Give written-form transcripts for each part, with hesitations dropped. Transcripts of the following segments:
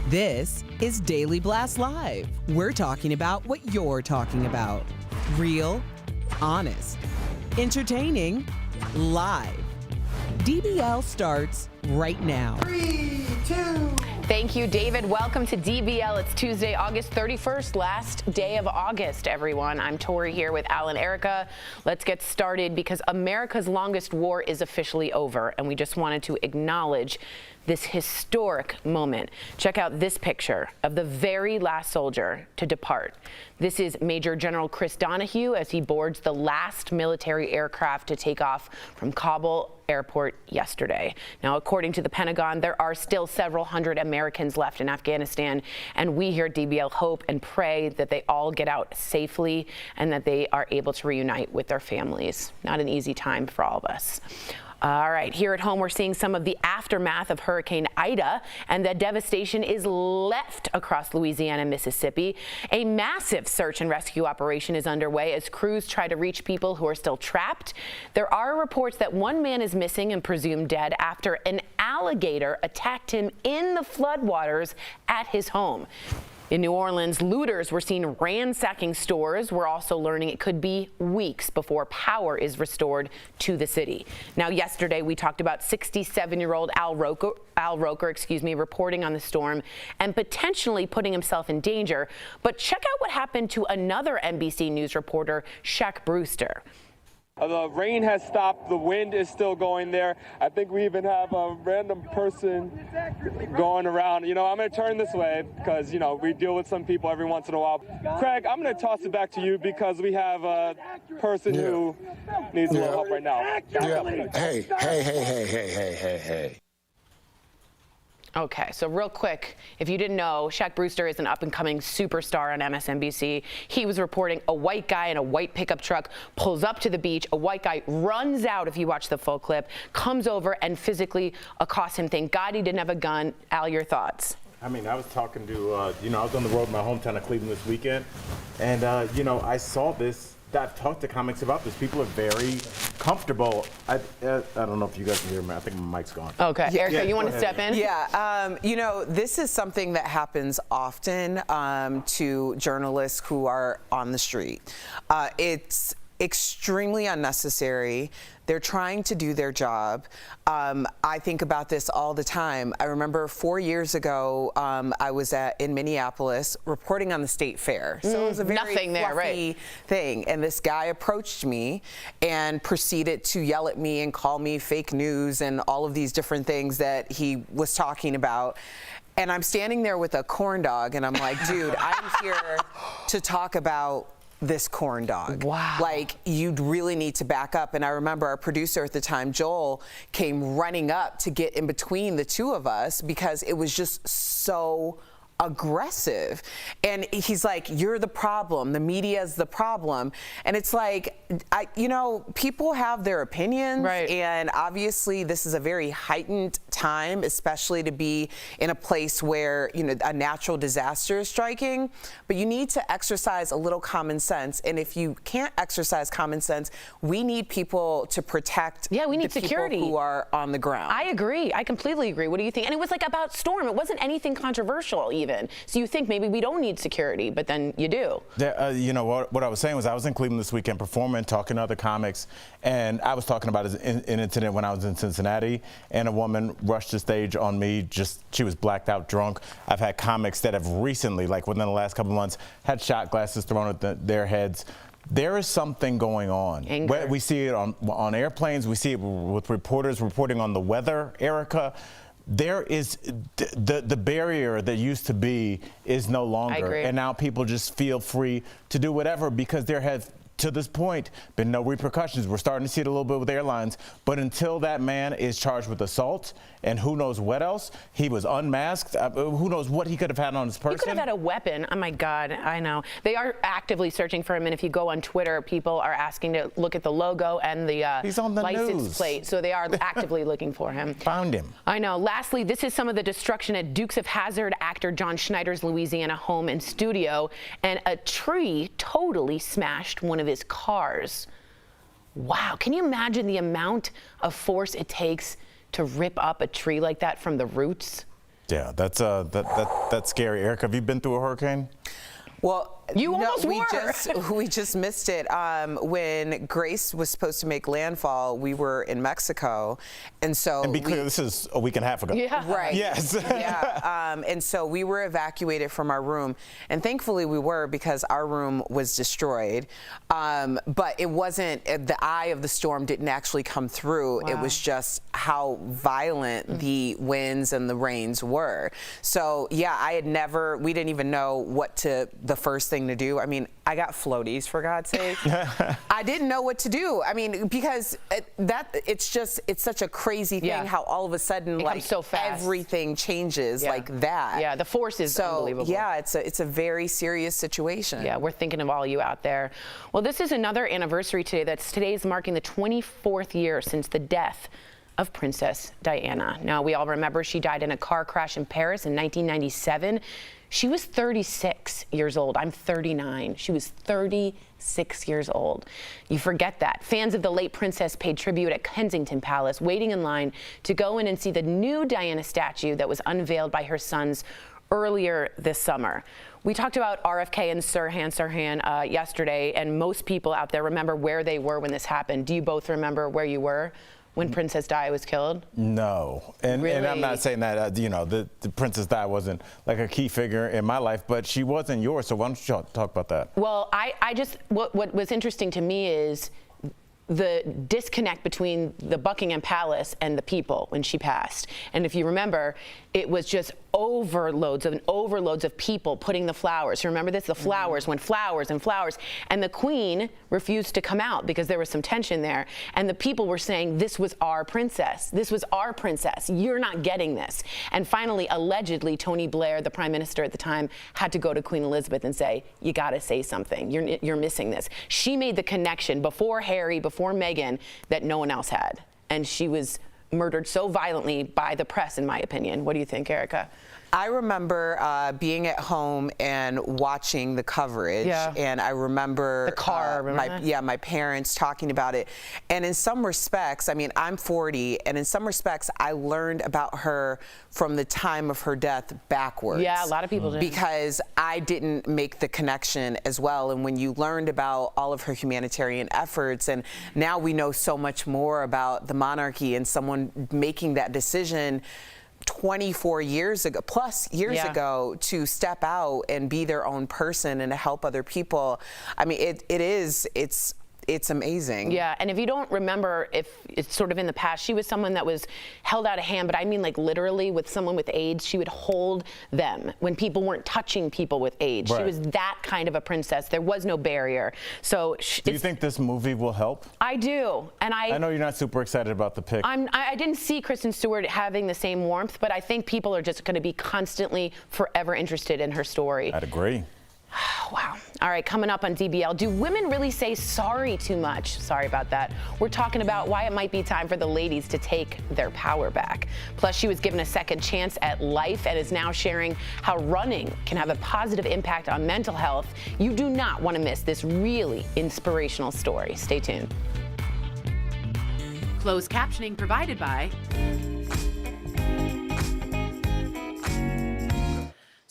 This is Daily Blast Live. We're talking about what you're talking about. Real, honest, entertaining, live. DBL starts right now. 3, 2. Thank you, David. Welcome to DBL. It's Tuesday, August 31st, last day of August, everyone. I'm Tori here with Al and Erica. Let's get started because America's longest war is officially over, and we just wanted to acknowledge this historic moment. Check out this picture of the very last soldier to depart. This is Major General Chris Donahue as he boards the last military aircraft to take off from Kabul airport yesterday. Now, according to the Pentagon, there are still several hundred Americans left in Afghanistan, and we here at DBL hope and pray that they all get out safely and that they are able to reunite with their families. Not an easy time for all of us. All right, here at home, we're seeing some of the aftermath of Hurricane Ida, and the devastation is left across Louisiana and Mississippi. A massive search and rescue operation is underway as crews try to reach people who are still trapped. There are reports that one man is missing and presumed dead after an alligator attacked him in the floodwaters at his home. In New Orleans, looters were seen ransacking stores. We're also learning it could be weeks before power is restored to the city. Now, yesterday we talked about 67-year-old Al Roker, reporting on the storm and potentially putting himself in danger. But check out what happened to another NBC News reporter, Shaletta Brundage. The rain has stopped. The wind is still going there. I think we even have a random person going around. I'm going to turn this way because, we deal with some people every once in a while. Craig, I'm going to toss it back to you because we have a person who needs a little help right now. Yeah. Hey. Okay, so real quick, if you didn't know, Shaletta Brundage is an up-and-coming superstar on MSNBC. He was reporting a white guy in a white pickup truck pulls up to the beach. A white guy runs out, if you watch the full clip, comes over and physically accosts him. Thank God he didn't have a gun. Al, your thoughts? I mean, I was talking to, I was on the road in my hometown of Cleveland this weekend, and, I saw this. I've talked to comics about this. People are very comfortable. I don't know if you guys can hear me. I think my mic's gone. Okay. Erica, you want to step in? Yeah. This is something that happens often to journalists who are on the street. It's extremely unnecessary. They're trying to do their job. I think about this all the time. I remember 4 years ago, I was in Minneapolis reporting on the state fair. So it was a very fluffy thing. And this guy approached me and proceeded to yell at me and call me fake news and all of these different things that he was talking about. And I'm standing there with a corn dog and I'm like, dude, I'm here to talk about this corn dog. Wow. Like, you'd really need to back up. And I remember our producer at the time, Joel, came running up to get in between the two of us because it was just so aggressive. And he's like, you're the problem. The media's the problem. And it's like, people have their opinions. Right. And obviously this is a very heightened time, especially to be in a place where, a natural disaster is striking. But you need to exercise a little common sense. And if you can't exercise common sense, we need people to protect we need the security. people who are on the ground. I agree. I completely agree. What do you think? And it was like about storm. It wasn't anything controversial even. So you think maybe we don't need security, but then you do. What I was saying was I was in Cleveland this weekend performing, talking to other comics, and I was talking about an incident when I was in Cincinnati, and a woman rushed the stage on me. She was blacked out drunk. I've had comics that have recently, like within the last couple of months, had shot glasses thrown at their heads. There is something going on. Anger. We see it on airplanes. We see it with reporters reporting on the weather, Erica. There is the barrier that used to be is no longer, and now people just feel free to do whatever because there have, to this point, been no repercussions. We're starting to see it a little bit with airlines, but until that man is charged with assault and who knows what else, he was unmasked. Who knows what he could have had on his person? He could have had a weapon. Oh my God, I know. They are actively searching for him, and if you go on Twitter, people are asking to look at the logo and the license plate. So they are actively looking for him. Found him. I know. Lastly, this is some of the destruction at Dukes of Hazzard actor John Schneider's Louisiana home and studio, and a tree totally smashed one of his cars. Wow, can you imagine the amount of force it takes to rip up a tree like that from the roots? Yeah, that's scary. Erica, have you been through a hurricane? Well, you almost were. We just missed it. When Grace was supposed to make landfall, we were in Mexico, and so. And be clear, this is a week and a half ago. Yeah. Right. Yes. Yeah. And so we were evacuated from our room, and thankfully we were because our room was destroyed. But it wasn't. The eye of the storm didn't actually come through. Wow. It was just how violent the winds and the rains were. So yeah, we didn't even know the first thing to do. I mean, I got floaties, for God's sake. I didn't know what to do. I mean, because it's such a crazy thing how all of a sudden, like, so fast. Everything changes like that. Yeah, the force is unbelievable. Yeah, it's a very serious situation. Yeah, we're thinking of all you out there. Well, this is another anniversary today. Today is marking the 24th year since the death of Princess Diana. Now, we all remember she died in a car crash in Paris in 1997. She was 36 years old. I'm 39. She was 36 years old. You forget that. Fans of the late princess paid tribute at Kensington Palace, waiting in line to go in and see the new Diana statue that was unveiled by her sons earlier this summer. We talked about RFK and Sirhan yesterday, and most people out there remember where they were when this happened. Do you both remember where you were when Princess Di was killed? No. And I'm not saying that, the Princess Di wasn't like a key figure in my life, but she was in yours. So why don't you talk about that? Well, what was interesting to me is the disconnect between the Buckingham Palace and the people when she passed. And if you remember, it was just overloads of people putting the flowers. You remember this? The flowers went flowers and flowers. And the Queen refused to come out because there was some tension there. And the people were saying, this was our princess. This was our princess. You're not getting this. And finally, allegedly, Tony Blair, the prime minister at the time, had to go to Queen Elizabeth and say, you got to say something. You're missing this. She made the connection before Harry, before Meghan, that no one else had. And she was murdered so violently by the press, in my opinion. What do you think, Erica? I remember being at home and watching the coverage, and I remember the car. My parents talking about it. And in some respects, I mean, I'm 40, and in some respects, I learned about her from the time of her death backwards. Yeah, a lot of people did. Because I didn't make the connection as well. And when you learned about all of her humanitarian efforts, and now we know so much more about the monarchy and someone making that decision 24 years ago, ago, to step out and be their own person and to help other people. I mean, it's amazing. Yeah, and if you don't remember, if it's sort of in the past, she was someone that was held out a hand, but I mean like literally with someone with AIDS, she would hold them when people weren't touching people with AIDS. Right. She was that kind of a princess. There was no barrier. So do you think this movie will help? I do, and I know you're not super excited about the pick. I didn't see Kristen Stewart having the same warmth, but I think people are just going to be constantly, forever interested in her story. I'd agree. Wow. All right, coming up on DBL, do women really say sorry too much? Sorry about that. We're talking about why it might be time for the ladies to take their power back. Plus, she was given a second chance at life and is now sharing how running can have a positive impact on mental health. You do not want to miss this really inspirational story. Stay tuned. Closed captioning provided by...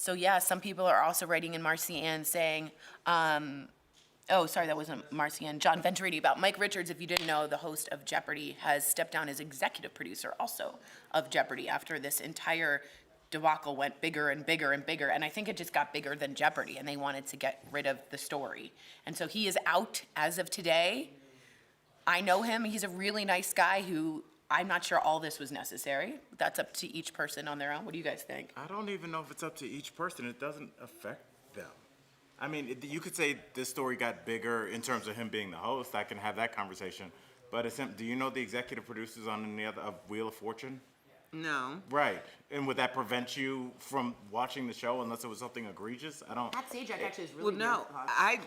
So yeah, some people are also writing in Marcianne saying, oh, sorry, that wasn't Marcianne, John Venturini, about Mike Richards. If you didn't know, the host of Jeopardy has stepped down as executive producer also of Jeopardy after this entire debacle went bigger and bigger and bigger. And I think it just got bigger than Jeopardy, and they wanted to get rid of the story. And so he is out as of today. I know him. He's a really nice guy who... I'm not sure all this was necessary. That's up to each person on their own. What do you guys think? I don't even know if it's up to each person. It doesn't affect them. I mean, you could say this story got bigger in terms of him being the host. I can have that conversation. But do you know the executive producers on any other of Wheel of Fortune? No. Right. And would that prevent you from watching the show unless it was something egregious? I don't... Pat Sajak actually is really... Well, no. I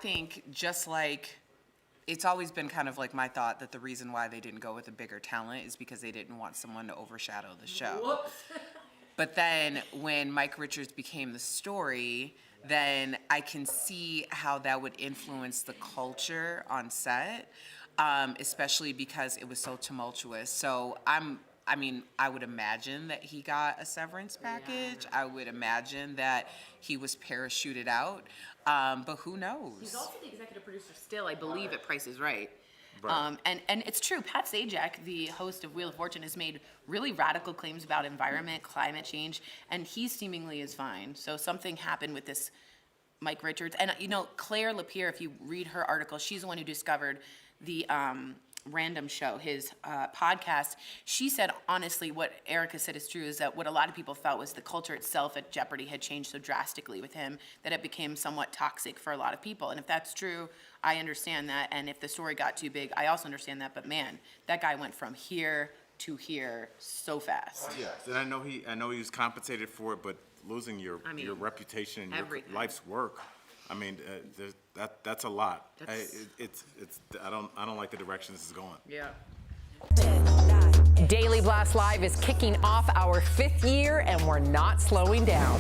think just like... It's always been kind of like my thought that the reason why they didn't go with a bigger talent is because they didn't want someone to overshadow the show. Whoops. But then when Mike Richards became the story, then I can see how that would influence the culture on set, especially because it was so tumultuous. So I would imagine that he got a severance package. I would imagine that he was parachuted out. But who knows? He's also the executive producer still, I believe, at Price is Right. And it's true. Pat Sajak, the host of Wheel of Fortune, has made really radical claims about environment, climate change, and he seemingly is fine. So something happened with this Mike Richards. And, Claire Lapierre, if you read her article, she's the one who discovered the Random Show, his podcast. She said, honestly, what Erica said is true, is that what a lot of people felt was the culture itself at Jeopardy had changed so drastically with him that it became somewhat toxic for a lot of people. And if that's true, I understand that. And if the story got too big, I also understand that. But man, that guy went from here to here so fast. Yes, and I know he was compensated for it, but losing your reputation and your life's work. I mean, that's a lot. I don't like the direction this is going. Yeah. Daily Blast Live is kicking off our 5th year, and we're not slowing down.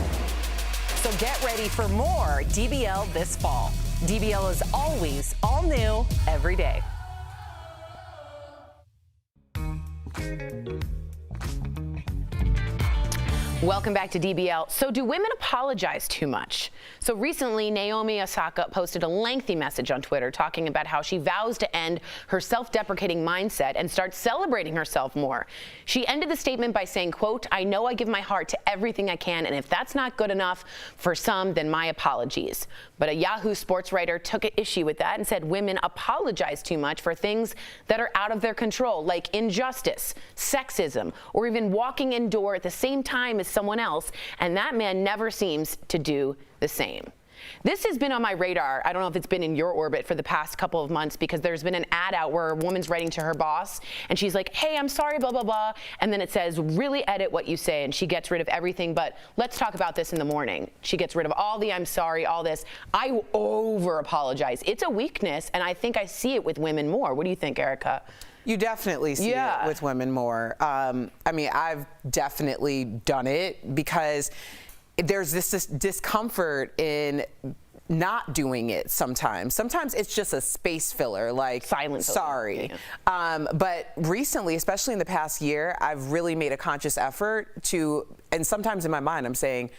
So get ready for more DBL this fall. DBL is always all new every day. Welcome back to DBL. So do women apologize too much? So recently, Naomi Osaka posted a lengthy message on Twitter talking about how she vows to end her self-deprecating mindset and start celebrating herself more. She ended the statement by saying, quote, "I know I give my heart to everything I can, and if that's not good enough for some, then my apologies." But a Yahoo Sports writer took issue with that and said women apologize too much for things that are out of their control, like injustice, sexism, or even walking indoor at the same time as someone else, and that man never seems to do the same. This has been on my radar. I don't know if it's been in your orbit for the past couple of months, because there's been an ad out where a woman's writing to her boss and she's like, "Hey, I'm sorry, blah, blah, blah." And then it says, "Really edit what you say." And she gets rid of everything but "let's talk about this in the morning." She gets rid of all the "I'm sorry," all this. I over apologize. It's a weakness, and I think I see it with women more. What do you think, Erica? You definitely see it with women more. I mean, I've definitely done it because there's this discomfort in not doing it sometimes. Sometimes it's just a space filler, like silent sorry. Yeah. But recently, especially in the past year, I've really made a conscious effort to, and sometimes in my mind I'm saying,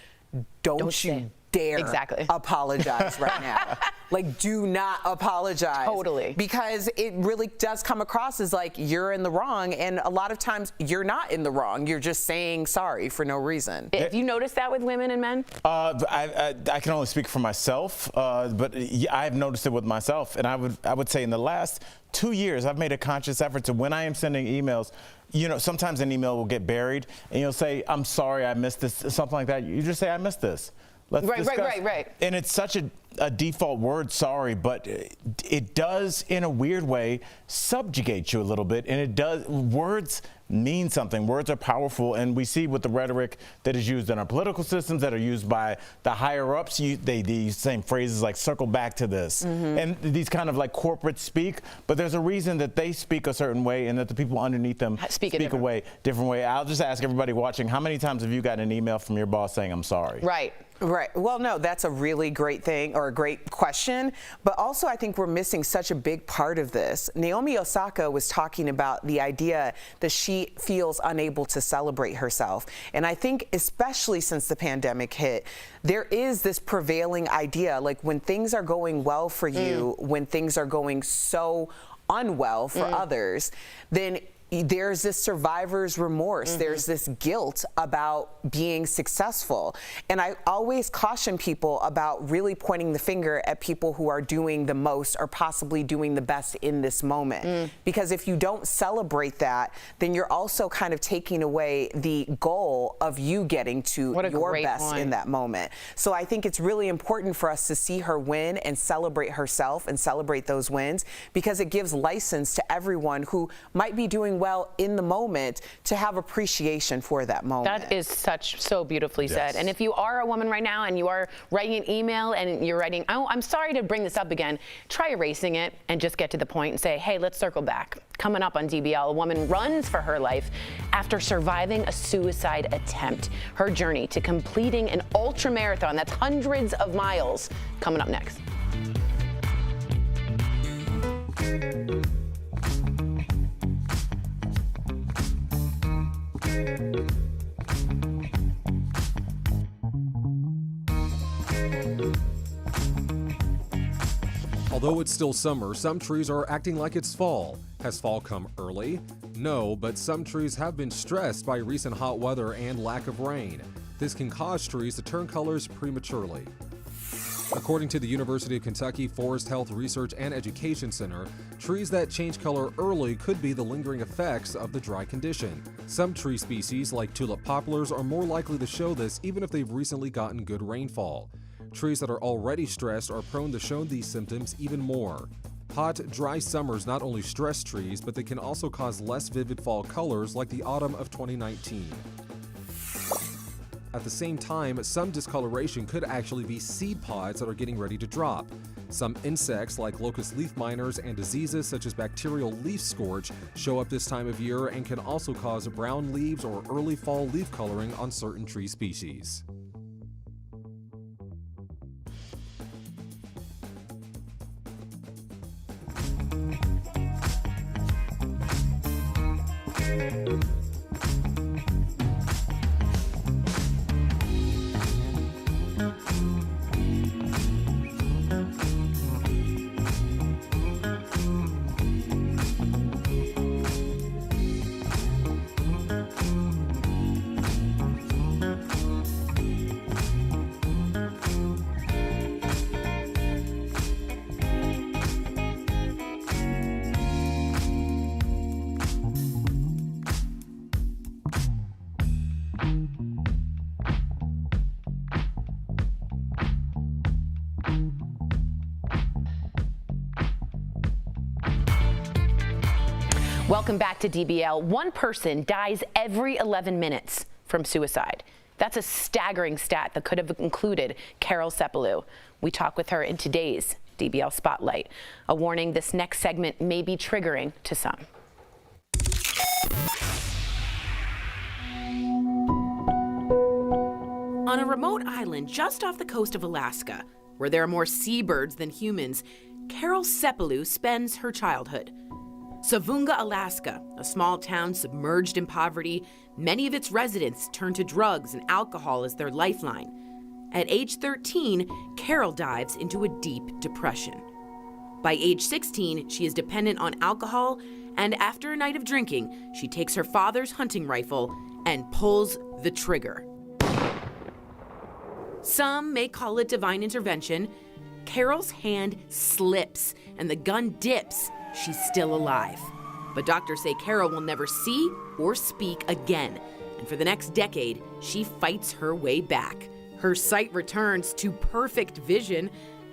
don't you dare apologize right now. Like, do not apologize. Totally. Because it really does come across as like you're in the wrong, and a lot of times you're not in the wrong. You're just saying sorry for no reason. Have you noticed that with women and men? I can only speak for myself, but I've noticed it with myself, and I would say in the last 2 years, I've made a conscious effort to, when I am sending emails, you know, sometimes an email will get buried, and you'll say, "I'm sorry, I missed this," something like that. You just say, "I missed this. Let's discuss." Right. And it's such a default word, sorry, but it does, in a weird way, subjugate you a little bit. And it does, words mean something. Words are powerful, and we see with the rhetoric that is used in our political systems, that are used by the higher ups, they use the same phrases like "circle back to this," and these kind of like corporate speak, but there's a reason that they speak a certain way and that the people underneath them speak a different way. I'll just ask everybody watching, how many times have you gotten an email from your boss saying, "I'm sorry"? Right. Well, no, that's a really great thing, or a great question. But also, I think we're missing such a big part of this. Naomi Osaka was talking about the idea that she feels unable to celebrate herself. And I think, especially since the pandemic hit, there is this prevailing idea, like when things are going well for you, when things are going so unwell for others, then there's this survivor's remorse. There's this guilt about being successful. And I always caution people about really pointing the finger at people who are doing the most or possibly doing the best in this moment. Because if you don't celebrate that, then you're also kind of taking away the goal of you getting to your best in that moment. So I think it's really important for us to see her win and celebrate herself and celebrate those wins, because it gives license to everyone who might be doing well in the moment to have appreciation for that moment. That is so beautifully said. And if you are a woman right now and you are writing an email and you're writing, "Oh, I'm sorry to bring this up again," try erasing it and just get to the point and say, "Hey, let's circle back." Coming up on DBL, a woman runs for her life after surviving a suicide attempt. Her journey to completing an ultra marathon, that's hundreds of miles, coming up next. Although it's still summer, some trees are acting like it's fall. Has fall come early? No, but some trees have been stressed by recent hot weather and lack of rain. This can cause trees to turn colors prematurely. According to the University of Kentucky Forest Health Research and Education Center, trees that change color early could be the lingering effects of the dry condition. Some tree species, like tulip poplars, are more likely to show this even if they've recently gotten good rainfall. Trees that are already stressed are prone to show these symptoms even more. Hot, dry summers not only stress trees, but they can also cause less vivid fall colors like the autumn of 2019. At the same time, some discoloration could actually be seed pods that are getting ready to drop. Some insects like locust leaf miners and diseases such as bacterial leaf scorch show up this time of year and can also cause brown leaves or early fall leaf coloring on certain tree species. Welcome back to DBL. One person dies every 11 minutes from suicide. That's a staggering stat that could have included Carol Sepulou. We talk with her in today's DBL Spotlight. A warning, this next segment may be triggering to some. On a remote island just off the coast of Alaska, where there are more seabirds than humans, Carol Sepulou spends her childhood. Savunga, Alaska, a small town submerged in poverty, many of its residents turn to drugs and alcohol as their lifeline. At age 13, Carol dives into a deep depression. By age 16, she is dependent on alcohol, and after a night of drinking, she takes her father's hunting rifle and pulls the trigger. Some may call it divine intervention. Carol's hand slips and the gun dips. She's still alive. But doctors say Carol will never see or speak again. And for the next decade, she fights her way back. Her sight returns to perfect vision.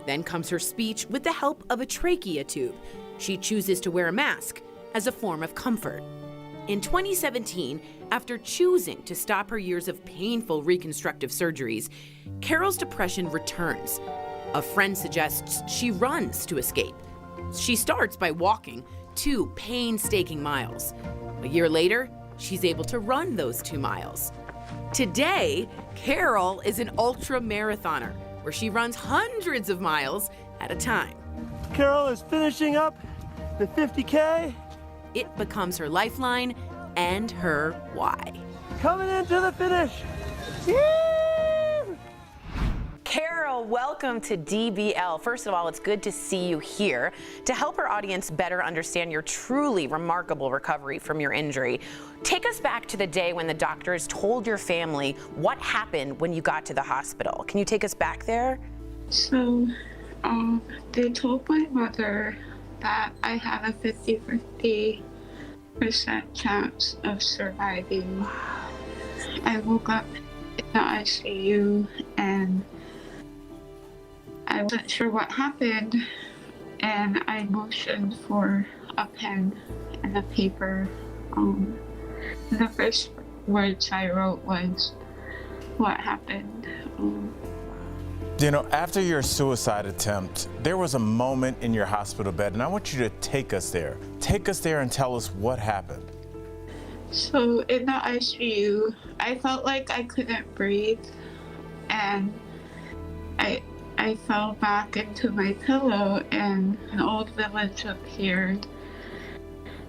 Then comes her speech with the help of a trachea tube. She chooses to wear a mask as a form of comfort. In 2017, after choosing to stop her years of painful reconstructive surgeries, Carol's depression returns. A friend suggests she runs to escape. She starts by walking 2 painstaking miles. A year later, she's able to run those 2 miles. Today, Carol is an ultra marathoner where she runs hundreds of miles at a time. Carol is finishing up the 50K. It becomes her lifeline and her why. Coming into the finish. Carol, welcome to DBL. First of all, it's good to see you here. To help our audience better understand your truly remarkable recovery from your injury, take us back to the day when the doctors told your family what happened when you got to the hospital. Can you take us back there? So, they told my mother that I had a 50% chance of surviving. I woke up in the ICU and I wasn't sure what happened, and I motioned for a pen and a paper. The first words I wrote was, "What happened?" You know, after your suicide attempt, there was a moment in your hospital bed, and I want you to take us there. Take us there and tell us what happened. So in the ICU, I felt like I couldn't breathe, and I fell back into my pillow, and an old village appeared.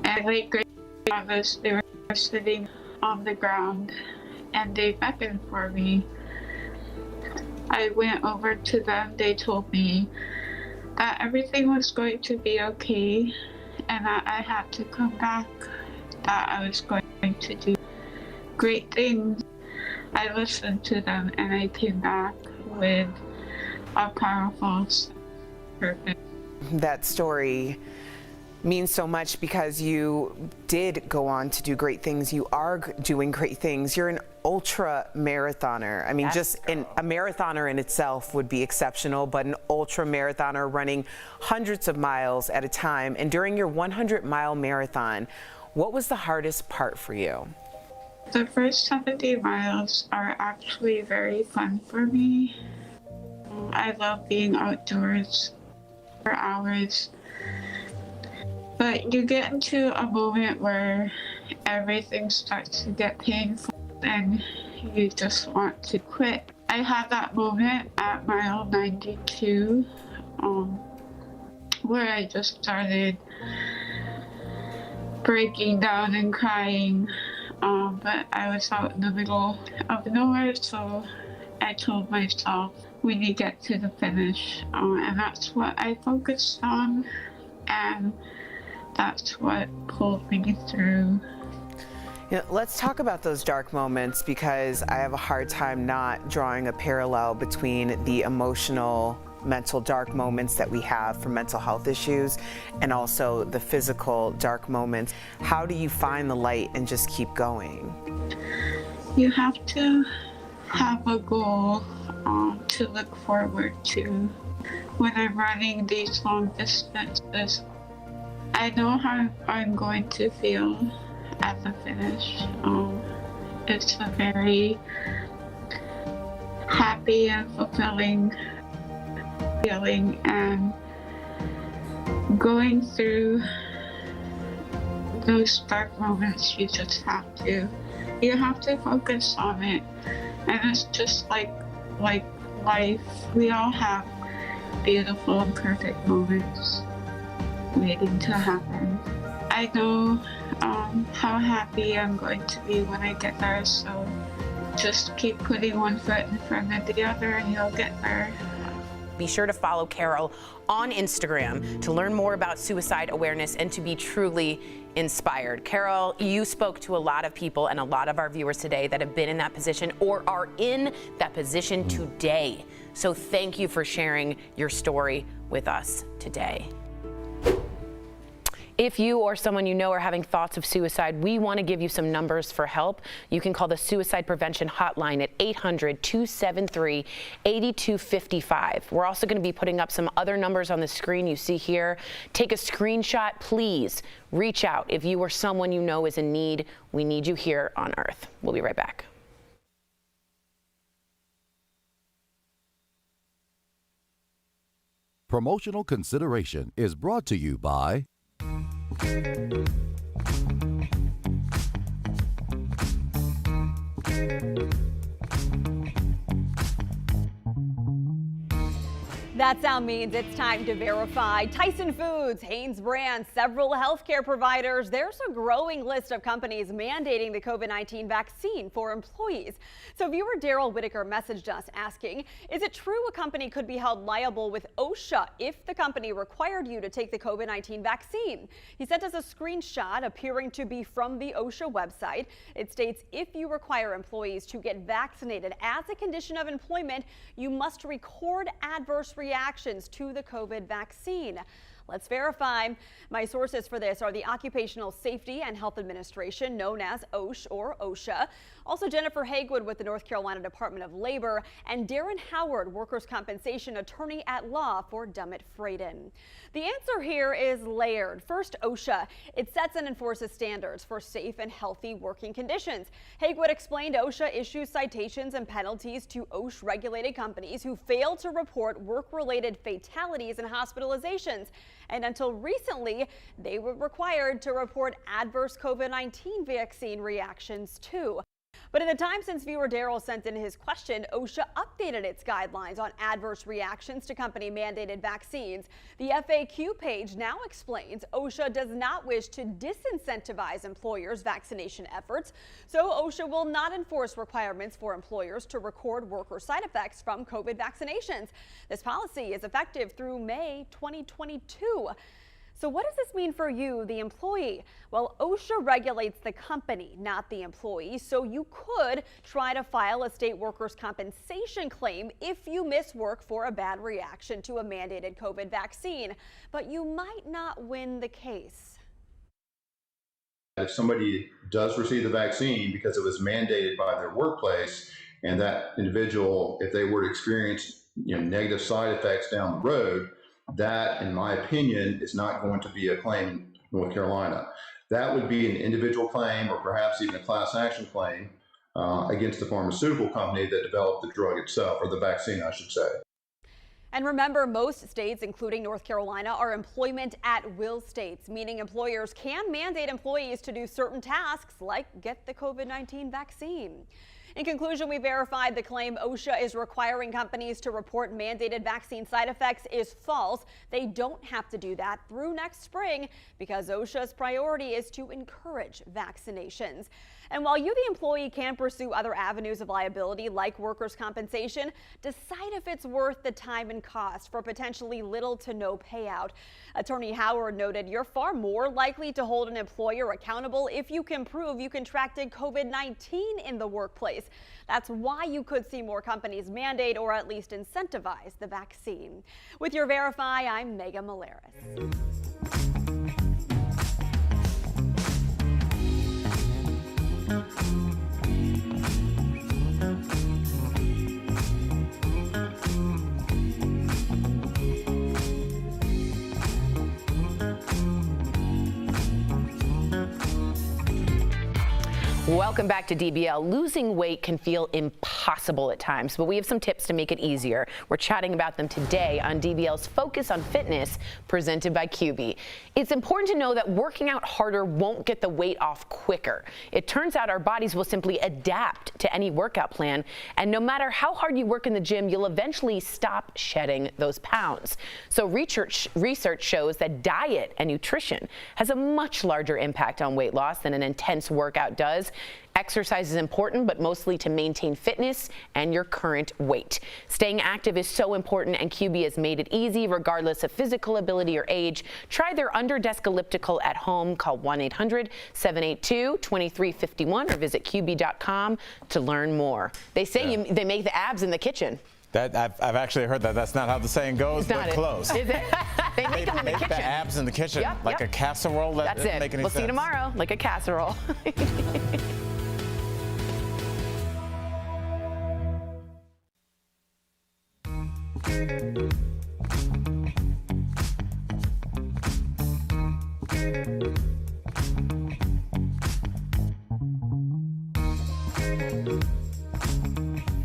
And my great-grandmothers, they were sitting on the ground, and they beckoned for me. I went over to them. They told me that everything was going to be okay, and that I had to come back, that I was going to do great things. I listened to them, and I came back with a powerful purpose. That story means so much because you did go on to do great things. You are doing great things. You're an ultra marathoner. I mean, a marathoner in itself would be exceptional, but an ultra marathoner running hundreds of miles at a time. And during your 100-mile marathon, what was the hardest part for you? The first 70 miles are actually very fun for me. I love being outdoors for hours. But you get into a moment where everything starts to get painful and you just want to quit. I had that moment at mile 92 where I just started breaking down and crying. But I was out in the middle of nowhere, so I told myself, we need to get to the finish. And that's what I focused on, and that's what pulled me through. Let's talk about those dark moments, because I have a hard time not drawing a parallel between the emotional, mental dark moments that we have for mental health issues and also the physical dark moments. How do you find the light and just keep going? You have to have a goal to look forward to. When I'm running these long distances, I know how I'm going to feel at the finish. It's a very happy and fulfilling feeling, and going through those dark moments, you have to focus on it. And it's just like life. We all have beautiful and perfect moments waiting to happen. I know how happy I'm going to be when I get there, so just keep putting one foot in front of the other and you'll get there. Be sure to follow Carol on Instagram to learn more about suicide awareness and to be truly inspired. Carol, you spoke to a lot of people and a lot of our viewers today that have been in that position or are in that position today. So thank you for sharing your story with us today. If you or someone you know are having thoughts of suicide, we want to give you some numbers for help. You can call the Suicide Prevention Hotline at 800-273-8255. We're also going to be putting up some other numbers on the screen you see here. Take a screenshot, please. Reach out if you or someone you know is in need. We need you here on Earth. We'll be right back. Promotional consideration is brought to you by That sound means it's time to verify. Tyson Foods, Hanes Brand, several healthcare providers. There's a growing list of companies mandating the COVID-19 vaccine for employees. So viewer Daryl Whitaker messaged us asking, is it true a company could be held liable with OSHA if the company required you to take the COVID-19 vaccine? He sent us a screenshot appearing to be from the OSHA website. It states if you require employees to get vaccinated as a condition of employment, you must record adverse reactions to the COVID vaccine. Let's verify. My sources for this are the Occupational Safety and Health Administration, known as OSH or OSHA. Also Jennifer Hagwood with the North Carolina Department of Labor, and Darren Howard, workers' compensation attorney at law for Dummett Frayden. The answer here is layered. First, OSHA. It sets and enforces standards for safe and healthy working conditions. Hagwood explained OSHA issues citations and penalties to OSH-regulated companies who fail to report work-related fatalities and hospitalizations. And until recently, they were required to report adverse COVID-19 vaccine reactions too. But in the time since viewer Daryl sent in his question, OSHA updated its guidelines on adverse reactions to company-mandated vaccines. The FAQ page now explains OSHA does not wish to disincentivize employers' vaccination efforts, so OSHA will not enforce requirements for employers to record worker side effects from COVID vaccinations. This policy is effective through May 2022. So what does this mean for you, the employee? Well, OSHA regulates the company, not the employee, so you could try to file a state workers' compensation claim if you miss work for a bad reaction to a mandated COVID vaccine, but you might not win the case. If somebody does receive the vaccine because it was mandated by their workplace, and that individual, if they were to experience negative side effects down the road, that, in my opinion, is not going to be a claim in North Carolina. that would be an individual claim or perhaps even a class action claim against the pharmaceutical company that developed the drug itself, or the vaccine, I should say. And remember, most states, including North Carolina, are employment at will states, meaning employers can mandate employees to do certain tasks like get the COVID-19 vaccine. In conclusion, we verified the claim OSHA is requiring companies to report mandated vaccine side effects is false. They don't have to do that through next spring because OSHA's priority is to encourage vaccinations. And while you, the employee, can pursue other avenues of liability like workers' compensation, decide if it's worth the time and cost for potentially little to no payout. Attorney Howard noted you're far more likely to hold an employer accountable if you can prove you contracted COVID-19 in the workplace. That's why you could see more companies mandate or at least incentivize the vaccine. With your Verify, I'm Megan Malaris. Welcome back to DBL. Losing weight can feel impossible at times, but we have some tips to make it easier. We're chatting about them today on DBL's Focus on Fitness, presented by QB. It's important to know that working out harder won't get the weight off quicker. It turns out our bodies will simply adapt to any workout plan, and no matter how hard you work in the gym, you'll eventually stop shedding those pounds. So research shows that diet and nutrition has a much larger impact on weight loss than an intense workout does. Exercise is important, but mostly to maintain fitness and your current weight. Staying active is so important, and QB has made it easy regardless of physical ability or age. Try their under-desk elliptical at home. Call 1-800-782-2351 or visit QB.com to learn more. They say they make the abs in the kitchen. That I've actually heard that. That's not how the saying goes, but close. Is it? They make them in the kitchen. The abs in the kitchen, like a casserole. That's it. We'll see you tomorrow, like a casserole.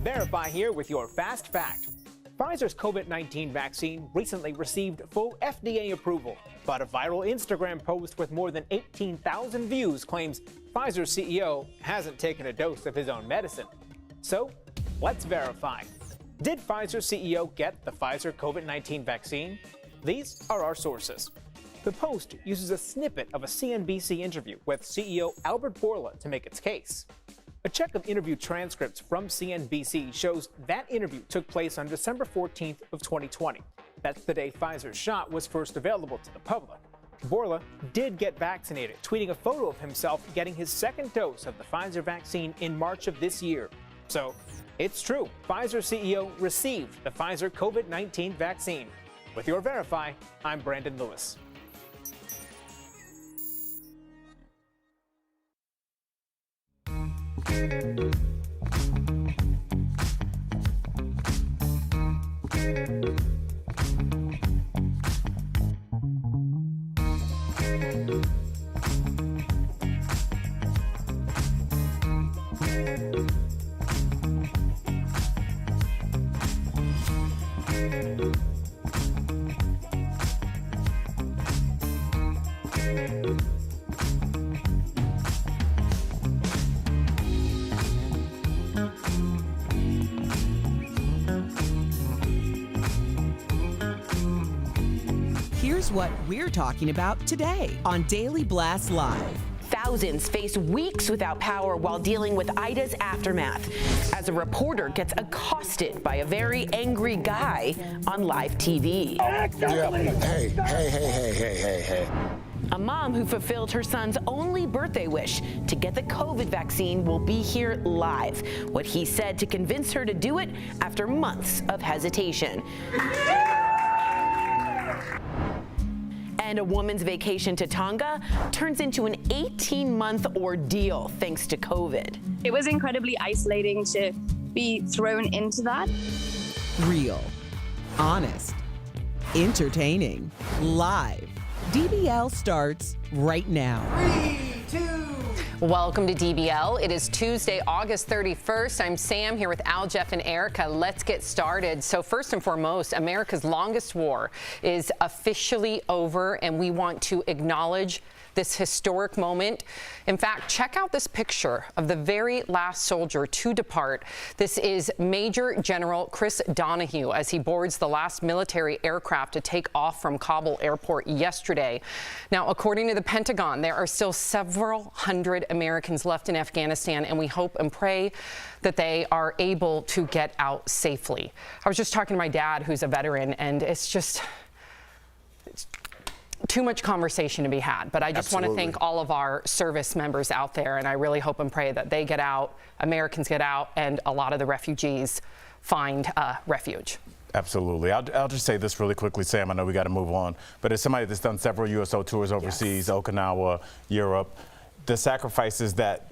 Verify here with your fast fact. Pfizer's COVID-19 vaccine recently received full FDA approval, but a viral Instagram post with more than 18,000 views claims Pfizer's CEO hasn't taken a dose of his own medicine. So, let's verify. Did Pfizer's CEO get the Pfizer COVID-19 vaccine? These are our sources. The post uses a snippet of a CNBC interview with CEO Albert Bourla to make its case. A check of interview transcripts from CNBC shows that interview took place on December 14th of 2020. That's the day Pfizer's shot was first available to the public. Bourla did get vaccinated, tweeting a photo of himself getting his second dose of the Pfizer vaccine in March of this year. So, it's true, Pfizer CEO received the Pfizer COVID-19 vaccine. With your Verify, I'm Brandon Lewis. Here's what we're talking about today on Daily Blast Live. Thousands face weeks without power while dealing with Ida's aftermath as a reporter gets accosted by a very angry guy on live TV. Hey. A mom who fulfilled her son's only birthday wish to get the COVID vaccine will be here live. What he said to convince her to do it after months of hesitation. And a woman's vacation to Tonga turns into an 18-month ordeal thanks to COVID. It was incredibly isolating to be thrown into that. Real, honest, entertaining, live. DBL starts right now. 3, 2. Welcome to DBL. It is Tuesday, August 31st. I'm Sam here with Al, Jeff, and Erica. Let's get started. So first and foremost, America's longest war is officially over, and we want to acknowledge this historic moment. In fact, check out this picture of the very last soldier to depart. This is Major General Chris Donahue as he boards the last military aircraft to take off from Kabul airport yesterday. Now, according to the Pentagon, there are still several hundred Americans left in Afghanistan, and we hope and pray that they are able to get out safely. I was just talking to my dad, who's a veteran, and it's too much conversation to be had, but I just want to thank all of our service members out there, and I really hope and pray that they get out, Americans get out, and a lot of the refugees find refuge. Absolutely. I'll just say this really quickly, Sam. I know we got to move on, but as somebody that's done several USO tours overseas, Okinawa, Europe, the sacrifices that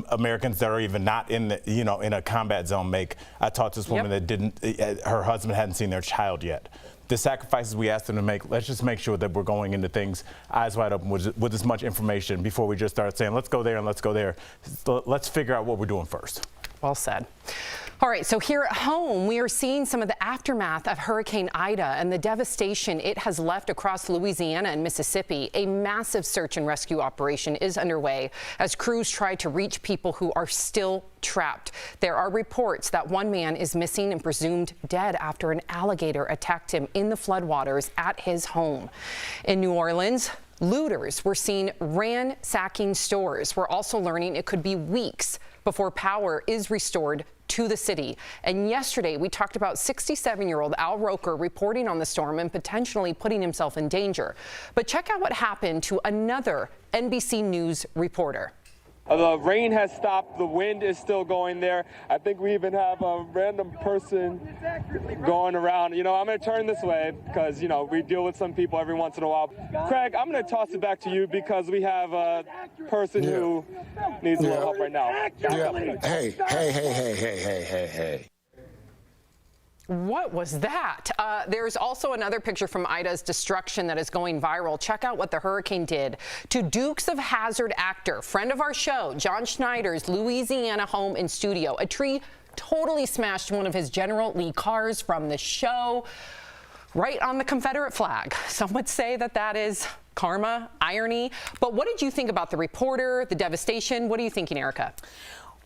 Americans that are even not in the, in a combat zone make. I talked to this woman that her husband hadn't seen their child yet. The sacrifices we asked them to make, let's just make sure that we're going into things eyes wide open with as much information before we just start saying, let's go there and let's go there. Let's figure out what we're doing first. Well said. All right, so here at home, we are seeing some of the aftermath of Hurricane Ida and the devastation it has left across Louisiana and Mississippi. A massive search and rescue operation is underway as crews try to reach people who are still trapped. There are reports that one man is missing and presumed dead after an alligator attacked him in the floodwaters at his home. In New Orleans, looters were seen ransacking stores. We're also learning it could be weeks before power is restored to the city. And yesterday, we talked about 67-year-old Al Roker reporting on the storm and potentially putting himself in danger. But check out what happened to another NBC News reporter. The rain has stopped. The wind is still going there. I think we even have a random person going around. I'm going to turn this way because, we deal with some people every once in a while. Craig, I'm going to toss it back to you because we have a person who needs a little help right now. Hey. What was that? There's also another picture from Ida's destruction that is going viral. Check out what the hurricane did to Dukes of Hazzard actor, friend of our show, John Schneider's Louisiana home and studio. A tree totally smashed one of his General Lee cars from the show right on the Confederate flag. Some would say that is karma, irony. But what did you think about the reporter, the devastation? What are you thinking, Erica?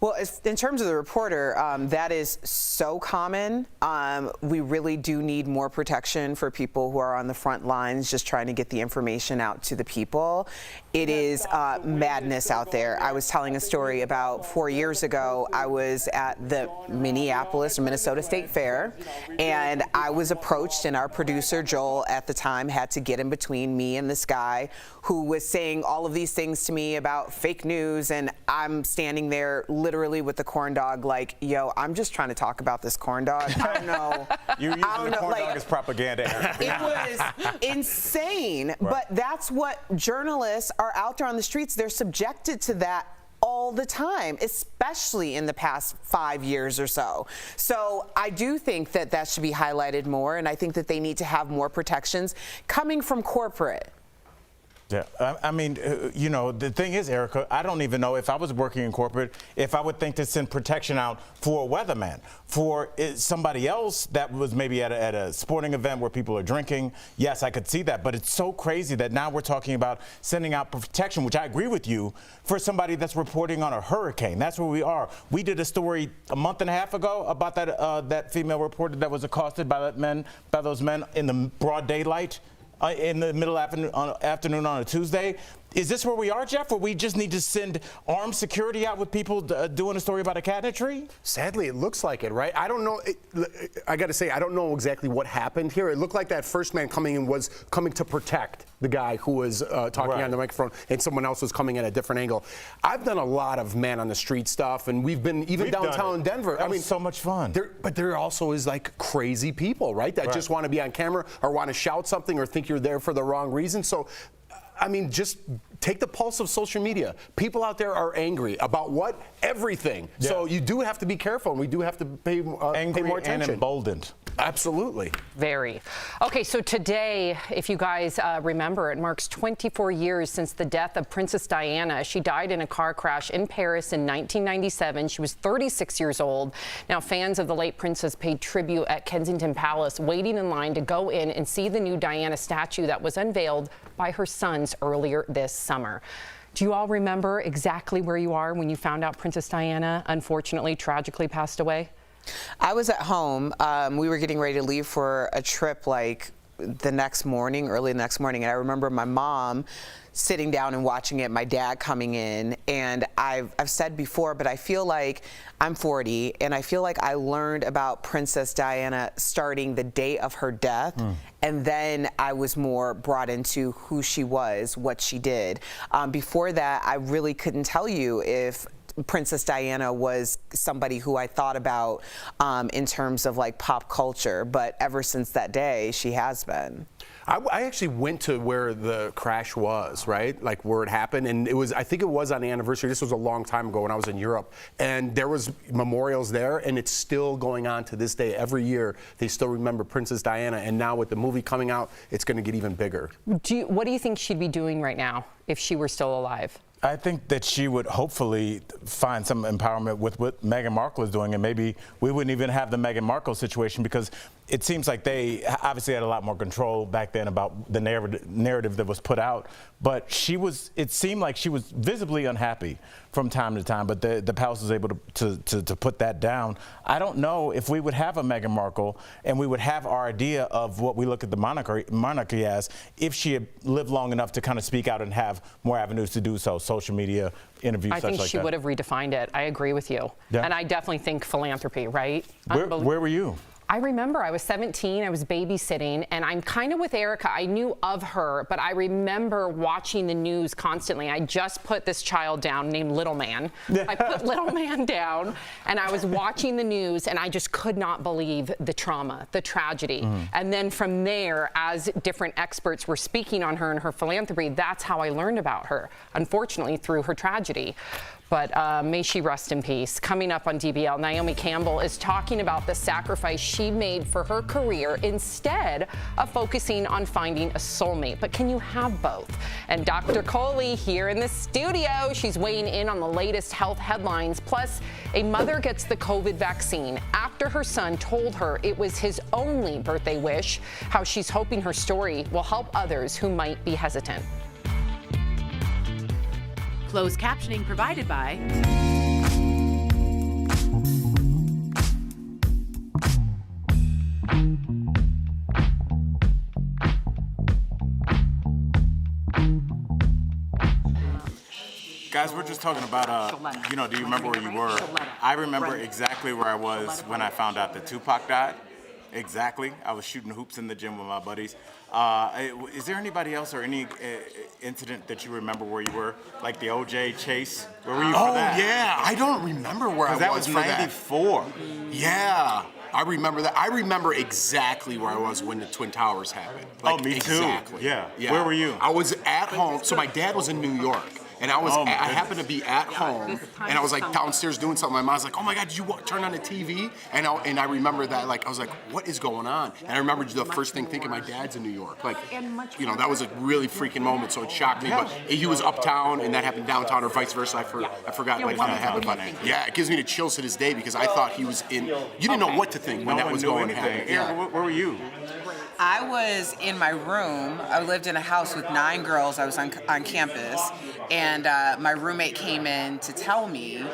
Well, in terms of the reporter, that is so common. We really do need more protection for people who are on the front lines just trying to get the information out to the people. It is madness out there. I was telling a story about 4 years ago. I was at the Minnesota State Fair, and I was approached, and our producer, Joel, at the time had to get in between me and this guy who was saying all of these things to me about fake news, and I'm standing there literally with the corn dog like, yo, I'm just trying to talk about this corn dog. I don't know. You're using the corn dog as propaganda. It was insane, but that's what journalists are out there on the streets. They're subjected to that all the time, especially in the past 5 years or so. So I do think that should be highlighted more, and I think that they need to have more protections coming from corporate. Yeah, I mean, the thing is, Erica, I don't even know if I was working in corporate, if I would think to send protection out for a weatherman, for somebody else that was maybe at a sporting event where people are drinking. Yes, I could see that, but it's so crazy that now we're talking about sending out protection, which I agree with you, for somebody that's reporting on a hurricane. That's where we are. We did a story a month and a half ago about that female reporter that was accosted by those men in the broad daylight. In the middle afternoon on a Tuesday. Is this where we are, Jeff, where we just need to send armed security out with people doing a story about a cat in a tree? Sadly, it looks like it, right? I don't know. I got to say, I don't know exactly what happened here. It looked like that first man coming in was coming to protect the guy who was talking on the microphone, and someone else was coming at a different angle. I've done a lot of man on the street stuff, and we've been even downtown in Denver. I mean, so much fun. But there also is like crazy people, right? That just want to be on camera or want to shout something or think you're there for the wrong reason. So, I mean, just take the pulse of social media. People out there are angry about what? Everything. Yeah. So you do have to be careful, and we do have to pay more attention. And emboldened. Absolutely. Very. Okay, so today, if you guys remember, it marks 24 years since the death of Princess Diana. She died in a car crash in Paris in 1997. She was 36 years old. Now, fans of the late princess paid tribute at Kensington Palace, waiting in line to go in and see the new Diana statue that was unveiled by her sons earlier this summer. Do you all remember exactly where you are when you found out Princess Diana, unfortunately, tragically passed away? I was at home. We were getting ready to leave for a trip like the next morning, early the next morning. And I remember my mom sitting down and watching it, my dad coming in. And I've said before, but I feel like I'm 40 and I feel like I learned about Princess Diana starting the day of her death. And then I was more brought into who she was, what she did. Before that, I really couldn't tell you if Princess Diana was somebody who I thought about in terms of like pop culture, but ever since that day, she has been. I actually went to where the crash was, right? Like where it happened. And it was, I think it was on the anniversary. This was a long time ago when I was in Europe. And there was memorials there, and it's still going on to this day. Every year, they still remember Princess Diana. And now with the movie coming out, it's going to get even bigger. What do you think she'd be doing right now if she were still alive? I think that she would hopefully find some empowerment with what Meghan Markle is doing, and maybe we wouldn't even have the Meghan Markle situation, because it seems like they obviously had a lot more control back then about the narrative that was put out. But it seemed like she was visibly unhappy from time to time, but the palace was able to put that down. I don't know if we would have a Meghan Markle and we would have our idea of what we look at the monarchy as if she had lived long enough to kind of speak out and have more avenues to do so, social media, interviews, such like that. I think she would have redefined it. I agree with you. Yeah. And I definitely think philanthropy, right? Where were you? I remember I was 17, I was babysitting, and I'm kind of with Erica. I knew of her, but I remember watching the news constantly. I just put this child down named Little Man. I put Little Man down, and I was watching the news, and I just could not believe the trauma, the tragedy. And then from there, as different experts were speaking on her and her philanthropy, that's how I learned about her, unfortunately, through her tragedy. But may she rest in peace. Coming up on DBL, Naomi Campbell is talking about the sacrifice she made for her career instead of focusing on finding a soulmate. But can you have both? And Dr. Coley here in the studio. She's weighing in on the latest health headlines. Plus, a mother gets the COVID vaccine after her son told her it was his only birthday wish. How she's hoping her story will help others who might be hesitant. Closed captioning provided by Guys, we're just talking about, do you remember where you were? I remember exactly where I was when I found out that Tupac died. Exactly. I was shooting hoops in the gym with my buddies. Is there anybody else or any incident that you remember where you were? Like the OJ chase? Where were you for that? Oh, yeah. I don't remember where I was. That was 94. Yeah. I remember that. I remember exactly where I was when the Twin Towers happened. Like, me exactly. too. Yeah. Where were you? I was at home. So my dad was in New York. And I happened to be at home, and I was like downstairs doing something. My mom's like, "Oh my God, did you turn on the TV?" And I remember that, like, I was like, "What is going on?" And I remember the first thing thinking, my dad's in New York. Like, that was a really freaking moment. So it shocked me. But he was uptown, and that happened downtown, or vice versa. I forgot when that happened. But yeah, it gives me the chills to this day because I thought he was in. You didn't know what to think when that was going to happen. Yeah. Where were you? I was in my room. I lived in a house with 9 girls. I was on campus, and my roommate came in to tell me,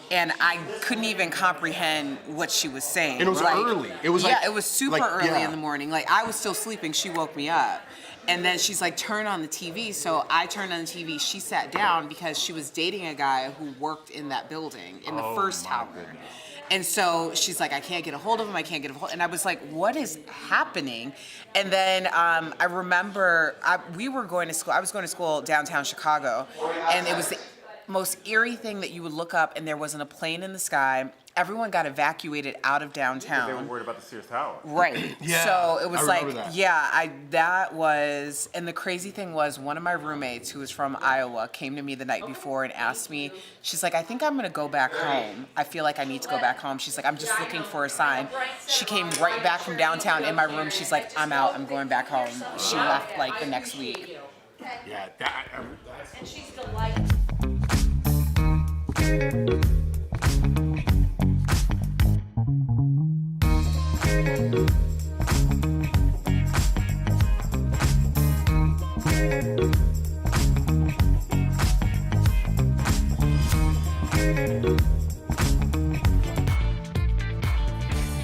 and I couldn't even comprehend what she was saying. And it was early. It was it was super early in the morning. Like, I was still sleeping. She woke me up. And then she's like, turn on the TV. So I turned on the TV. She sat down because she was dating a guy who worked in that building in the first tower. And so she's like, I can't get a hold of him. I can't get a hold. And I was like, what is happening? And then I remember we were going to school. I was going to school downtown Chicago, and it was the most eerie thing that you would look up and there wasn't a plane in the sky everyone got evacuated out of downtown. They were worried about the Sears Tower. Right. Yeah, So it was I like, remember that. yeah, that was, and the crazy thing was one of my roommates who was from Iowa came to me the night before and asked me, she's like, I think I'm going to go back home. I feel like I need to go back home. She's like, I'm just looking for a sign. She came right back from downtown in my room. She's like, I'm out. I'm going back home. She left like the next week. Yeah, And she's delightful.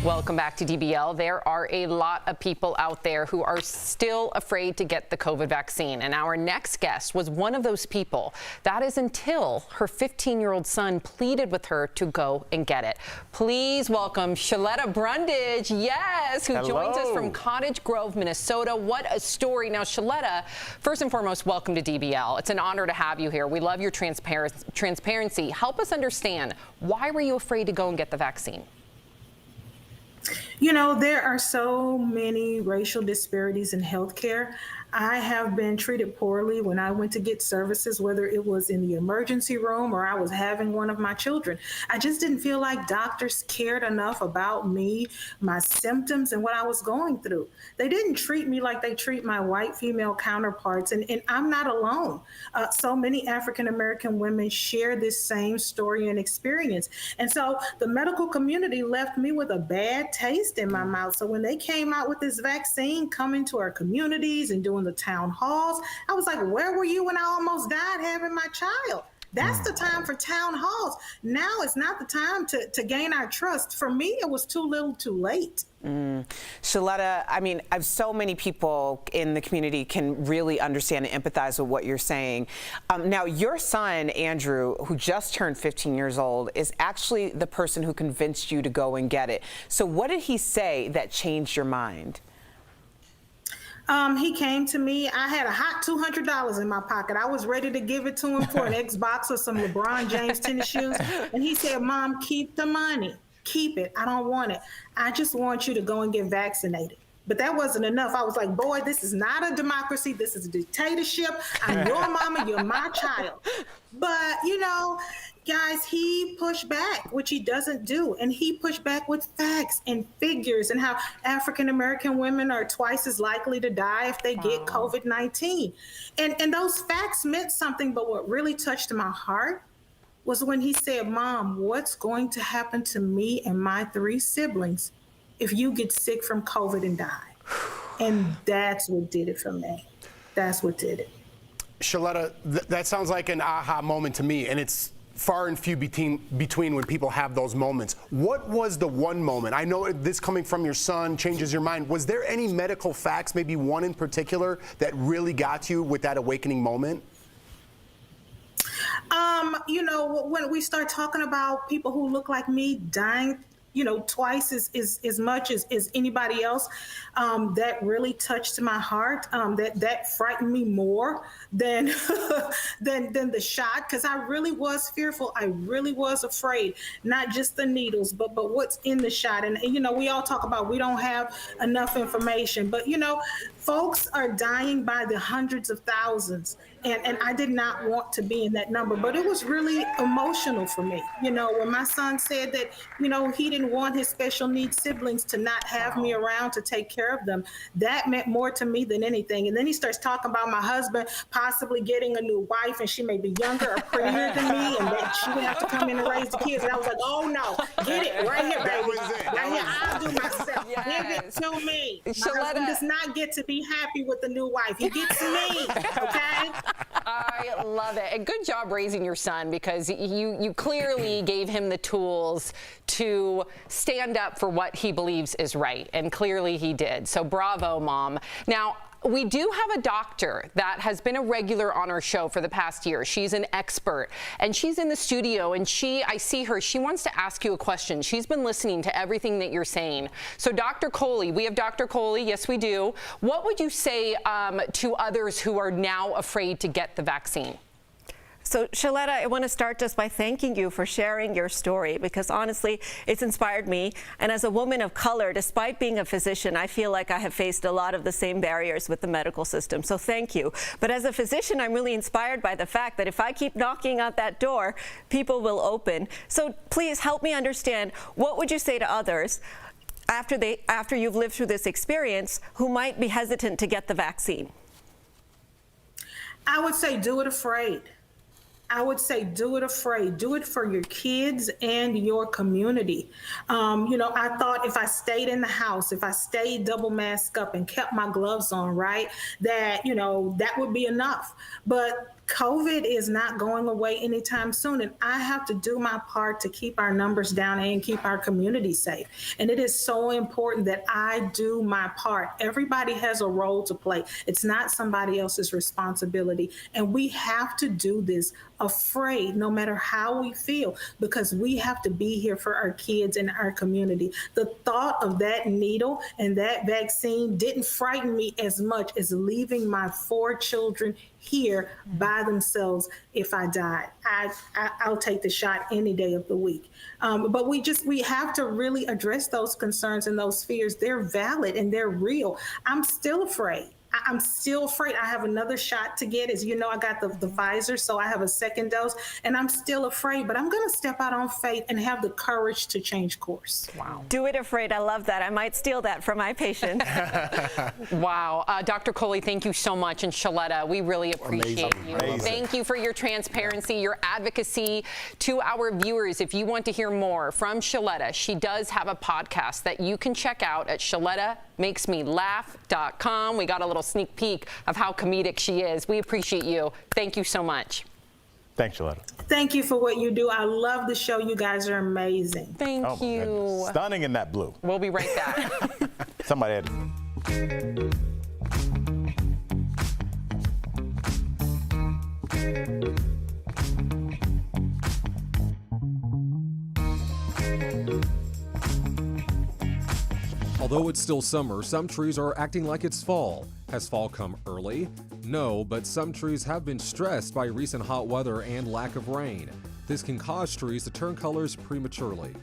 Welcome back to DBL. There are a lot of people out there who are still afraid to get the COVID vaccine. And our next guest was one of those people. That is until her 15-year-old son pleaded with her to go and get it. Please welcome Shaletta Brundage, yes, who joins us from Cottage Grove, Minnesota. What a story. Now, Shaletta, first and foremost, welcome to DBL. It's an honor to have you here. We love your transparency. Help us understand, why were you afraid to go and get the vaccine? You know, there are so many racial disparities in healthcare. I have been treated poorly when I went to get services, whether it was in the emergency room or I was having one of my children. I just didn't feel like doctors cared enough about me, my symptoms, and what I was going through. They didn't treat me like they treat my white female counterparts, and I'm not alone. So many African-American women share this same story and experience. And so the medical community left me with a bad taste in my mouth. So when they came out with this vaccine, coming to our communities and doing the town halls, I was like, where were you when I almost died having my child? That's the time for town halls. Now is not the time to gain our trust. For me, it was too little too late. Shaletta, I mean, so many people in the community can really understand and empathize with what you're saying. Now, your son, Andrew, who just turned 15 years old, is actually the person who convinced you to go and get it. So what did he say that changed your mind? He came to me. I had a hot $200 in my pocket. I was ready to give it to him for an Xbox or some LeBron James tennis shoes. And he said, Mom, keep the money. Keep it. I don't want it. I just want you to go and get vaccinated. But that wasn't enough. I was like, boy, this is not a democracy. This is a dictatorship. I'm your mama. You're my child. But, you know, guys, he pushed back, which he doesn't do. And he pushed back with facts and figures and how African-American women are twice as likely to die if they get COVID-19. And those facts meant something. But what really touched my heart was when he said, Mom, what's going to happen to me and my 3 siblings if you get sick from COVID and die? And that's what did it for me. That's what did it. Shaletta, that sounds like an aha moment to me, and it's far and few between when people have those moments. What was the one moment? I know this coming from your son changes your mind. Was there any medical facts, maybe one in particular, that really got you with that awakening moment? You know, when we start talking about people who look like me dying, you know, twice as much as anybody else, that really touched my heart. That frightened me more than than the shot, because I really was fearful. I really was afraid, not just the needles, but what's in the shot. And you know, we all talk about we don't have enough information, but you know, folks are dying by the hundreds of thousands. And I did not want to be in that number, but it was really emotional for me. You know, when my son said that, you know, he didn't want his special needs siblings to not have me around to take care of them, that meant more to me than anything. And then he starts talking about my husband possibly getting a new wife, and she may be younger or prettier than me, and that she would have to come in and raise the kids. And I was like, oh no, get it right here, baby. Right here, I'll do myself. Give it to me. My husband does not get to be happy with the new wife. He gets me, okay? I love it. And good job raising your son, because you clearly gave him the tools to stand up for what he believes is right. And clearly he did. So bravo, Mom. Now, we do have a doctor that has been a regular on our show for the past year. She's an expert, and she's in the studio, and I see her, she wants to ask you a question. She's been listening to everything that you're saying. So Dr. Coley, we have Dr. Coley, yes we do. What would you say to others who are now afraid to get the vaccine? So, Shaletta, I want to start just by thanking you for sharing your story, because honestly, it's inspired me. And as a woman of color, despite being a physician, I feel like I have faced a lot of the same barriers with the medical system. So thank you. But as a physician, I'm really inspired by the fact that if I keep knocking at that door, people will open. So please help me understand, what would you say to others after you've lived through this experience who might be hesitant to get the vaccine? I would say do it afraid. I would say do it afraid. Do it for your kids and your community. I thought if I stayed in the house, if I stayed double masked up and kept my gloves on, right, that would be enough. But COVID is not going away anytime soon, and I have to do my part to keep our numbers down and keep our community safe. And it is so important that I do my part. Everybody has a role to play. It's not somebody else's responsibility. And we have to do this afraid, no matter how we feel, because we have to be here for our kids and our community. The thought of that needle and that vaccine didn't frighten me as much as leaving my 4 children here by themselves if I died. I'll take the shot any day of the week. But we have to really address those concerns and those fears. They're valid and they're real. I'm still afraid. I'm still afraid. I have another shot to get. As you know, I got the Pfizer, so I have a second dose, and I'm still afraid, but I'm going to step out on faith and have the courage to change course. Wow. Do it afraid. I love that. I might steal that from my patients. Wow. Dr. Coley, thank you so much. And Shaletta, we really appreciate you. Amazing. Thank you for your transparency, your advocacy. To our viewers, if you want to hear more from Shaletta, she does have a podcast that you can check out at ShalettaMakesMeLaugh.com. We got a little sneak peek of how comedic she is. We appreciate you. Thank you so much. Thanks, Shaletta. Thank you for what you do. I love the show. You guys are amazing. Thank you. Goodness. Stunning in that blue. We'll be right back. Somebody had Although it's still summer, some trees are acting like it's fall. Has fall come early? No, but some trees have been stressed by recent hot weather and lack of rain. This can cause trees to turn colors prematurely.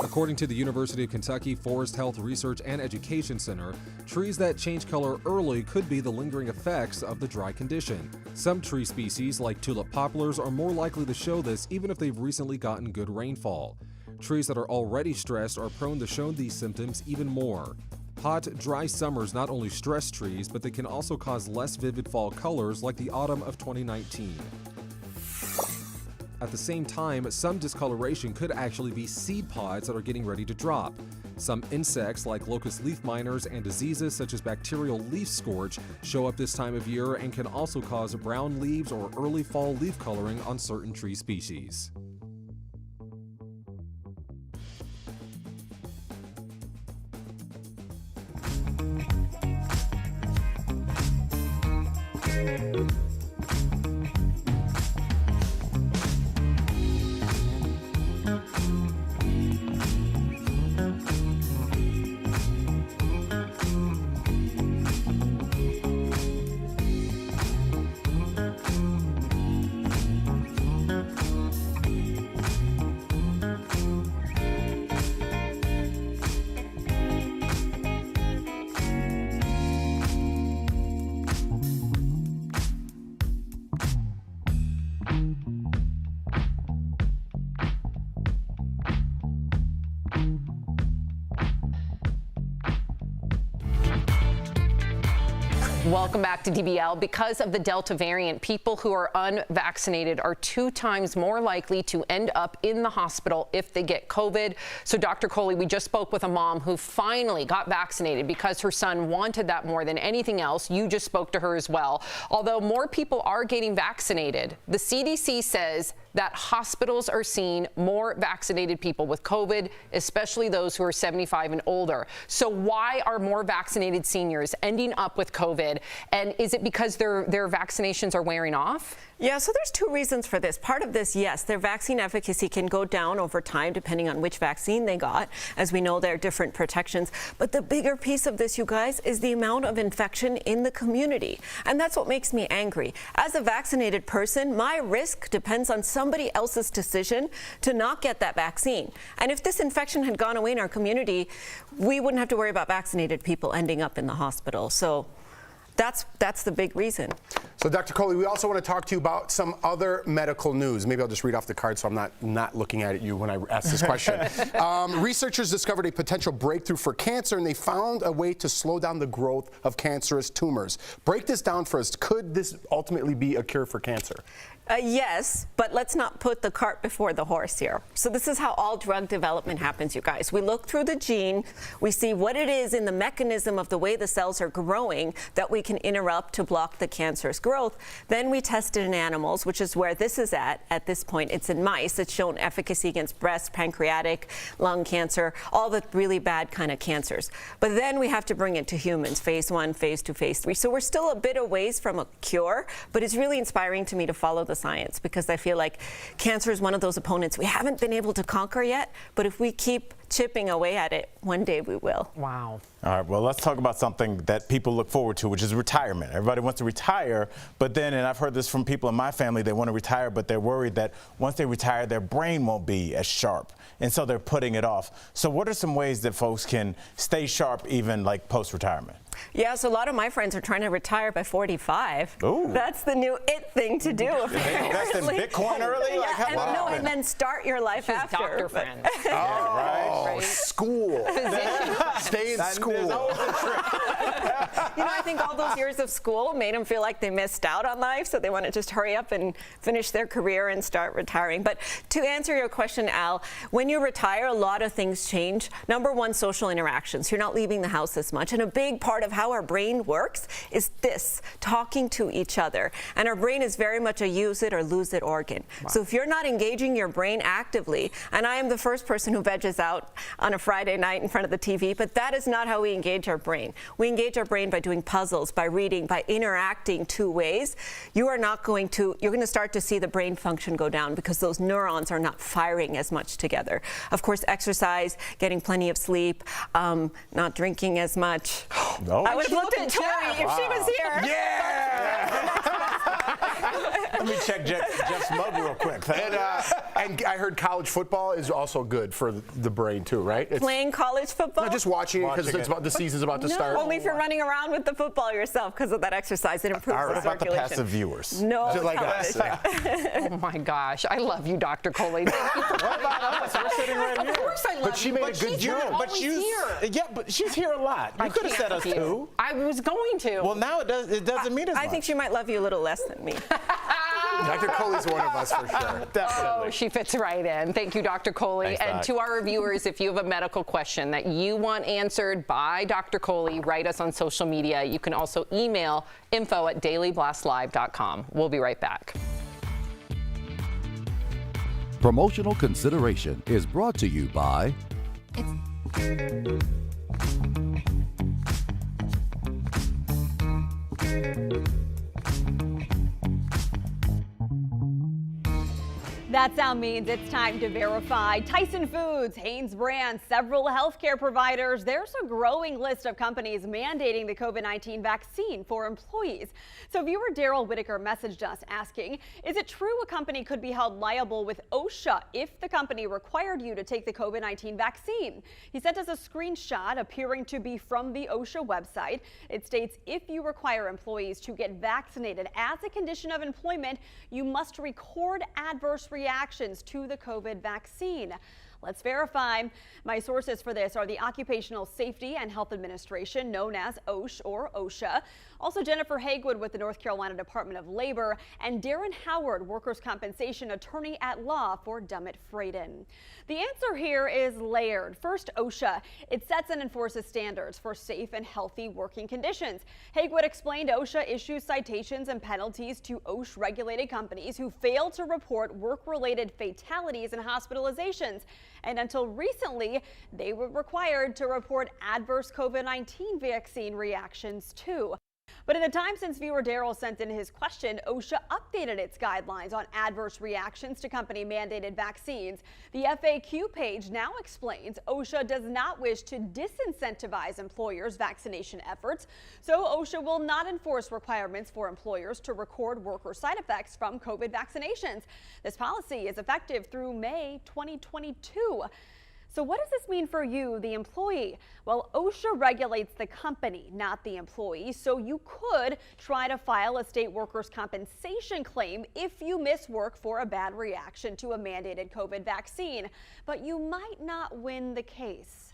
According to the University of Kentucky Forest Health Research and Education Center, trees that change color early could be the lingering effects of the dry condition. Some tree species, like tulip poplars, are more likely to show this even if they've recently gotten good rainfall. Trees that are already stressed are prone to show these symptoms even more. Hot, dry summers not only stress trees, but they can also cause less vivid fall colors like the autumn of 2019. At the same time, some discoloration could actually be seed pods that are getting ready to drop. Some insects like locust leaf miners and diseases such as bacterial leaf scorch show up this time of year and can also cause brown leaves or early fall leaf coloring on certain tree species. Welcome back to DBL. Because of the Delta variant, people who are unvaccinated are 2 times more likely to end up in the hospital if they get COVID. So, Dr. Coley, we just spoke with a mom who finally got vaccinated because her son wanted that more than anything else. You just spoke to her as well. Although more people are getting vaccinated, the CDC says that hospitals are seeing more vaccinated people with COVID, especially those who are 75 and older. So why are more vaccinated seniors ending up with COVID? And is it because their vaccinations are wearing off? Yeah, so there's two reasons for this. Part of this, yes, their vaccine efficacy can go down over time depending on which vaccine they got. As we know, there are different protections. But the bigger piece of this, you guys, is the amount of infection in the community. And that's what makes me angry. As a vaccinated person, my risk depends on somebody else's decision to not get that vaccine. And if this infection had gone away in our community, we wouldn't have to worry about vaccinated people ending up in the hospital. So that's the big reason. So, Dr. Coley, we also want to talk to you about some other medical news. Maybe I'll just read off the card so I'm not looking at you when I ask this question. Researchers discovered a potential breakthrough for cancer, and they found a way to slow down the growth of cancerous tumors. Break this down for us. Could this ultimately be a cure for cancer? Yes, but let's not put the cart before the horse here. So this is how all drug development happens, you guys. We look through the gene, we see what it is in the mechanism of the way the cells are growing that we can interrupt to block the cancerous growth. Then we test it in animals, which is where this is at this point. It's in mice. It's shown efficacy against breast, pancreatic, lung cancer, all the really bad kind of cancers. But then we have to bring it to humans, phase 1, phase 2, phase 3. So we're still a bit away from a cure, but it's really inspiring to me to follow the science, because I feel like cancer is one of those opponents we haven't been able to conquer yet, but if we keep chipping away at it, one day we will. Wow. All right, well, let's talk about something that people look forward to, which is retirement. Everybody wants to retire, but then, and I've heard this from people in my family, they want to retire, but they're worried that once they retire, their brain won't be as sharp, and so they're putting it off. So what are some ways that folks can stay sharp even like post-retirement? Yeah, so a lot of my friends are trying to retire by 45. Ooh. That's the new it thing to do. They invest in Bitcoin early? Like, Yeah, and then start your life after. Doctor friends. Right? School. Stay in school. You know, I think all those years of school made them feel like they missed out on life, so they want to just hurry up and finish their career and start retiring. But to answer your question, Al, when you retire, a lot of things change. Number one, social interactions. You're not leaving the house as much, and a big part of how our brain works is this, talking to each other. And our brain is very much a use it or lose it organ. Wow. So if you're not engaging your brain actively, and I am the first person who veggies out on a Friday night in front of the TV, but that is not how we engage our brain. We engage our brain by doing puzzles, by reading, by interacting 2 ways. You're going to start to see the brain function go down because those neurons are not firing as much together. Of course, exercise, getting plenty of sleep, not drinking as much. No. I would look at Tori if she was here. Yeah! Let me check Jeff's mug real quick. And I heard college football is also good for the brain too, right? Playing college football? Not just watching it because the season's about to start. Only if you're running around with the football yourself because of that exercise. It improves the What about the passive viewers? No, just like us. Oh my gosh, I love you, Dr. Coley. What about us? We're sitting right here. Of course I love But she you, made a good job. But she's here a lot. You could have said us too. I was going to. Well, now it doesn't mean as much. I think she might love you a little less than me. Dr. Coley's one of us for sure. Definitely. Oh, she fits right in. Thank you, Dr. Coley. Thanks, and Doc. to our viewers, if you have a medical question that you want answered by Dr. Coley, write us on social media. You can also email info@dailyblastlive.com. We'll be right back. Promotional consideration is brought to you by That sound means it's time to verify. Tyson Foods, Hanes Brand, several healthcare providers. There's a growing list of companies mandating the COVID-19 vaccine for employees. So viewer Daryl Whitaker messaged us asking, is it true a company could be held liable with OSHA if the company required you to take the COVID-19 vaccine? He sent us a screenshot appearing to be from the OSHA website. It states if you require employees to get vaccinated as a condition of employment, you must record adverse reactions to the COVID vaccine. Let's verify. My sources for this are the Occupational Safety and Health Administration, known as OSH or OSHA. Also, Jennifer Haygood with the North Carolina Department of Labor, and Darren Howard, workers' compensation attorney at law for Dummett Frayden. The answer here is layered. First, OSHA. It sets and enforces standards for safe and healthy working conditions. Haygood explained OSHA issues citations and penalties to OSHA-regulated companies who fail to report work-related fatalities and hospitalizations. And until recently, they were required to report adverse COVID-19 vaccine reactions too. But in the time since viewer Daryl sent in his question, OSHA updated its guidelines on adverse reactions to company-mandated vaccines. The FAQ page now explains OSHA does not wish to disincentivize employers' vaccination efforts, so OSHA will not enforce requirements for employers to record worker side effects from COVID vaccinations. This policy is effective through May 2022. So what does this mean for you, the employee? Well, OSHA regulates the company, not the employee, so you could try to file a state workers' compensation claim if you miss work for a bad reaction to a mandated COVID vaccine, but you might not win the case.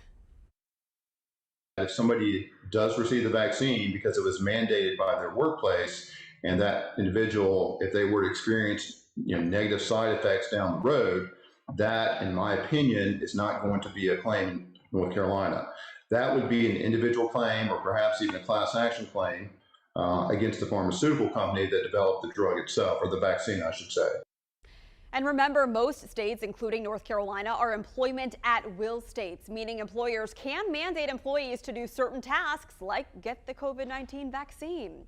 If somebody does receive the vaccine because it was mandated by their workplace, and that individual, if they were to experience negative side effects down the road, that, in my opinion, is not going to be a claim in North Carolina. That would be an individual claim or perhaps even a class action claim against the pharmaceutical company that developed the drug itself, or the vaccine, I should say. And remember, most states, including North Carolina, are employment at will states, meaning employers can mandate employees to do certain tasks like get the COVID-19 vaccine.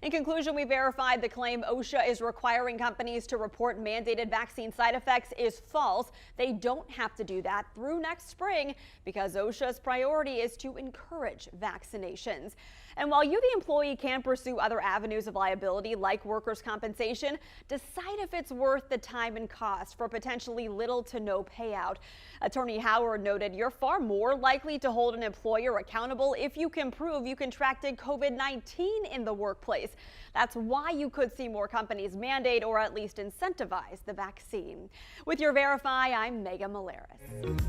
In conclusion, we verified the claim OSHA is requiring companies to report mandated vaccine side effects is false. They don't have to do that through next spring because OSHA's priority is to encourage vaccinations. And while you, the employee, can pursue other avenues of liability like workers' compensation, decide if it's worth the time and cost for potentially little to no payout. Attorney Howard noted you're far more likely to hold an employer accountable if you can prove you contracted COVID-19 in the workplace. That's why you could see more companies mandate or at least incentivize the vaccine. With your Verify, I'm Megan Malaris.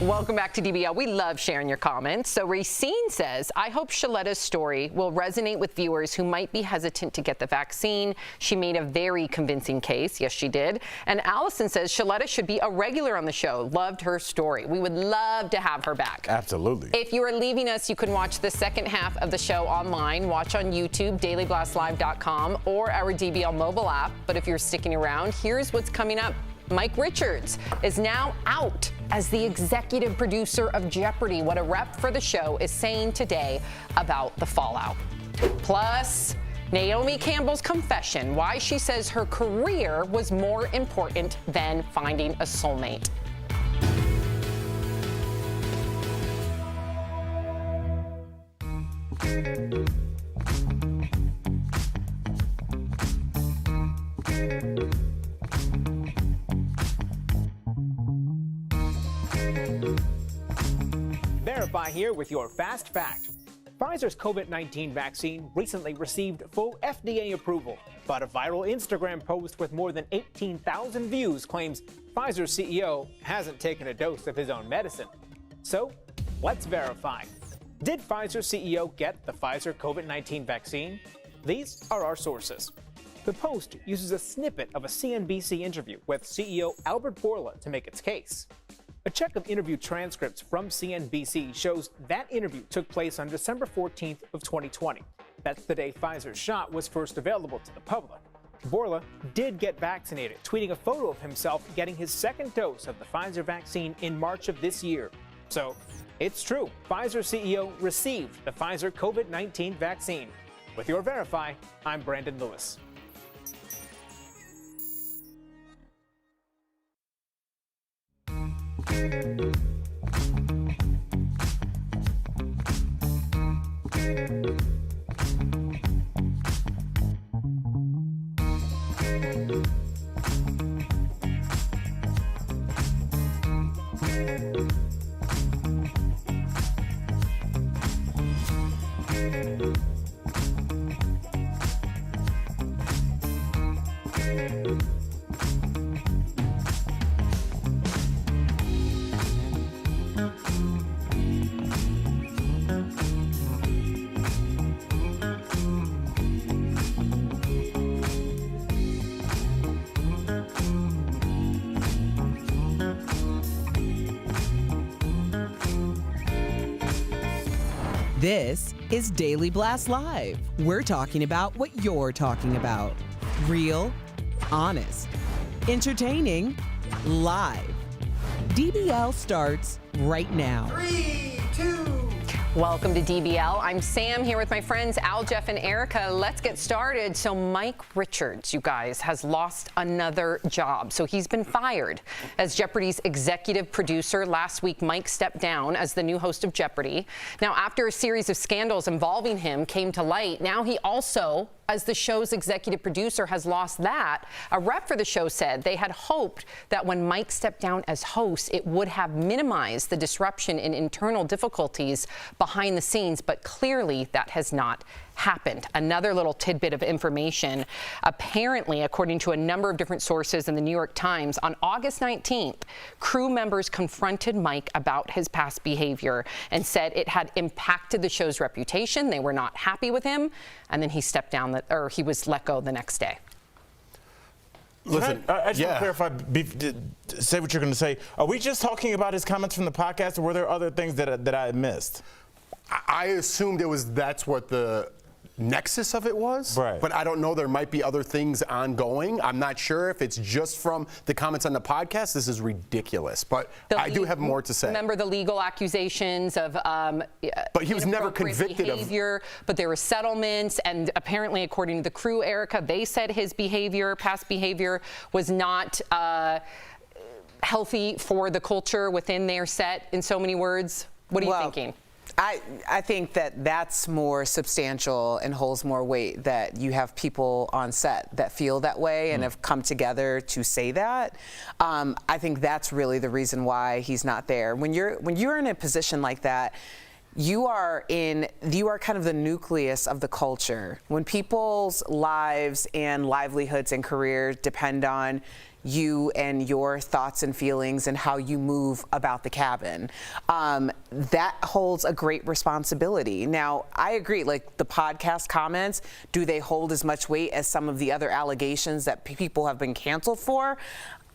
Welcome back to DBL. We love sharing your comments. So Racine says, I hope Shaletta's story will resonate with viewers who might be hesitant to get the vaccine. She made a very convincing case. Yes, she did. And Allison says Shaletta should be a regular on the show. Loved her story. We would love to have her back. Absolutely. If you are leaving us, you can watch the second half of the show online. Watch on YouTube, dailyblastlive.com, or our DBL mobile app. But if you're sticking around, here's what's coming up. Mike Richards is now out as the executive producer of Jeopardy! What a rep for the show is saying today about the fallout. Plus, Naomi Campbell's confession, why she says her career was more important than finding a soulmate. Verify here with your Fast Fact. Pfizer's COVID-19 vaccine recently received full FDA approval, but a viral Instagram post with more than 18,000 views claims Pfizer's CEO hasn't taken a dose of his own medicine. So, let's verify. Did Pfizer's CEO get the Pfizer COVID-19 vaccine? These are our sources. The Post uses a snippet of a CNBC interview with CEO Albert Bourla to make its case. A check of interview transcripts from CNBC shows that interview took place on December 14th of 2020. That's the day Pfizer's shot was first available to the public. Bourla did get vaccinated, tweeting a photo of himself getting his second dose of the Pfizer vaccine in March of this year. So, it's true, Pfizer CEO received the Pfizer COVID-19 vaccine. With your Verify, I'm Brandon Lewis. This is Daily Blast Live. We're talking about what you're talking about. Real, honest, entertaining, live. DBL starts right now. 3, 2. Welcome to DBL. I'm Sam here with my friends Al, Jeff, and Erica. Let's get started. So Mike Richards, you guys, has lost another job. So he's been fired as Jeopardy's executive producer. Last week, Mike stepped down as the new host of Jeopardy. Now, after a series of scandals involving him came to light, now he also, as the show's executive producer, has lost that. A rep for the show said they had hoped that when Mike stepped down as host, it would have minimized the disruption and internal difficulties behind the scenes, but clearly that has not happened. Another little tidbit of information. Apparently, according to a number of different sources in the New York Times, on August 19th, crew members confronted Mike about his past behavior and said it had impacted the show's reputation. They were not happy with him, and then he stepped down, or he was let go the next day. Listen, I just want to clarify, say what you're going to say. Are we just talking about his comments from the podcast, or were there other things that I missed? I assumed that's what the nexus of it was, right. But I don't know. There might be other things ongoing. I'm not sure if it's just from the comments on the podcast. This is ridiculous, but I do have more to say. Remember the legal accusations of but he was never convicted behavior, but there were settlements, and apparently, according to the crew, Erica, they said his past behavior was not healthy for the culture within their set, in so many words. What are you thinking? I think that that's more substantial and holds more weight, that you have people on set that feel that way and have come together to say that. I think that's really the reason why he's not there. When you're in a position like that, you are kind of the nucleus of the culture. When people's lives and livelihoods and careers depend on you and your thoughts and feelings and how you move about the cabin, that holds a great responsibility. Now, I agree, like the podcast comments, do they hold as much weight as some of the other allegations that people have been canceled for?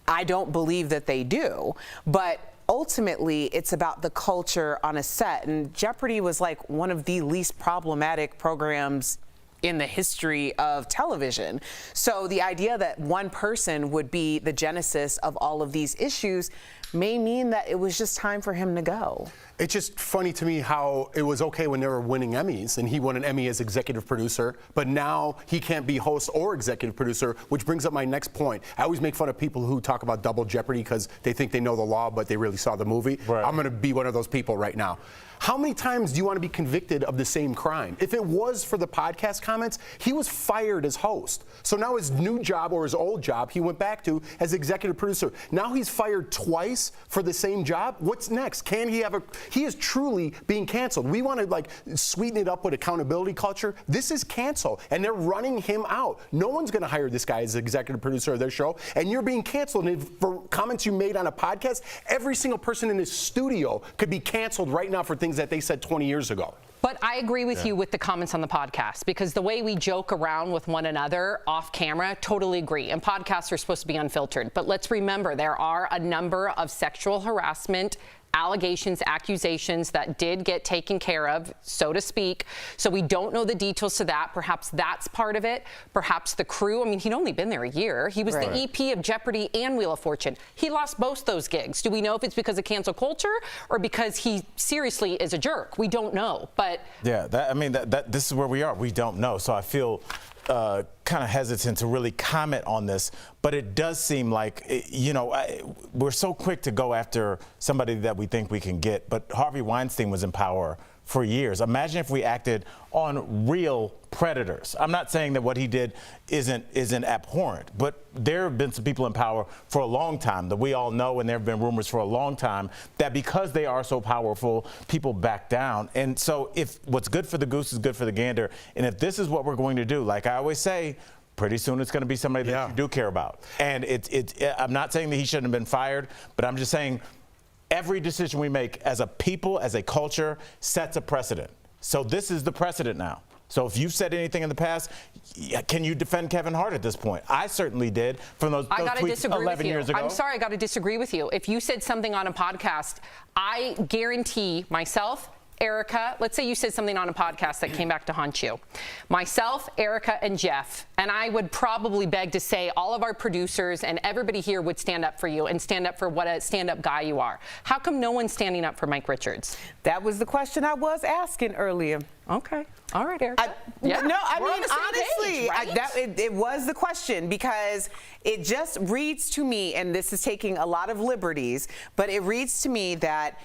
I don't believe that they do, but ultimately, it's about the culture on a set, and Jeopardy was like one of the least problematic programs in the history of television. So the idea that one person would be the genesis of all of these issues may mean that it was just time for him to go. It's just funny to me how it was okay when they were winning Emmys, and he won an Emmy as executive producer, but now he can't be host or executive producer, which brings up my next point. I always make fun of people who talk about double jeopardy because they think they know the law, but they really saw the movie. Right. I'm going to be one of those people right now. How many times do you want to be convicted of the same crime? If it was for the podcast comments, he was fired as host. So now his new job, or his old job, he went back to as executive producer. Now he's fired twice for the same job. What's next? Can he have he is truly being canceled. We want to sweeten it up with accountability culture. This is cancel, and they're running him out. No one's going to hire this guy as executive producer of their show, and you're being canceled. And for comments you made on a podcast, every single person in this studio could be canceled right now for things that they said 20 years ago. But I agree with you with the comments on the podcast, because the way we joke around with one another off camera, totally agree. And podcasts are supposed to be unfiltered. But let's remember, there are a number of sexual harassment allegations, accusations that did get taken care of, so to speak. So we don't know the details to that. Perhaps that's part of it. Perhaps the crew. I mean, he'd only been there a year. He was the EP of Jeopardy and Wheel of Fortune. He lost both those gigs. Do we know if it's because of cancel culture or because he seriously is a jerk? We don't know. But yeah, this is where we are. We don't know. So I feel kind of hesitant to really comment on this, but it does seem like, we're so quick to go after somebody that we think we can get, but Harvey Weinstein was in power for years. Imagine if we acted on real predators. I'm not saying that what he did isn't abhorrent, but there have been some people in power for a long time that we all know, and there have been rumors for a long time that because they are so powerful, people back down. And so if what's good for the goose is good for the gander, and if this is what we're going to do, like I always say, pretty soon it's going to be somebody that you do care about. And I'm not saying that he shouldn't have been fired, but I'm just saying every decision we make as a people, as a culture, sets a precedent. So this is the precedent now. So if you've said anything in the past, can you defend Kevin Hart at this point? I certainly did from those tweets 11 years ago. I'm sorry, I got to disagree with you. If you said something on a podcast, I guarantee myself, Erica, let's say you said something on a podcast that came back to haunt you. Myself, Erica, and Jeff, and I would probably beg to say all of our producers and everybody here would stand up for you and stand up for what a stand-up guy you are. How come no one's standing up for Mike Richards? That was the question I was asking earlier. Okay. All right, Erica. Honestly, right? it was the question because it just reads to me, and this is taking a lot of liberties, but it reads to me that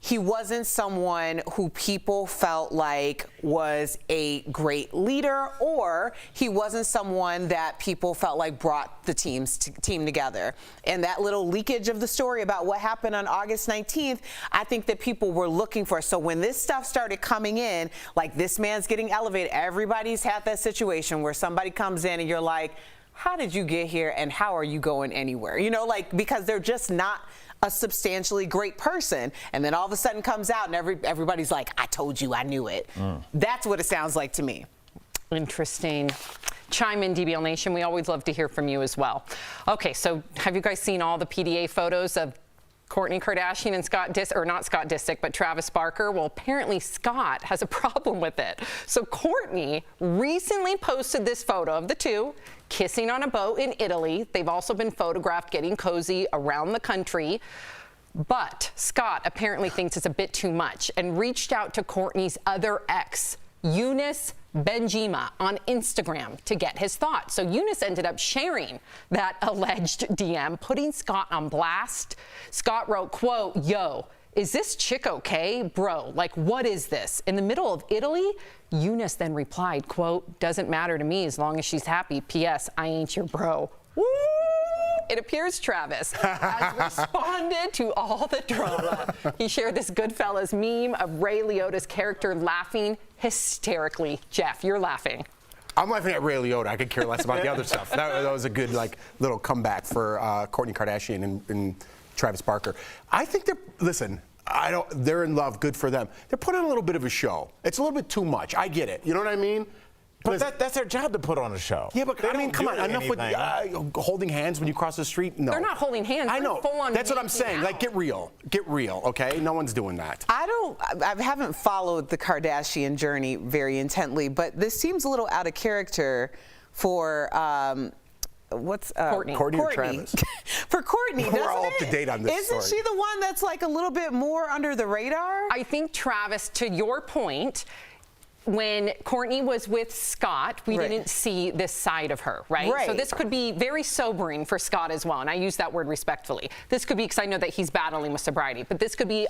he wasn't someone who people felt like was a great leader, or he wasn't someone that people felt like brought the team together. And that little leakage of the story about what happened on August 19th, I think that people were looking for. So when this stuff started coming in, like this man's getting elevated, everybody's had that situation where somebody comes in and you're like, how did you get here and how are you going anywhere? You know, like, because they're just not a substantially great person, and then all of a sudden comes out and everybody's like, I told you, I knew it. That's what it sounds like to me. Interesting. Chime in, DBL Nation. We always love to hear from you as well. Okay, so have you guys seen all the PDA photos of Kourtney Kardashian and not Scott Disick, but Travis Barker? Well, apparently Scott has a problem with it. So Kourtney recently posted this photo of the two kissing on a boat in Italy. They've also been photographed getting cozy around the country. But Scott apparently thinks it's a bit too much and reached out to Kourtney's other ex, Eunice Benjima, on Instagram to get his thoughts. So Eunice ended up sharing that alleged DM, putting Scott on blast. Scott wrote, quote, yo, is this chick okay? Bro, like, what is this? In the middle of Italy? Eunice then replied, quote, doesn't matter to me as long as she's happy. P.S. I ain't your bro. Woo! It appears Travis has responded to all the drama. He shared this Goodfellas meme of Ray Liotta's character laughing hysterically. Jeff, you're laughing. I'm laughing at Ray Liotta. I could care less about the other stuff. That was a good, like, little comeback for Kourtney Kardashian and Travis Barker. I think they're in love, good for them. They're putting on a little bit of a show. It's a little bit too much. I get it. You know what I mean? But that's their job to put on a show. Yeah, but I mean, come on, enough with holding hands when you cross the street. No, they're not holding hands. I know. Full on. That's what I'm saying. Like, get real, okay? No one's doing that. I haven't followed the Kardashian journey very intently, but this seems a little out of character for Kourtney or Travis? For Kourtney, we're all up to date on this Isn't story. she the one that's like a little bit more under the radar? I think Travis, to your point, when Kourtney was with Scott, we didn't see this side of her, right? So this could be very sobering for Scott as well, and I use that word respectfully. This could be, because I know that he's battling with sobriety, but this could be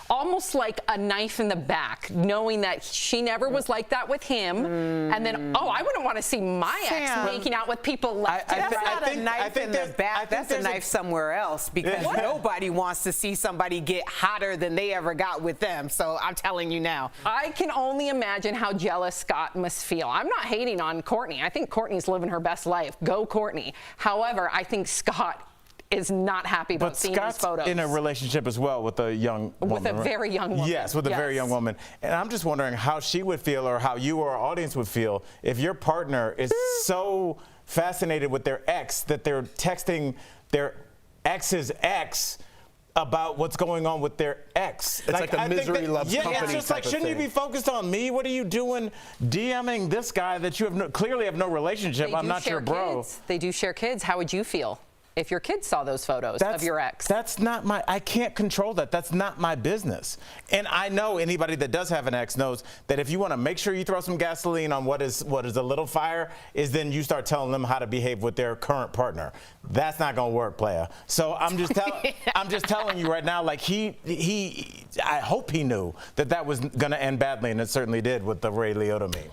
almost like a knife in the back, knowing that she never was like that with him, and then, I wouldn't want to see my ex making out with people left. That's not a knife in the back. That's a knife somewhere else, because nobody wants to see somebody get hotter than they ever got with them. So I'm telling you now. I can only imagine how jealous Scott must feel. I'm not hating on Kourtney. I think Kourtney's living her best life. Go Kourtney. However, I think Scott is not happy about seeing these photos. In a relationship as well with a young woman. With a very young woman. Yes, with a very young woman. And I'm just wondering how she would feel, or how you or our audience would feel, if your partner is so fascinated with their ex that they're texting their ex's ex about what's going on with their ex. It's like a misery loves company. Yeah, it's just like, shouldn't you be focused on me? What are you doing DMing this guy that you clearly have no relationship? I'm not your bro. They do share kids. How would you feel if your kids saw those photos of your ex? That's not I can't control that. That's not my business. And I know anybody that does have an ex knows that if you want to make sure you throw some gasoline on what is a little fire, is then you start telling them how to behave with their current partner. That's not going to work, playa. So I'm just telling you right now, like I hope he knew that was going to end badly, and it certainly did with the Ray Liotta meme.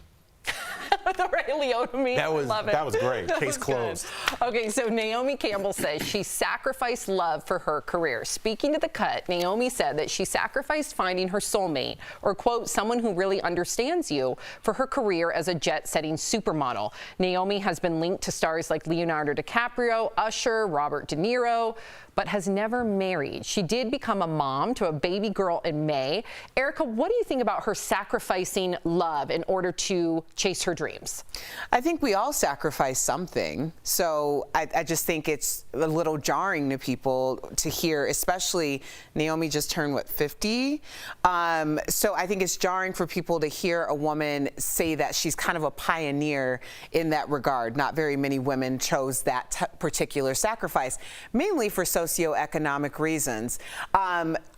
the Ray Liotta meme. That was, I love it. that was great. That Case was closed. good. Okay, so Naomi Campbell says she sacrificed love for her career. Speaking to The Cut, Naomi said that she sacrificed finding her soulmate, or quote, someone who really understands you, for her career as a jet-setting supermodel. Naomi has been linked to stars like Leonardo DiCaprio, Usher, Robert De Niro, but has never married. She did become a mom to a baby girl in May. Erica, what do you think about her sacrificing love in order to chase her dreams? I think we all sacrifice something. So I just think it's a little jarring to people to hear, especially Naomi just turned, what, 50? So I think it's jarring for people to hear a woman say that she's kind of a pioneer in that regard. Not very many women chose that particular sacrifice, mainly for socioeconomic reasons.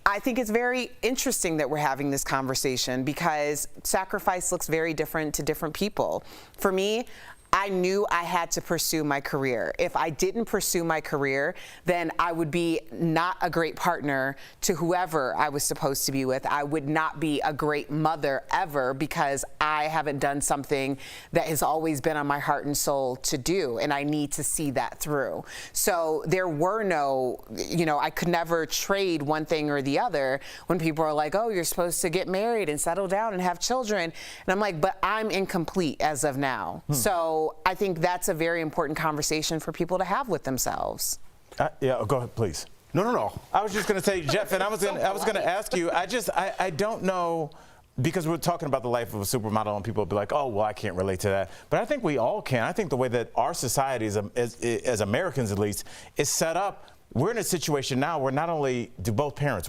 I think it's very interesting that we're having this conversation because sacrifice looks very different to different people. For me, I knew I had to pursue my career. If I didn't pursue my career, then I would be not a great partner to whoever I was supposed to be with. I would not be a great mother ever because I haven't done something that has always been on my heart and soul to do, and I need to see that through. So there were no, I could never trade one thing or the other when people are like, oh, you're supposed to get married and settle down and have children. And I'm like, but I'm incomplete as of now. So I think that's a very important conversation for people to have with themselves. Yeah, go ahead, please. No. I was just going to say, Jeff, and I was going to ask you. I don't know, because we're talking about the life of a supermodel, and people will be like, oh, well, I can't relate to that. But I think we all can. I think the way that our society, as Americans at least, is set up, we're in a situation now where not only do both parents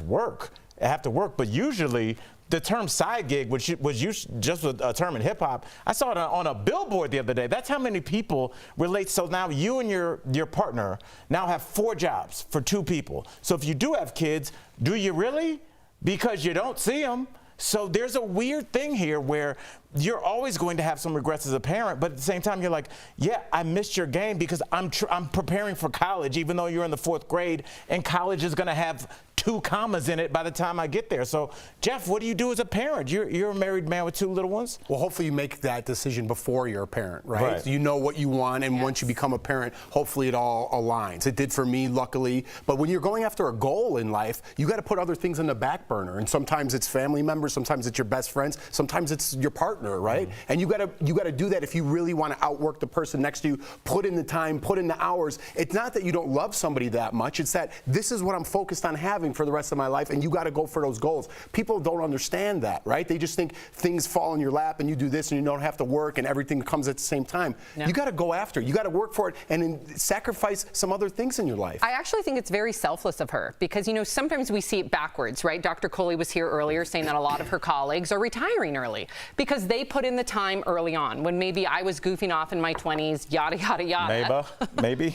have to work, but usually the term side gig, which was used just a term in hip hop, I saw it on a billboard the other day. That's how many people relate. So now you and your partner now have 4 jobs for 2 people. So if you do have kids, do you really? Because you don't see them. So there's a weird thing here where you're always going to have some regrets as a parent, but at the same time, you're like, yeah, I missed your game because I'm preparing for college, even though you're in the 4th grade, and college is going to have 2 commas in it by the time I get there. So, Jeff, what do you do as a parent? You're a married man with 2 little ones? Well, hopefully you make that decision before you're a parent, right? So you know what you want, and once you become a parent, hopefully it all aligns. It did for me, luckily. But when you're going after a goal in life, you got to put other things in the back burner. And sometimes it's family members, sometimes it's your best friends, sometimes it's your partner, right? And you got to do that if you really want to outwork the person next to you. Put in the time, put in the hours. It's not that you don't love somebody that much. It's that this is what I'm focused on having for the rest of my life, and you got to go for those goals. People don't understand that, right? They just think things fall in your lap and you do this and you don't have to work and everything comes at the same time. No. You got to go after it. You got to work for it and then sacrifice some other things in your life. I actually think it's very selfless of her because, sometimes we see it backwards, right? Dr. Coley was here earlier saying that a lot of her colleagues are retiring early because they put in the time early on when maybe I was goofing off in my 20s, yada, yada, yada. Maybe?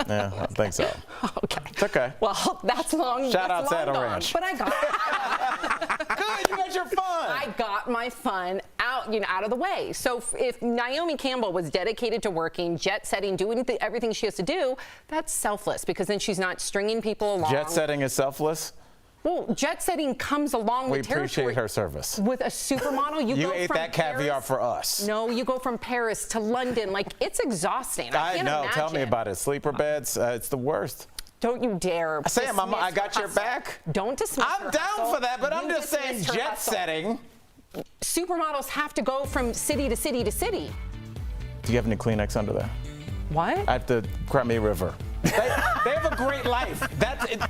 Yeah, I don't think so. Okay. It's okay. Well, that's long. Shout out Saddle Ranch. But I got Good, you got your fun. I got my fun out of the way. So if Naomi Campbell was dedicated to working, jet setting, doing everything she has to do, that's selfless because then she's not stringing people along. Jet setting is selfless? Well, jet setting comes along with territory. We appreciate her service. With a supermodel, you go ate from that caviar for us. No, you go from Paris to London. Like, it's exhausting. I know. Imagine. Tell me about it. Sleeper beds, it's the worst. Don't you dare. Sam, I got your back. Don't dismiss her I'm down hustle. for that, but I'm just saying jet setting. Supermodels have to go from city to city to city. Do you have any Kleenex under there? What? At the Crimea River. They have a great life.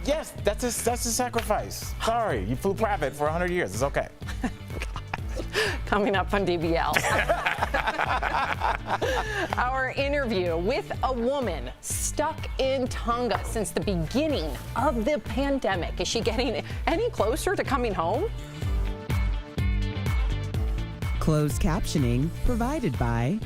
Yes, that's a sacrifice. Sorry, you flew private for 100 years. It's okay. Coming up on DBL. Our interview with a woman stuck in Tonga since the beginning of the pandemic. Is she getting any closer to coming home? Closed captioning provided by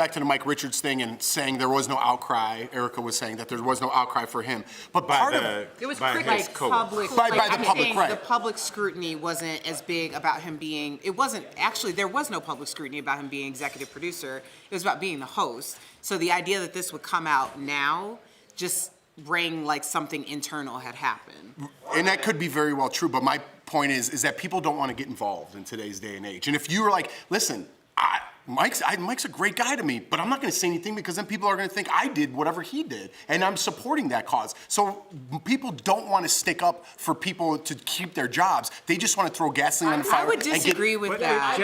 back to the Mike Richards thing and saying there was no outcry. Erica was saying that there was no outcry for him. But part of it was by like public. by the public, right? The public scrutiny wasn't as big about him being. It wasn't actually. There was no public scrutiny about him being executive producer. It was about being the host. So the idea that this would come out now just rang like something internal had happened. And that could be very well true. But my point is that people don't want to get involved in today's day and age. And if you were like, listen, Mike's a great guy to me, but I'm not going to say anything because then people are going to think I did whatever he did, and I'm supporting that cause. So people don't want to stick up for people to keep their jobs. They just want to throw gasoline on the fire. I would disagree with that.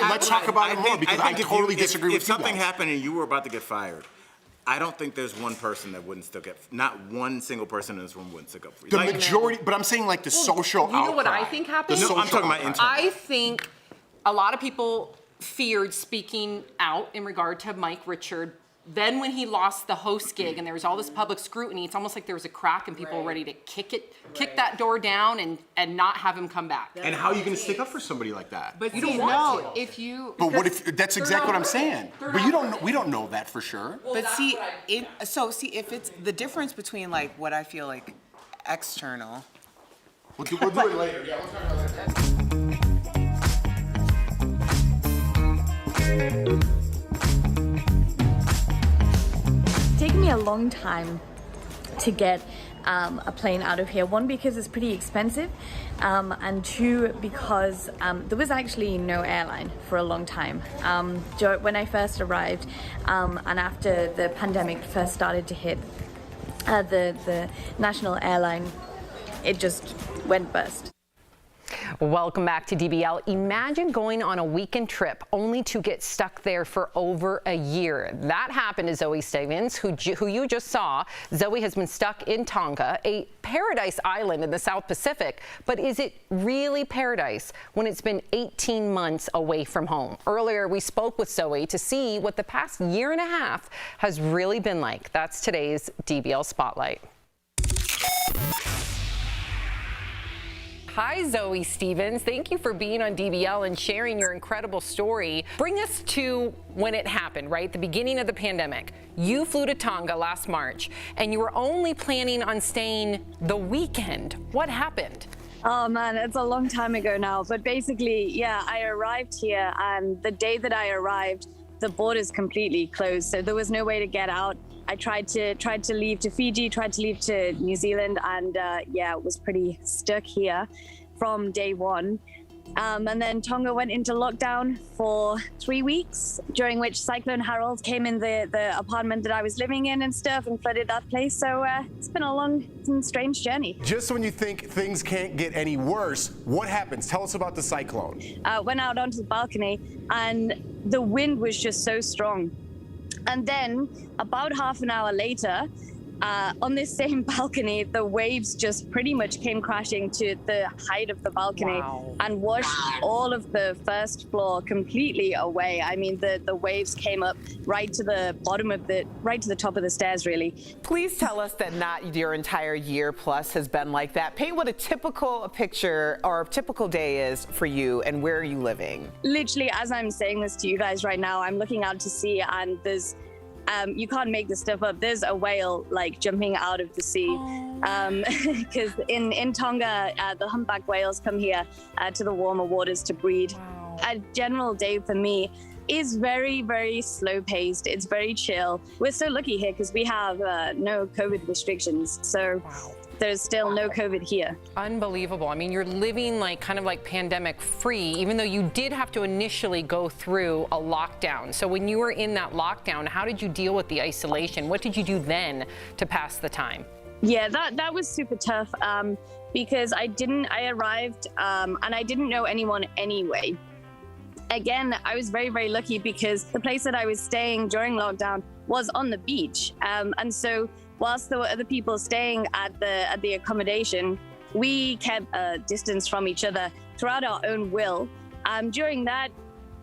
Let's talk about it more because I totally disagree with you. If something happened and you were about to get fired, I don't think there's one person that wouldn't stick up. Not one single person in this room wouldn't stick up for you. The majority, but I'm saying like the social outcry. You know what I think happened? No, I'm talking about internal. I think a lot of people feared speaking out in regard to Mike Richard. Then when he lost the host gig and there was all this public scrutiny, it's almost like there was a crack and people were ready to kick that door down and not have him come back. And how are you going to stick up for somebody like that? But you don't know if you. But what if that's exactly what I'm saying? But you don't. We don't know that for sure. But see, if it's the difference between like what I feel like external. We'll do it later. Yeah, we'll talk about that. It's taken me a long time to get a plane out of here. One, because it's pretty expensive, and two, because there was actually no airline for a long time. When I first arrived, and after the pandemic first started to hit, the national airline, it just went bust. Welcome back to DBL. Imagine going on a weekend trip only to get stuck there for over a year. That happened to Zoe Stevens, who you just saw. Zoe has been stuck in Tonga, a paradise island in the South Pacific. But is it really paradise when it's been 18 months away from home? Earlier, we spoke with Zoe to see what the past year and a half has really been like. That's today's DBL Spotlight. Hi, Zoe Stevens. Thank you for being on DBL and sharing your incredible story. Bring us to when it happened, right? The beginning of the pandemic. You flew to Tonga last March, and you were only planning on staying the weekend. What happened? Oh man, it's a long time ago now. But basically, yeah, I arrived here, and the day that I arrived, the borders completely closed. So there was no way to get out. I tried to leave to Fiji, tried to leave to New Zealand, and yeah, it was pretty stuck here from day one. And then Tonga went into lockdown for 3 weeks, during which Cyclone Harold came in the apartment that I was living in and stuff and flooded that place. So it's been a long and strange journey. Just when you think things can't get any worse, what happens? Tell us about the cyclone. Went out onto the balcony, and the wind was just so strong. And then about half an hour later, on this same balcony, the waves just pretty much came crashing to the height of the balcony and washed all of the first floor completely away. I mean, the waves came up right to the bottom of right to the top of the stairs, really. Please tell us that not your entire year plus has been like that. Paint what a typical picture or a typical day is for you, and where are you living? Literally, as I'm saying this to you guys right now, I'm looking out to sea, and there's you can't make this stuff up. There's a whale like jumping out of the sea, because in Tonga, the humpback whales come here to the warmer waters to breed. A general day for me is very, very slow paced. It's very chill. We're so lucky here because we have no COVID restrictions. So there's still no COVID here. Unbelievable. I mean, you're living kind of like pandemic free, even though you did have to initially go through a lockdown. So when you were in that lockdown, how did you deal with the isolation? What did you do then to pass the time? Yeah, that was super tough because I arrived and I didn't know anyone anyway. Again, I was very, very lucky because the place that I was staying during lockdown was on the beach. And so whilst there were other people staying at the accommodation, we kept a distance from each other throughout our own will. During that,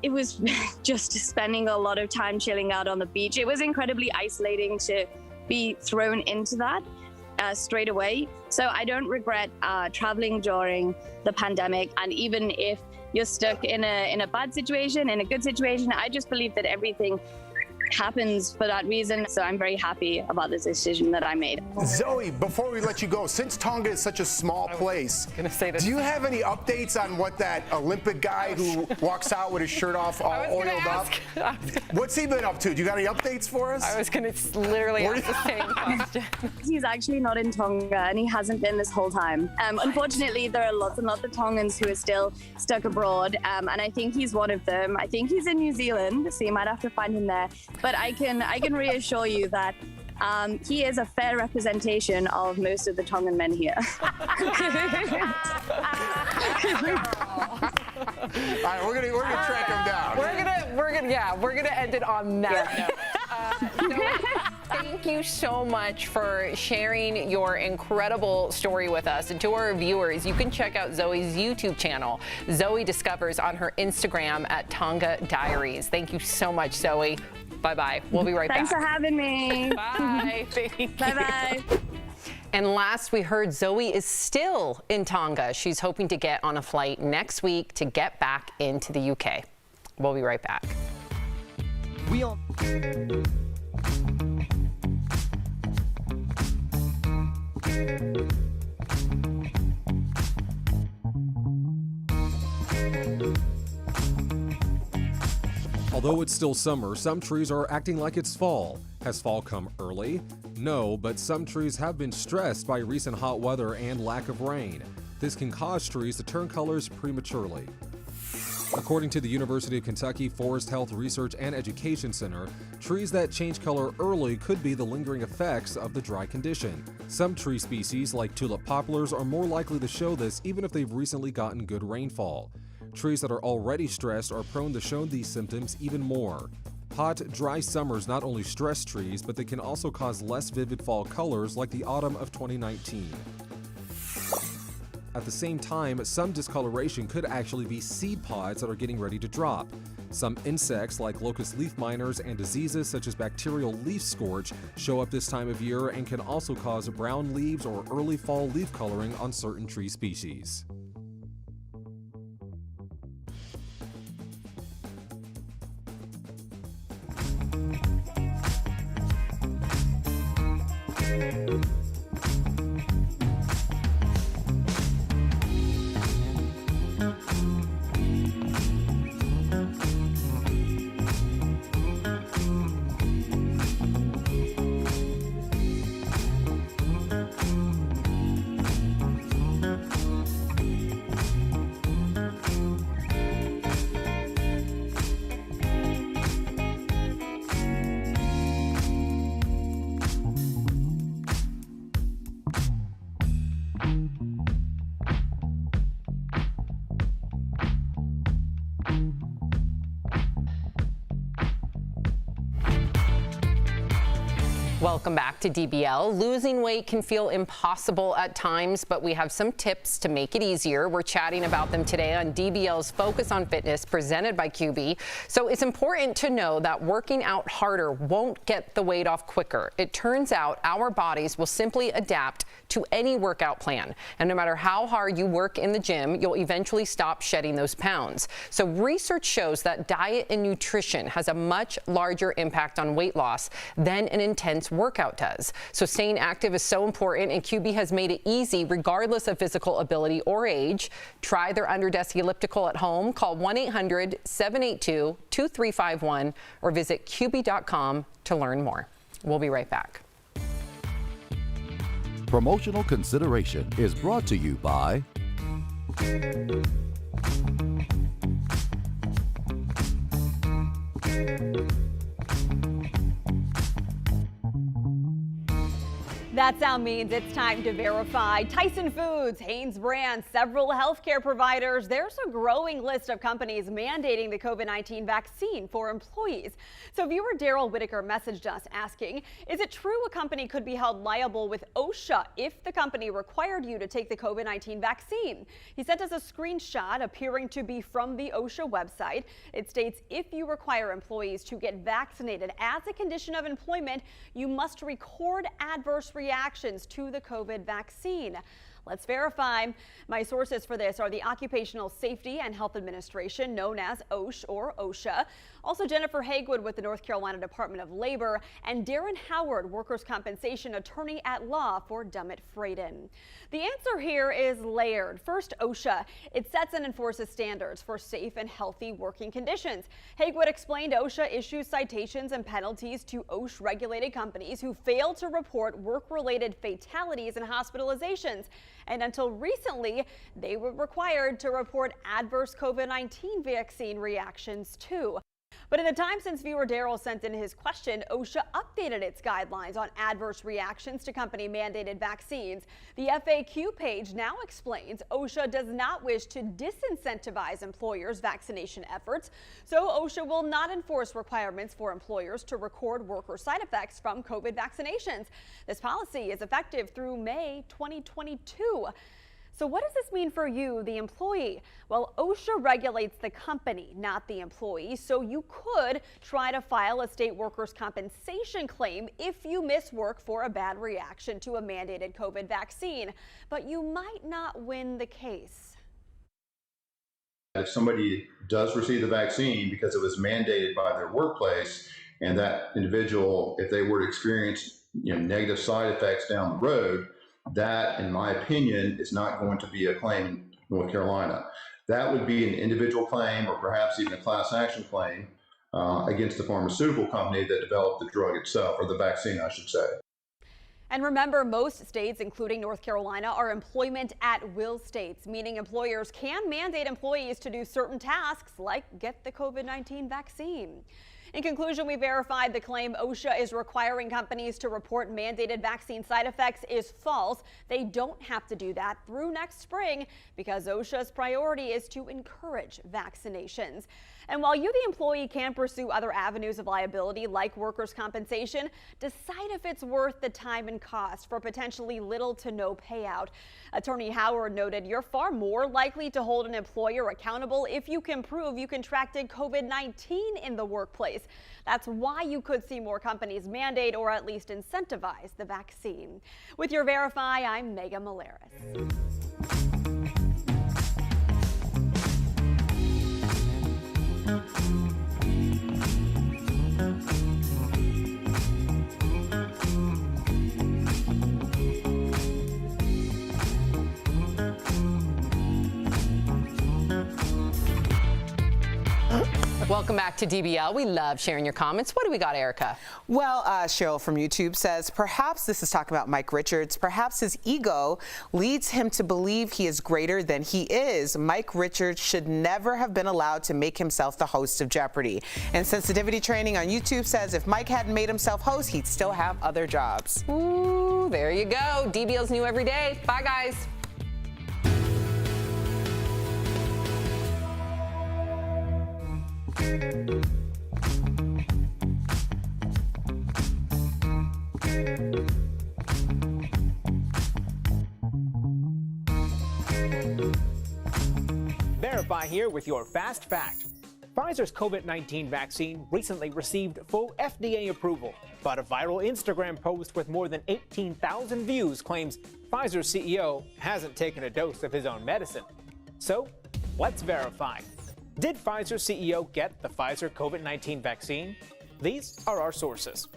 it was just spending a lot of time chilling out on the beach. It was incredibly isolating to be thrown into that straight away. So I don't regret traveling during the pandemic. And even if you're stuck in a bad situation, in a good situation, I just believe that everything happens for that reason. So I'm very happy about this decision that I made. Zoe, before we let you go, since Tonga is such a small place, do you have any updates on what that Olympic guy who walks out with his shirt off all oiled up? What's he been up to? Do you got any updates for us? I was going to literally ask the same question. He's actually not in Tonga, and he hasn't been this whole time. Unfortunately, there are lots and lots of Tongans who are still stuck abroad, and I think he's one of them. I think he's in New Zealand, so you might have to find him there. But I can reassure you that he is a fair representation of most of the Tongan men here. All right, we're gonna track him down. We're gonna end it on that note. Thank you so much for sharing your incredible story with us. And to our viewers, you can check out Zoe's YouTube channel, Zoe Discovers, on her Instagram at Tonga Diaries. Thank you so much, Zoe. Bye-bye. We'll be right back. Thanks for having me. Bye. Bye-bye. And last we heard, Zoe is still in Tonga. She's hoping to get on a flight next week to get back into the UK. We'll be right back. Although it's still summer, some trees are acting like it's fall. Has fall come early? No, but some trees have been stressed by recent hot weather and lack of rain. This can cause trees to turn colors prematurely. According to the University of Kentucky Forest Health Research and Education Center, trees that change color early could be the lingering effects of the dry condition. Some tree species, like tulip poplars, are more likely to show this even if they've recently gotten good rainfall. Trees that are already stressed are prone to show these symptoms even more. Hot, dry summers not only stress trees, but they can also cause less vivid fall colors like the autumn of 2019. At the same time, some discoloration could actually be seed pods that are getting ready to drop. Some insects like locust leaf miners and diseases such as bacterial leaf scorch show up this time of year and can also cause brown leaves or early fall leaf coloring on certain tree species. Welcome back to DBL. Losing weight can feel impossible at times, but we have some tips to make it easier. We're chatting about them today on DBL's Focus on Fitness presented by QB. So it's important to know that working out harder won't get the weight off quicker. It turns out our bodies will simply adapt to any workout plan. And no matter how hard you work in the gym, you'll eventually stop shedding those pounds. So research shows that diet and nutrition has a much larger impact on weight loss than an intense workout does. So staying active is so important, and QB has made it easy regardless of physical ability or age. Try their under-desk elliptical at home. Call 1-800-782-2351 or visit QB.com to learn more. We'll be right back. Promotional consideration is brought to you by That sound means it's time to verify. Tyson Foods, Hanes Brand, several healthcare providers. There's a growing list of companies mandating the COVID-19 vaccine for employees. So viewer Daryl Whitaker messaged us asking, is it true a company could be held liable with OSHA if the company required you to take the COVID-19 vaccine? He sent us a screenshot appearing to be from the OSHA website. It states if you require employees to get vaccinated as a condition of employment, you must record adverse reactions to the COVID vaccine. Let's verify. My sources for this are the Occupational Safety and Health Administration, known as OSH or OSHA. Also Jennifer Hagewood with the North Carolina Department of Labor, and Darren Howard, workers' compensation attorney at law for Dummett Frayden. The answer here is layered. First, OSHA. It sets and enforces standards for safe and healthy working conditions. Hagewood explained OSHA issues citations and penalties to OSH-regulated companies who fail to report work-related fatalities and hospitalizations. And until recently, they were required to report adverse COVID-19 vaccine reactions too. But in the time since viewer Daryl sent in his question, OSHA updated its guidelines on adverse reactions to company-mandated vaccines. The FAQ page now explains OSHA does not wish to disincentivize employers' vaccination efforts, so OSHA will not enforce requirements for employers to record worker side effects from COVID vaccinations. This policy is effective through May 2022. So what does this mean for you, the employee? Well, OSHA regulates the company, not the employee, so you could try to file a state workers' compensation claim if you miss work for a bad reaction to a mandated COVID vaccine, but you might not win the case. If somebody does receive the vaccine because it was mandated by their workplace, and that individual, if they were to experience negative side effects down the road, that, in my opinion, is not going to be a claim in North Carolina. That would be an individual claim or perhaps even a class action claim against the pharmaceutical company that developed the drug itself, or the vaccine, I should say. And remember, most states, including North Carolina, are employment at will states, meaning employers can mandate employees to do certain tasks like get the COVID-19 vaccine. In conclusion, we verified the claim OSHA is requiring companies to report mandated vaccine side effects is false. They don't have to do that through next spring because OSHA's priority is to encourage vaccinations. And while you, the employee, can pursue other avenues of liability like workers' compensation, decide if it's worth the time and cost for potentially little to no payout. Attorney Howard noted you're far more likely to hold an employer accountable if you can prove you contracted COVID-19 in the workplace. That's why you could see more companies mandate or at least incentivize the vaccine. With your Verify, I'm Megan Malaris. Welcome back to DBL. We love sharing your comments. What do we got, Erica? Well, Cheryl from YouTube says, perhaps this is talking about Mike Richards. Perhaps his ego leads him to believe he is greater than he is. Mike Richards should never have been allowed to make himself the host of Jeopardy. And Sensitivity Training on YouTube says if Mike hadn't made himself host, he'd still have other jobs. Ooh, there you go. DBL's new every day. Bye, guys. Verify here with your Fast Fact. Pfizer's COVID-19 vaccine recently received full FDA approval, but a viral Instagram post with more than 18,000 views claims Pfizer's CEO hasn't taken a dose of his own medicine. So, let's verify. Did Pfizer CEO get the Pfizer COVID-19 vaccine? These are our sources.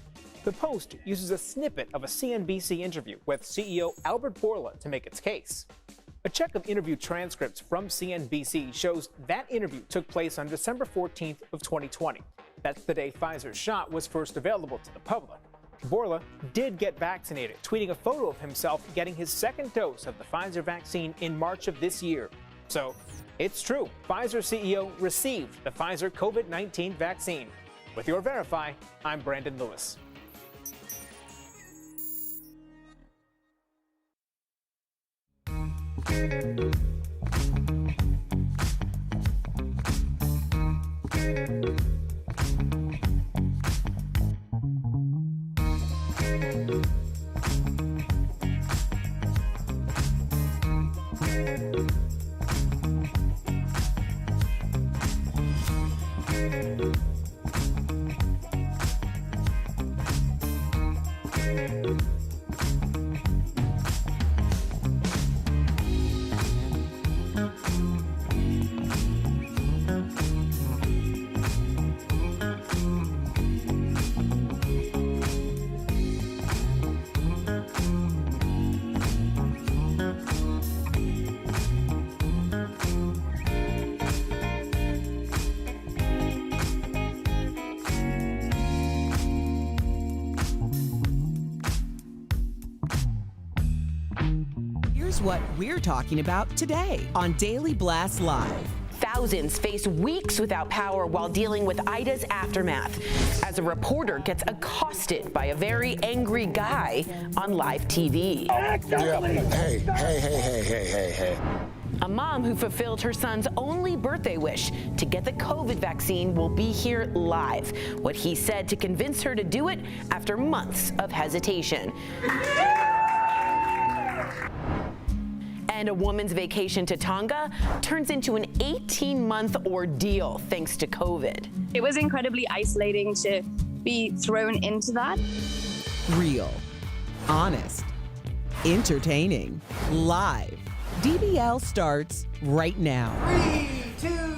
The post uses a snippet of a CNBC interview with CEO Albert Bourla to make its case. A check of interview transcripts from CNBC shows that interview took place on December 14th of 2020. That's the day Pfizer's shot was first available to the public. Bourla did get vaccinated, tweeting a photo of himself getting his second dose of the Pfizer vaccine in March of this year. So, it's true, Pfizer CEO received the Pfizer COVID-19 vaccine. With your Verify, I'm Brandon Lewis. Here's what we're talking about today on Daily Blast Live. Thousands face weeks without power while dealing with Ida's aftermath as a reporter gets accosted by a very angry guy on live TV. Hey. A mom who fulfilled her son's only birthday wish to get the COVID vaccine will be here live. What he said to convince her to do it after months of hesitation. And a woman's vacation to Tonga turns into an 18-month ordeal thanks to COVID. It was incredibly isolating to be thrown into that. Real, honest, entertaining, live. DBL starts right now. 3, 2.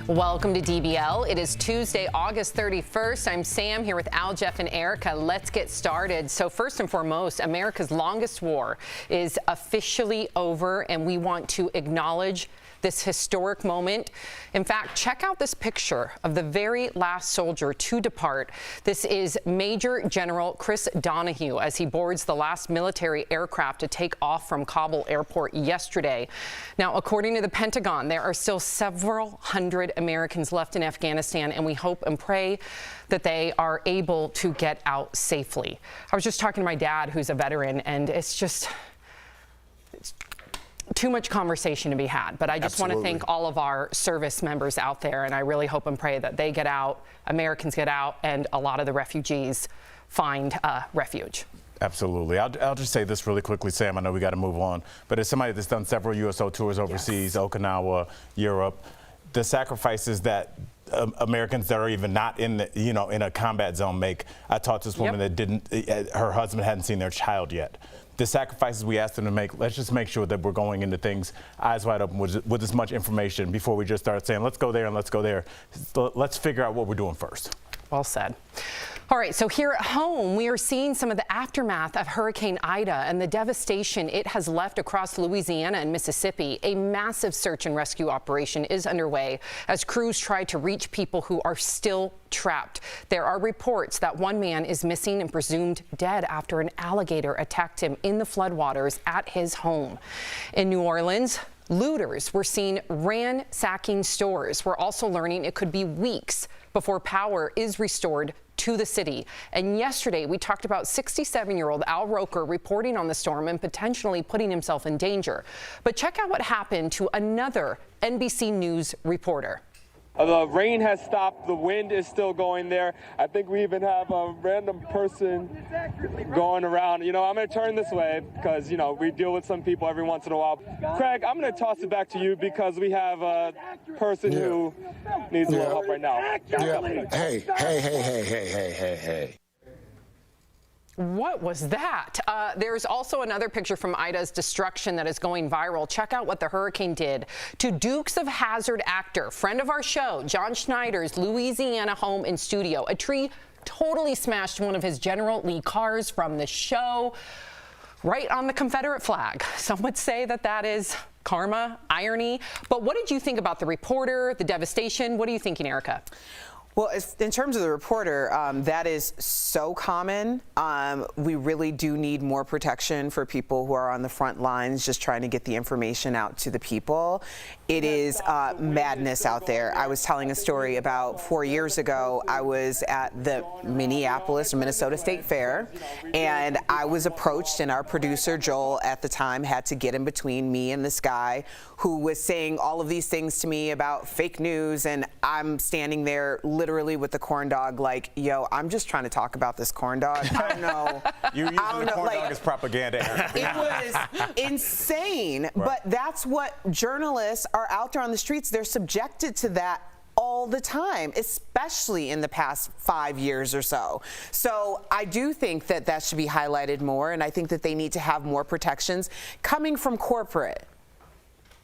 Welcome to DBL. It is Tuesday, August 31st. I'm Sam here with Al, Jeff, and Erica. Let's get started. So first and foremost, America's longest war is officially over, and we want to acknowledge this historic moment. In fact, check out this picture of the very last soldier to depart. This is Major General Chris Donahue as he boards the last military aircraft to take off from Kabul airport yesterday. Now, according to the Pentagon, there are still several hundred Americans left in Afghanistan, and we hope and pray that they are able to get out safely. I was just talking to my dad, who's a veteran, and it's too much conversation to be had, but I just want to thank all of our service members out there, and I really hope and pray that they get out, Americans get out, and a lot of the refugees find refuge. Absolutely. I'll just say this really quickly, Sam. I know we got to move on, but as somebody that's done several USO tours overseas, Okinawa, Europe, the sacrifices that Americans that are even not in the, in a combat zone make. I talked to this woman that her husband hadn't seen their child yet. The sacrifices we asked them to make, let's just make sure that we're going into things eyes wide open with as much information before we just start saying, let's go there and let's go there. Let's figure out what we're doing first. Well said. All right, so here at home, we are seeing some of the aftermath of Hurricane Ida and the devastation it has left across Louisiana and Mississippi. A massive search and rescue operation is underway as crews try to reach people who are still trapped. There are reports that one man is missing and presumed dead after an alligator attacked him in the floodwaters at his home. In New Orleans, looters were seen ransacking stores. We're also learning it could be weeks before power is restored to the city. And yesterday, we talked about 67-year-old Al Roker reporting on the storm and potentially putting himself in danger. But check out what happened to another NBC News reporter. The rain has stopped. The wind is still going there. I think we even have a random person going around. I'm going to turn this way because, we deal with some people every once in a while. Craig, I'm going to toss it back to you because we have a person who needs a little help right now. Hey. What was that? There's also another picture from Ida's destruction that is going viral. Check out what the hurricane did to Dukes of Hazzard actor, friend of our show, John Schneider's Louisiana home and studio. A tree totally smashed one of his General Lee cars from the show right on the Confederate flag. Some would say that is karma, irony. But what did you think about the reporter, the devastation? What are you thinking, Erica? Well, in terms of the reporter, that is so common. We really do need more protection for people who are on the front lines just trying to get the information out to the people. It is madness out there. I was telling a story about 4 years ago. I was at the Minnesota State Fair, and I was approached, and our producer, Joel, at the time had to get in between me and this guy who was saying all of these things to me about fake news, and I'm standing there literally with the corn dog like, yo, I'm just trying to talk about this corn dog. I don't know. You're using the corn dog as propaganda, Eric. It was insane, but that's what journalists are out there on the streets. They're subjected to that all the time, especially in the past 5 years or so. So I do think that should be highlighted more, and I think that they need to have more protections coming from corporate.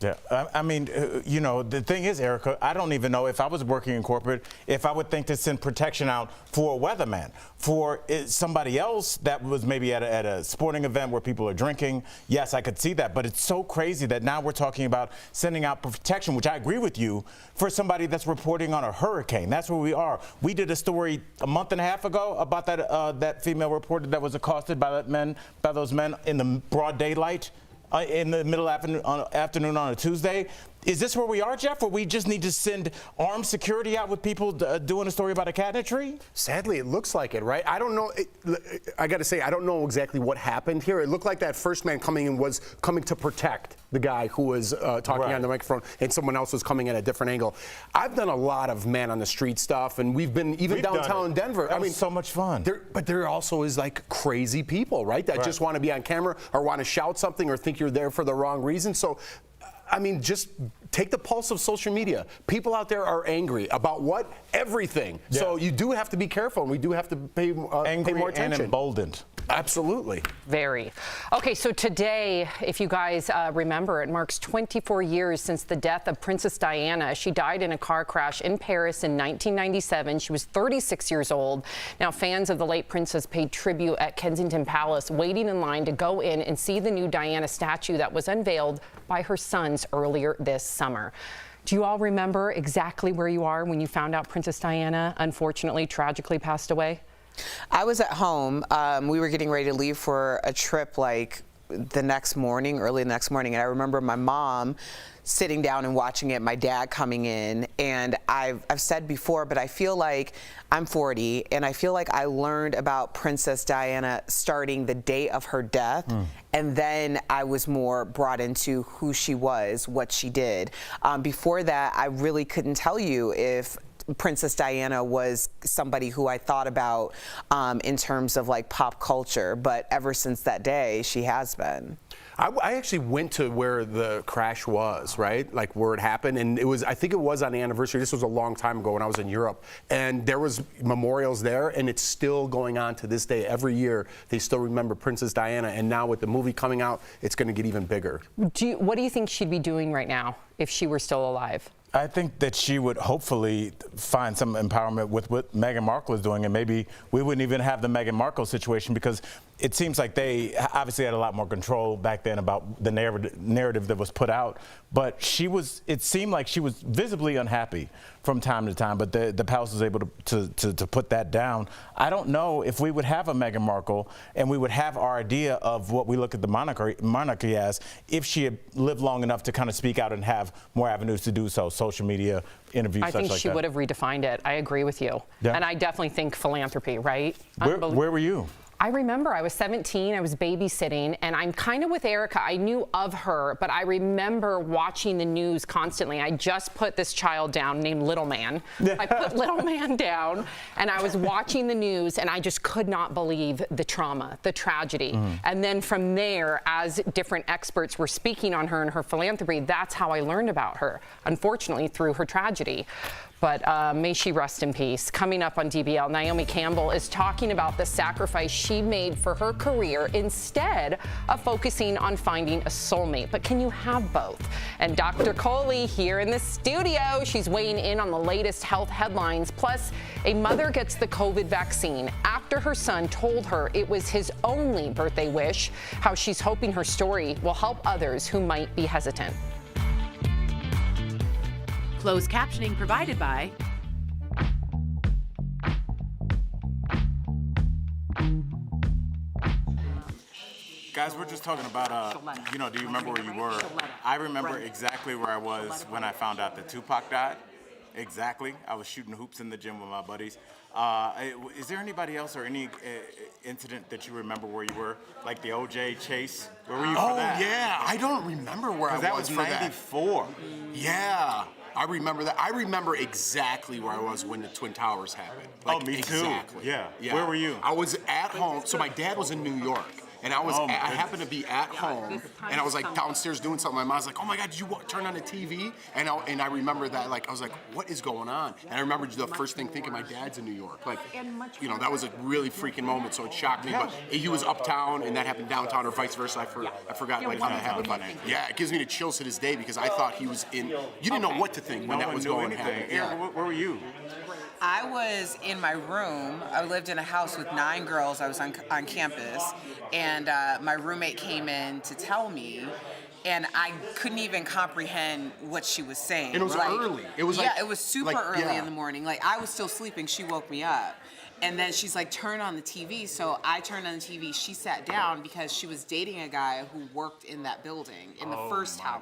Yeah, I mean, the thing is, Erica, I don't even know if I was working in corporate, if I would think to send protection out for a weatherman, for somebody else that was maybe at a sporting event where people are drinking. Yes, I could see that, but it's so crazy that now we're talking about sending out protection, which I agree with you, for somebody that's reporting on a hurricane. That's where we are. We did a story a month and a half ago about that female reporter that was accosted by those men in the broad daylight. in the middle afternoon on a Tuesday. Is this where we are, Jeff, where we just need to send armed security out with people doing a story about a cat in a tree? Sadly, it looks like it, right? I don't know. I got to say, I don't know exactly what happened here. It looked like that first man coming in was coming to protect the guy who was talking on the microphone, and someone else was coming at a different angle. I've done a lot of man on the street stuff, and we've been even downtown in Denver. That was so much fun. But there also is like crazy people, right? That just want to be on camera or want to shout something or think you're there for the wrong reason. So, I mean, just take the pulse of social media. People out there are angry about what? Everything. Yeah. So you do have to be careful, and we do have to pay more attention. And emboldened. Absolutely. Very. Okay, so today, if you guys remember, it marks 24 years since the death of Princess Diana. She died in a car crash in Paris in 1997. She was 36 years old. Now, fans of the late princess paid tribute at Kensington Palace, waiting in line to go in and see the new Diana statue that was unveiled by her sons earlier this summer. Do you all remember exactly where you are when you found out Princess Diana, unfortunately, tragically passed away? I was at home. We were getting ready to leave for a trip like the next morning, early the next morning. And I remember my mom sitting down and watching it, my dad coming in. And I've said before, but I feel like I'm 40, and I feel like I learned about Princess Diana starting the day of her death. And then I was more brought into who she was, what she did. Before that, I really couldn't tell you if Princess Diana was somebody who I thought about in terms of like pop culture, but ever since that day, she has been. I actually went to where the crash was, right? Like where it happened, and it was, I think it was on the anniversary. This was a long time ago when I was in Europe, and there was memorials there, and it's still going on to this day. Every year, they still remember Princess Diana, and now with the movie coming out, it's going to get even bigger. What do you think she'd be doing right now if she were still alive? I think that she would hopefully find some empowerment with what Meghan Markle is doing, and maybe we wouldn't even have the Meghan Markle situation, because it seems like they obviously had a lot more control back then about the narrative that was put out. But it seemed like she was visibly unhappy from time to time, but the palace was able to put that down. I don't know if we would have a Meghan Markle and we would have our idea of what we look at the monarchy as if she had lived long enough to kind of speak out and have more avenues to do so, social media, interviews, I think she would have redefined it. I agree with you. Yeah. And I definitely think philanthropy, right? Where were you? I remember I was 17, I was babysitting, and I'm kind of with Erica. I knew of her, but I remember watching the news constantly. I just put this child down named Little Man. I put Little Man down, and I was watching the news, and I just could not believe the trauma, the tragedy. And then from there, as different experts were speaking on her and her philanthropy, that's how I learned about her, unfortunately, through her tragedy. But may she rest in peace. Coming up on DBL, Naomi Campbell is talking about the sacrifice she made for her career instead of focusing on finding a soulmate. But can you have both? And Dr. Coley here in the studio. She's weighing in on the latest health headlines. Plus, a mother gets the COVID vaccine after her son told her it was his only birthday wish. How she's hoping her story will help others who might be hesitant. Closed captioning provided by Guys, we're just talking about, do you remember where you were? I remember exactly where I was when I found out that Tupac died. Exactly. I was shooting hoops in the gym with my buddies. Is there anybody else or any incident that you remember where you were? Like the OJ chase? Where were you for that? Oh, yeah. I don't remember where I was. That was 94. Yeah. I remember that. I remember exactly where I was when the Twin Towers happened. Like, me exactly. too. Yeah. Where were you? I was at home. So my dad was in New York. And I happened to be at home, and I was like downstairs doing something. My mom's like, "Oh my God, did you turn on the TV?" And I remember that, like, I was like, "What is going on?" And I remember the first thing thinking, my dad's in New York. Like, that was a really freaking moment. So it shocked me. But he was uptown, and that happened downtown, or vice versa. I forgot like how that happened. But yeah, it gives me the chills to this day because I thought he was in. You didn't know what to think when that was going to happen. Yeah. Where were you? I was in my room. I lived in a house with 9 girls. I was on campus, and my roommate came in to tell me, and I couldn't even comprehend what she was saying. And it was early. It was it was super early in the morning. Like, I was still sleeping. She woke me up. And then she's like, turn on the TV. So I turned on the TV. She sat down because she was dating a guy who worked in that building in the first tower.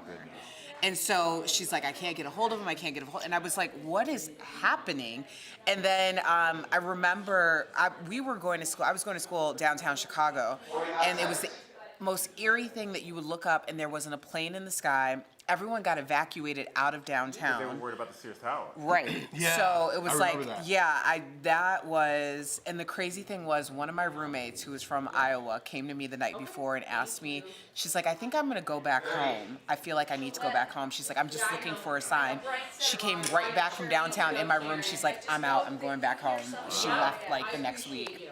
And so she's like, I can't get a hold of him. I can't get a hold. And I was like, what is happening? And then I remember we were going to school. I was going to school downtown Chicago. And it was the most eerie thing that you would look up and there wasn't a plane in the sky. Everyone got evacuated out of downtown. They were worried about the Sears Tower. Right. Yeah, so it was I like, remember that. that was, and the crazy thing was one of my roommates who was from Iowa came to me the night before and asked me, she's like, I think I'm going to go back home. I feel like I need to go back home. She's like, I'm just looking for a sign. She came right back from downtown in my room. She's like, I'm out. I'm going back home. She left like the next week.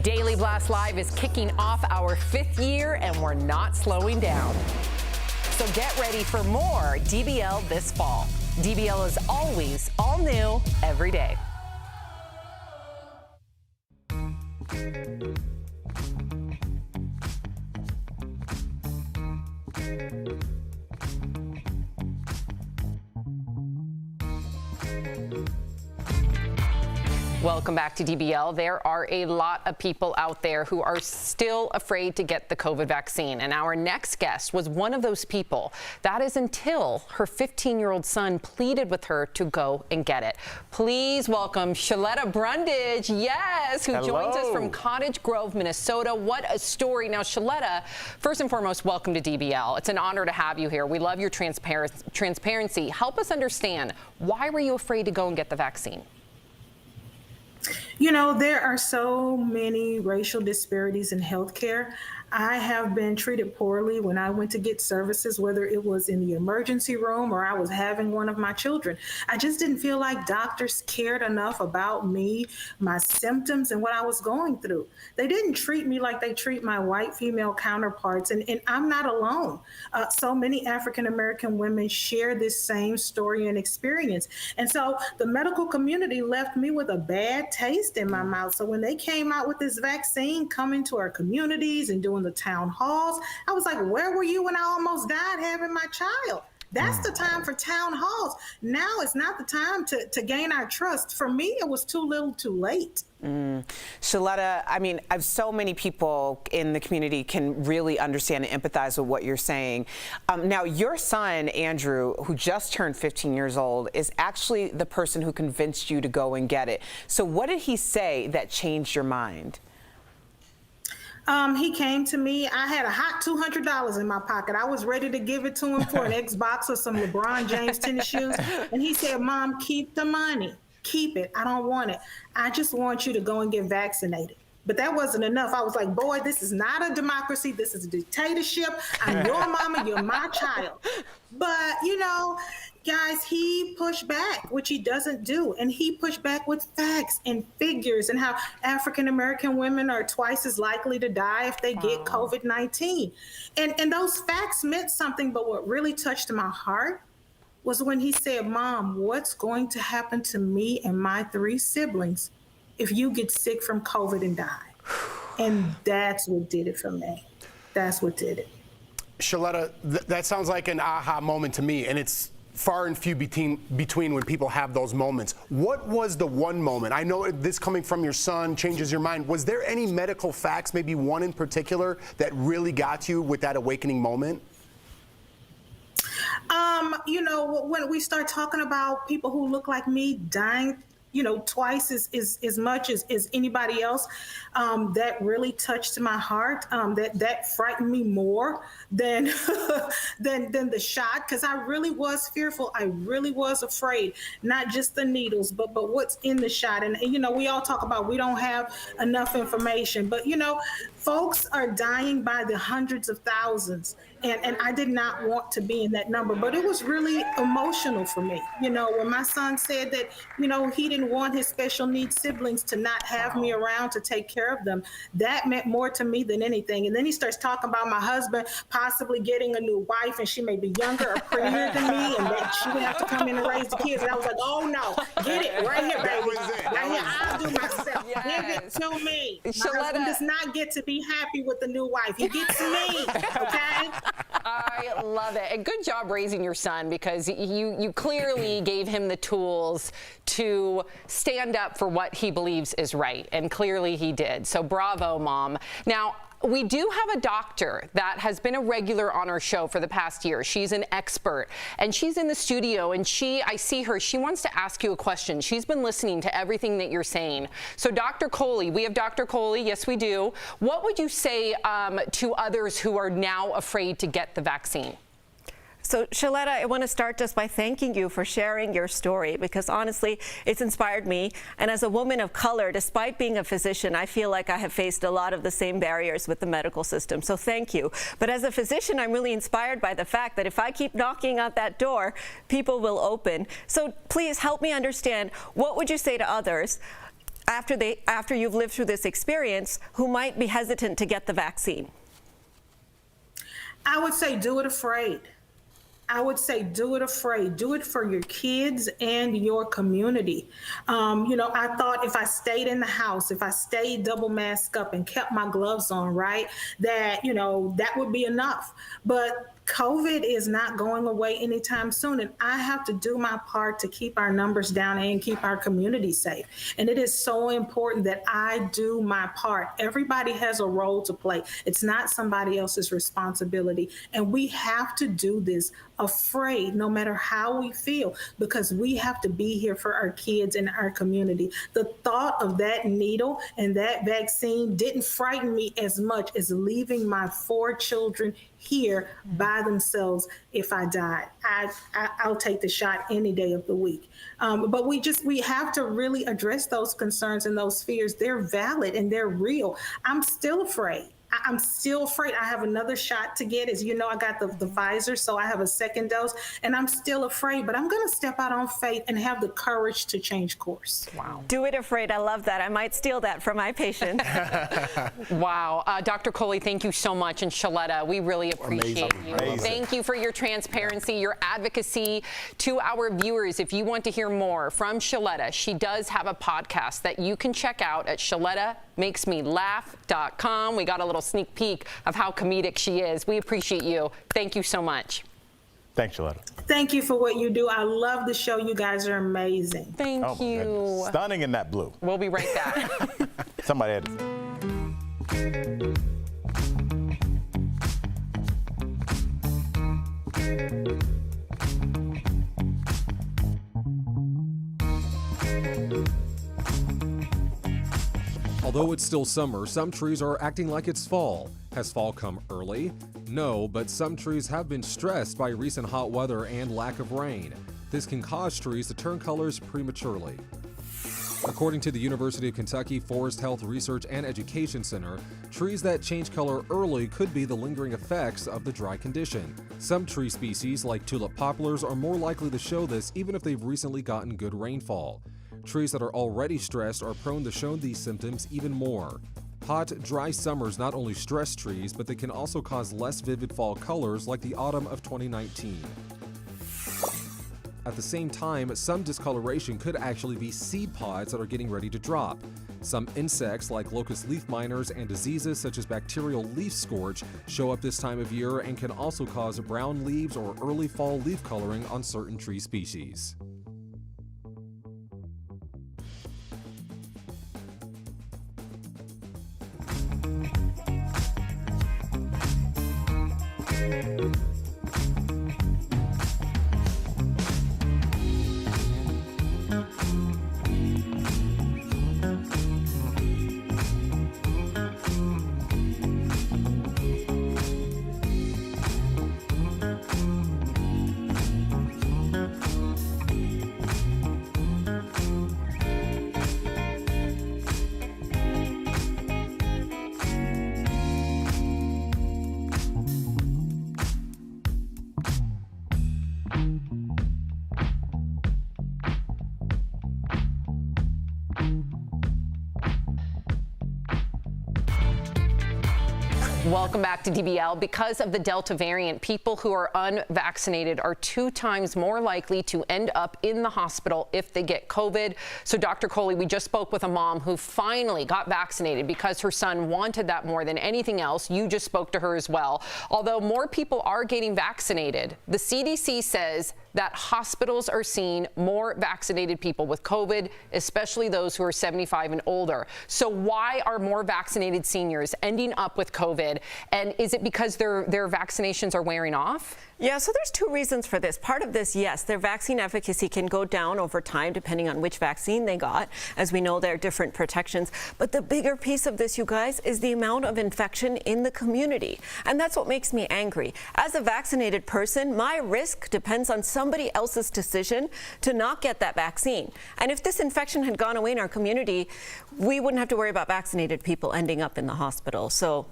Daily Blast Live is kicking off our 5th year, and we're not slowing down. So get ready for more DBL this fall. DBL is always all new every day. Welcome back to DBL. There are a lot of people out there who are still afraid to get the COVID vaccine. And our next guest was one of those people. That is until her 15-year-old son pleaded with her to go and get it. Please welcome Shaletta Brundage, yes, who joins us from Cottage Grove, Minnesota. What a story. Now, Shaletta, first and foremost, welcome to DBL. It's an honor to have you here. We love your transparency. Help us understand, why were you afraid to go and get the vaccine? You know, there are so many racial disparities in healthcare. I have been treated poorly when I went to get services, whether it was in the emergency room or I was having one of my children. I just didn't feel like doctors cared enough about me, my symptoms, and what I was going through. They didn't treat me like they treat my white female counterparts, and I'm not alone. So many African-American women share this same story and experience. And so the medical community left me with a bad taste in my mouth. So when they came out with this vaccine, coming to our communities and doing the town halls, I was like, where were you when I almost died having my child? That's the time for town halls. Now is not the time to gain our trust. For me, it was too little too late. Shaletta, I mean, so many people in the community can really understand and empathize with what you're saying. Now, your son, Andrew, who just turned 15 years old, is actually the person who convinced you to go and get it. So what did he say that changed your mind? He came to me. I had a hot $200 in my pocket. I was ready to give it to him for an Xbox or some LeBron James tennis shoes. And he said, Mom, keep the money. Keep it. I don't want it. I just want you to go and get vaccinated. But that wasn't enough. I was like, boy, this is not a democracy. This is a dictatorship. I'm your mama. You're my child. But, you know, guys, he pushed back, which he doesn't do. And he pushed back with facts and figures and how African-American women are twice as likely to die if they get COVID-19. And those facts meant something. But what really touched my heart was when he said, Mom, what's going to happen to me and my 3 siblings if you get sick from COVID and die? And that's what did it for me. That's what did it. Shaletta, that sounds like an aha moment to me, and it's far and few between when people have those moments. What was the one moment? I know this coming from your son changes your mind. Was there any medical facts, maybe one in particular, that really got you with that awakening moment? You know, when we start talking about people who look like me dying, you know, twice as much as anybody else, that really touched my heart. That frightened me more than than the shot, because I really was fearful. I really was afraid, not just the needles, but what's in the shot. And you know, we all talk about we don't have enough information, but you know, folks are dying by the hundreds of thousands. And I did not want to be in that number, but it was really emotional for me. You know, when my son said that, you know, he didn't want his special needs siblings to not have me around to take care of them, that meant more to me than anything. And then he starts talking about my husband possibly getting a new wife, and she may be younger or prettier than me, and that she would have to come in and raise the kids. And I was like, oh no, get it right here, baby. Right here, I'll do myself. Give it to me. My husband does not get to be happy with the new wife. He gets me, okay? I love it. And good job raising your son, because you clearly gave him the tools to stand up for what he believes is right. And clearly he did. So bravo, Mom. Now, we do have a doctor that has been a regular on our show for the past year. She's an expert, and she's in the studio, and I see her, she wants to ask you a question. She's been listening to everything that you're saying. So Dr. Coley, we have Dr. Coley, yes we do. What would you say to others who are now afraid to get the vaccine? So, Shaletta, I want to start just by thanking you for sharing your story, because honestly, it's inspired me. And as a woman of color, despite being a physician, I feel like I have faced a lot of the same barriers with the medical system. So thank you. But as a physician, I'm really inspired by the fact that if I keep knocking at that door, people will open. So please help me understand, what would you say to others after you've lived through this experience who might be hesitant to get the vaccine? I would say do it afraid. I would say do it afraid. Do it for your kids and your community. I thought if I stayed in the house, if I stayed double masked up and kept my gloves on, right, that would be enough. But COVID is not going away anytime soon, and I have to do my part to keep our numbers down and keep our community safe. And it is so important that I do my part. Everybody has a role to play. It's not somebody else's responsibility. And we have to do this afraid, no matter how we feel, because we have to be here for our kids and our community. The thought of that needle and that vaccine didn't frighten me as much as leaving my 4 children here by themselves if I died. I'll take the shot any day of the week. But we have to really address those concerns and those fears. They're valid and they're real. I'm still afraid. I'm still afraid. I have another shot to get. As you know, I got the Pfizer, so I have a second dose, and I'm still afraid, but I'm going to step out on faith and have the courage to change course. Wow. Do it afraid. I love that. I might steal that from my patients. Wow. Dr. Coley, thank you so much. And Shaletta, we really appreciate you. Amazing. Thank you for your transparency, your advocacy. To our viewers, if you want to hear more from Shaletta, she does have a podcast that you can check out at ShalettaMakesMeLaugh.com. We got a little sneak peek of how comedic she is. We appreciate you. Thank you so much. Thanks, Shaletta. Thank you for what you do. I love the show. You guys are amazing. Thank you. Goodness. Stunning in that blue. We'll be right back. Somebody had Although it's still summer, some trees are acting like it's fall. Has fall come early? No, but some trees have been stressed by recent hot weather and lack of rain. This can cause trees to turn colors prematurely. According to the University of Kentucky Forest Health Research and Education Center, trees that change color early could be the lingering effects of the dry condition. Some tree species, like tulip poplars, are more likely to show this even if they've recently gotten good rainfall. Trees that are already stressed are prone to show these symptoms even more. Hot, dry summers not only stress trees, but they can also cause less vivid fall colors like the autumn of 2019. At the same time, some discoloration could actually be seed pods that are getting ready to drop. Some insects like locust leaf miners and diseases such as bacterial leaf scorch show up this time of year and can also cause brown leaves or early fall leaf coloring on certain tree species. Welcome back to DBL. Because of the Delta variant, people who are unvaccinated are 2 times more likely to end up in the hospital if they get COVID. So, Dr. Coley, we just spoke with a mom who finally got vaccinated because her son wanted that more than anything else. You just spoke to her as well. Although more people are getting vaccinated, the CDC says that hospitals are seeing more vaccinated people with COVID, especially those who are 75 and older. So why are more vaccinated seniors ending up with COVID? And is it because their vaccinations are wearing off? Yeah, so there's 2 reasons for this. Part of this, yes, their vaccine efficacy can go down over time depending on which vaccine they got. As we know, there are different protections. But the bigger piece of this, you guys, is the amount of infection in the community. And that's what makes me angry. As a vaccinated person, my risk depends on somebody else's decision to not get that vaccine. And if this infection had gone away in our community, we wouldn't have to worry about vaccinated people ending up in the hospital. So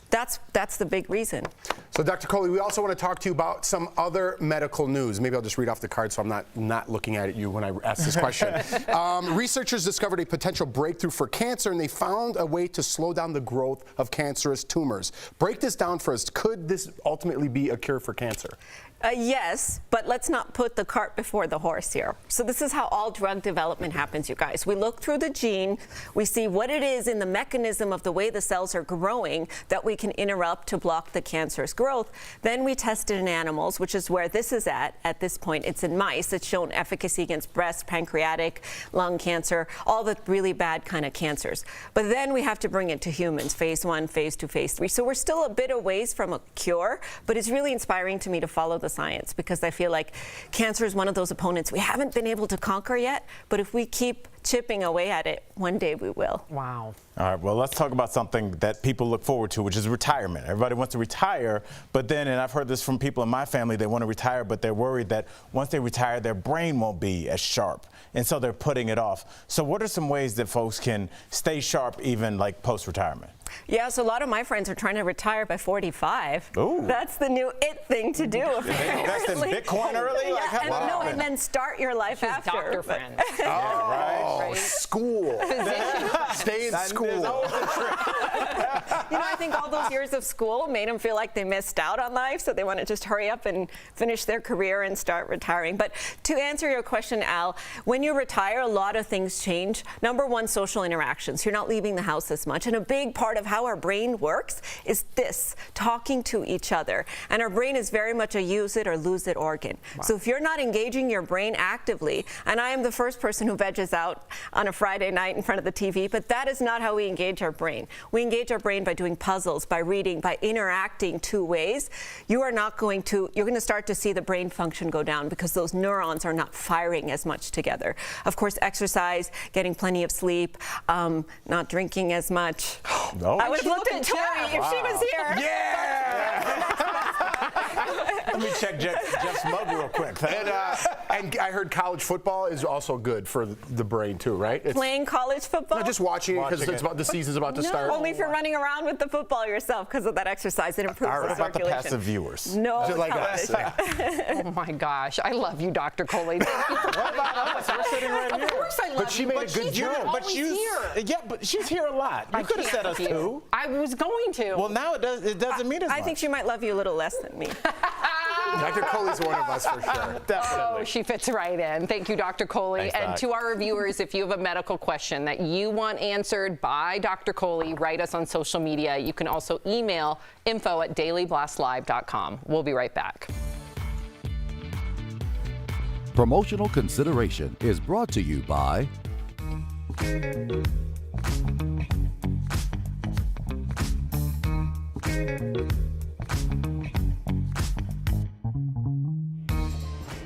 that's the big reason. So, Dr. Coley, we also want to talk to you about some other medical news. Maybe I'll just read off the card so I'm not looking at you when I ask this question. Researchers discovered a potential breakthrough for cancer, and they found a way to slow down the growth of cancerous tumors. Break this down for us. Could this ultimately be a cure for cancer? Yes, but let's not put the cart before the horse here. So this is how all drug development happens, you guys. We look through the gene, we see what it is in the mechanism of the way the cells are growing that we can interrupt to block the cancerous growth. Then we test it in animals, which is where this is at this point. It's in mice. It's shown efficacy against breast, pancreatic, lung cancer, all the really bad kind of cancers. But then we have to bring it to humans, phase 1, phase 2, phase 3. So we're still a bit away from a cure, but it's really inspiring to me to follow the science, because I feel like cancer is one of those opponents we haven't been able to conquer yet, but if we keep chipping away at it, one day we will. Wow. All right, well, let's talk about something that people look forward to, which is retirement. Everybody wants to retire, but then, and I've heard this from people in my family, they want to retire, but they're worried that once they retire, their brain won't be as sharp, and so they're putting it off. So what are some ways that folks can stay sharp even like post-retirement? Yeah, so a lot of my friends are trying to retire by 45. Ooh. That's the new it thing to do. Invest in Bitcoin early? Like, Yeah, wow. And then start your life after. Doctor friends. Oh, right. School. Stay in school. You know, I think all those years of school made them feel like they missed out on life, so they want to just hurry up and finish their career and start retiring. But to answer your question, Al, when you retire, a lot of things change. Number one, social interactions. You're not leaving the house as much. And a big part of how our brain works is this, talking to each other. And our brain is very much a use it or lose it organ. Wow. So if you're not engaging your brain actively, and I am the first person who veggies out on a Friday night in front of the TV, but that is not how we engage our brain. We engage our brain by doing puzzles, by reading, by interacting 2 ways. You're going to start to see the brain function go down because those neurons are not firing as much together. Of course, exercise, getting plenty of sleep, not drinking as much. No. I would have looked at Tori if she was here. Yeah! Let me check Jeff's mug real quick. And I heard college football is also good for the brain too, right? Playing college football? No, just watching it because the season's about to start. Only if you're running around with the football yourself because of that exercise. It improves the What about the circulation. passive viewers? No. Like us. Oh my gosh, I love you, Dr. Coley. What about us? We're sitting right here. Of course I love But she you, made a good job. But she's here a lot. You could have said us too. I was going to. Well, now it doesn't mean as much. I think she might love you a little less than me. Dr. Coley's one of us for sure. Definitely. Oh, she fits right in. Thank you, Dr. Coley. Thanks, and Doc. to our viewers, if you have a medical question that you want answered by Dr. Coley, write us on social media. You can also email info@dailyblastlive.com. We'll be right back. Promotional consideration is brought to you by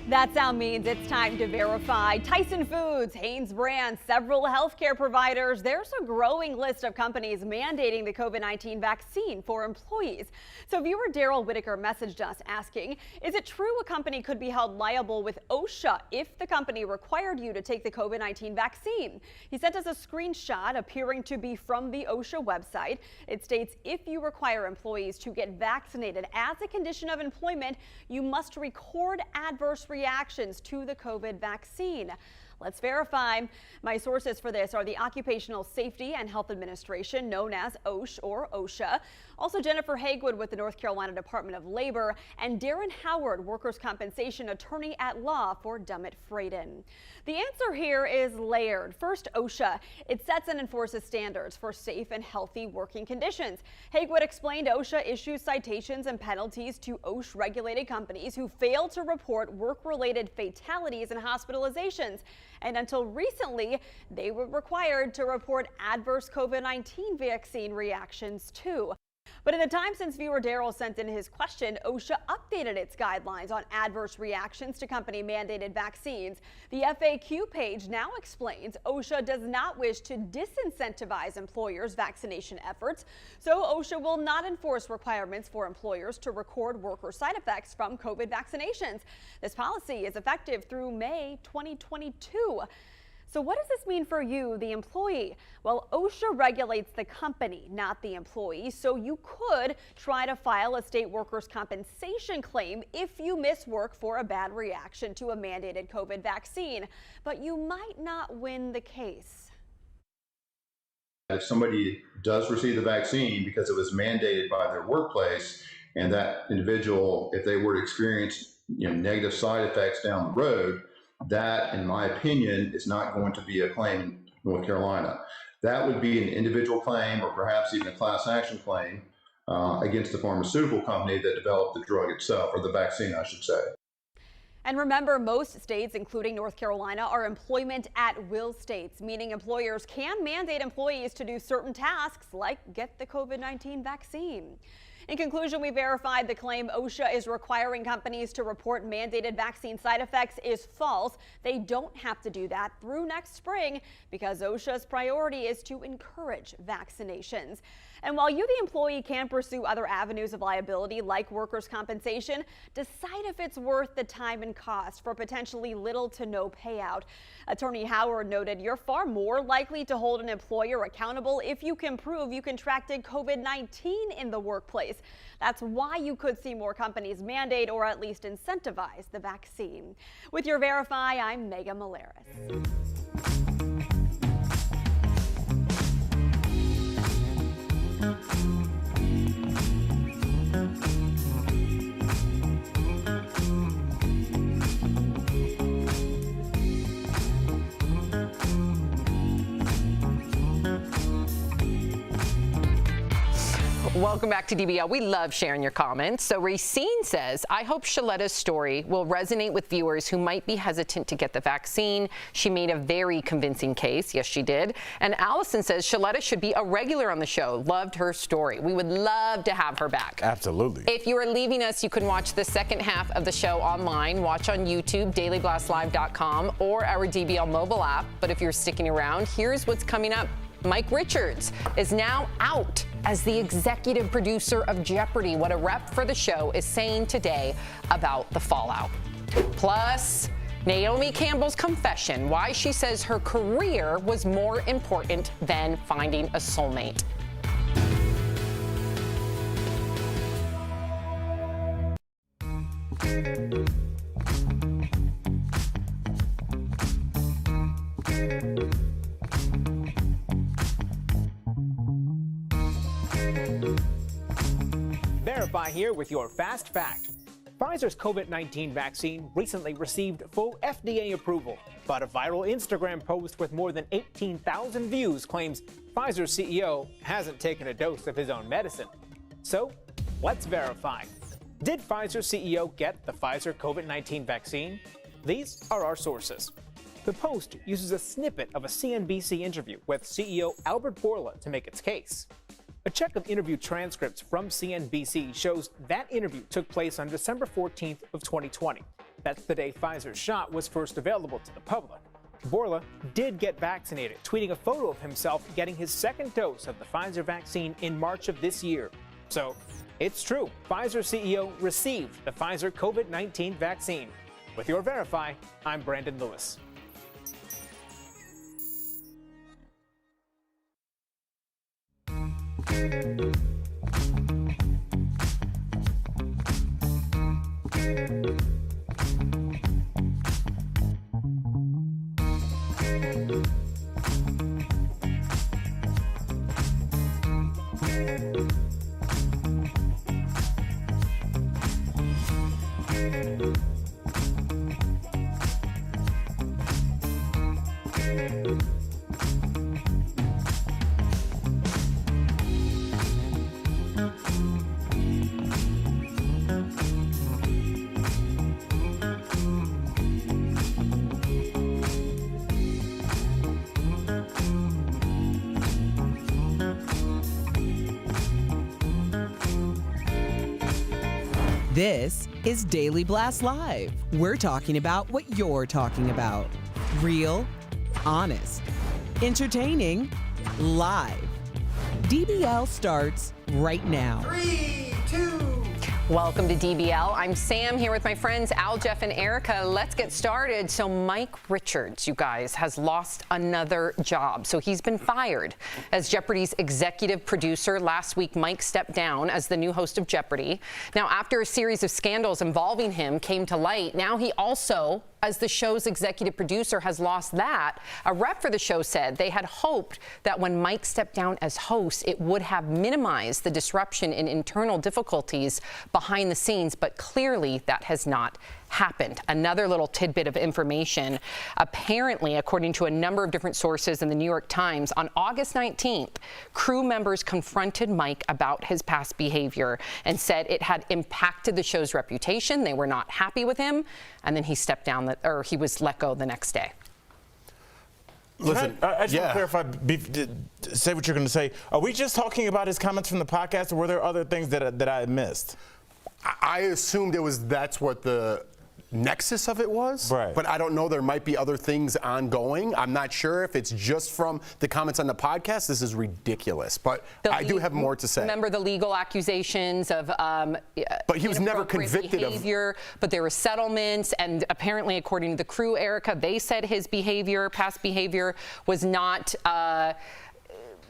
That sound means it's time to verify. Tyson Foods, Hanes Brand, several healthcare providers. There's a growing list of companies mandating the COVID-19 vaccine for employees. So viewer Daryl Whitaker messaged us asking, is it true a company could be held liable with OSHA if the company required you to take the COVID-19 vaccine? He sent us a screenshot appearing to be from the OSHA website. It states if you require employees to get vaccinated as a condition of employment, you must record adverse reactions to the COVID vaccine. Let's verify. My sources for this are the Occupational Safety and Health Administration, known as OSH or OSHA. Also Jennifer Hagwood with the North Carolina Department of Labor, and Darren Howard, workers' compensation attorney at law for Dummett Frayden. The answer here is layered. First, OSHA. It sets and enforces standards for safe and healthy working conditions. Hagwood explained OSHA issues citations and penalties to OSH-regulated companies who fail to report work-related fatalities and hospitalizations. And until recently, they were required to report adverse COVID-19 vaccine reactions too. But in the time since viewer Daryl sent in his question, OSHA updated its guidelines on adverse reactions to company-mandated vaccines. The FAQ page now explains OSHA does not wish to disincentivize employers' vaccination efforts, so OSHA will not enforce requirements for employers to record worker side effects from COVID vaccinations. This policy is effective through May 2022. So what does this mean for you, the employee? Well, OSHA regulates the company, not the employee, so you could try to file a state workers' compensation claim if you miss work for a bad reaction to a mandated COVID vaccine, but you might not win the case. If somebody does receive the vaccine because it was mandated by their workplace, and that individual, if they were to experience negative side effects down the road, that, in my opinion, is not going to be a claim in North Carolina. That would be an individual claim or perhaps even a class action claim against the pharmaceutical company that developed the drug itself, or the vaccine, I should say. And remember, most states, including North Carolina, are employment at will states, meaning employers can mandate employees to do certain tasks like get the COVID-19 vaccine. In conclusion, we verified the claim OSHA is requiring companies to report mandated vaccine side effects is false. They don't have to do that through next spring because OSHA's priority is to encourage vaccinations. And while you, the employee, can pursue other avenues of liability like workers' compensation, decide if it's worth the time and cost for potentially little to no payout. Attorney Howard noted you're far more likely to hold an employer accountable if you can prove you contracted COVID-19 in the workplace. That's why you could see more companies mandate or at least incentivize the vaccine. With your Verify, I'm Megan Malaris. Welcome back to DBL. We love sharing your comments. So Racine says, I hope Shaletta's story will resonate with viewers who might be hesitant to get the vaccine. She made a very convincing case. Yes, she did. And Allison says Shaletta should be a regular on the show. Loved her story. We would love to have her back. Absolutely. If you are leaving us, you can watch the second half of the show online. Watch on YouTube, dailyblastlive.com, or our DBL mobile app. But if you're sticking around, here's what's coming up. Mike Richards is now out as the executive producer of Jeopardy! What a rep for the show is saying today about the fallout. Plus, Naomi Campbell's confession, why she says her career was more important than finding a soulmate. Verify here with your Fast Fact. Pfizer's COVID-19 vaccine recently received full FDA approval, but a viral Instagram post with more than 18,000 views claims Pfizer's CEO hasn't taken a dose of his own medicine. So, let's verify. Did Pfizer's CEO get the Pfizer COVID-19 vaccine? These are our sources. The post uses a snippet of a CNBC interview with CEO Albert Bourla to make its case. A check of interview transcripts from CNBC shows that interview took place on December 14th of 2020. That's the day Pfizer's shot was first available to the public. Bourla did get vaccinated, tweeting a photo of himself getting his second dose of the Pfizer vaccine in March of this year. So, it's true, Pfizer CEO received the Pfizer COVID-19 vaccine. With your Verify, I'm Brandon Lewis. This is Daily Blast Live. We're talking about what you're talking about. Real, honest, entertaining, live. DBL starts right now. 3, 2. Welcome to DBL. I'm Sam here with my friends Al, Jeff, and Erica. Let's get started. So Mike Richards, you guys, has lost another job. So he's been fired as Jeopardy's executive producer. Last week, Mike stepped down as the new host of Jeopardy. Now, after a series of scandals involving him came to light, now he also, as the show's executive producer, has lost that. A rep for the show said they had hoped that when Mike stepped down as host, it would have minimized the disruption and internal difficulties behind the scenes, but clearly that has not happened. Another little tidbit of information. Apparently, according to a number of different sources in the New York Times, on August 19th, crew members confronted Mike about his past behavior and said it had impacted the show's reputation. They were not happy with him, and then he stepped down, or he was let go the next day. Listen, I just want to clarify, say what you're going to say. Are we just talking about his comments from the podcast, or were there other things that I missed? I assumed that's what the nexus of it was, right. But I don't know. There might be other things ongoing. I'm not sure if it's just from the comments on the podcast. This is ridiculous, but I do have more to say. Remember the legal accusations of but he was never convicted behavior, but there were settlements, and apparently, according to the crew, Erica, they said his past behavior was not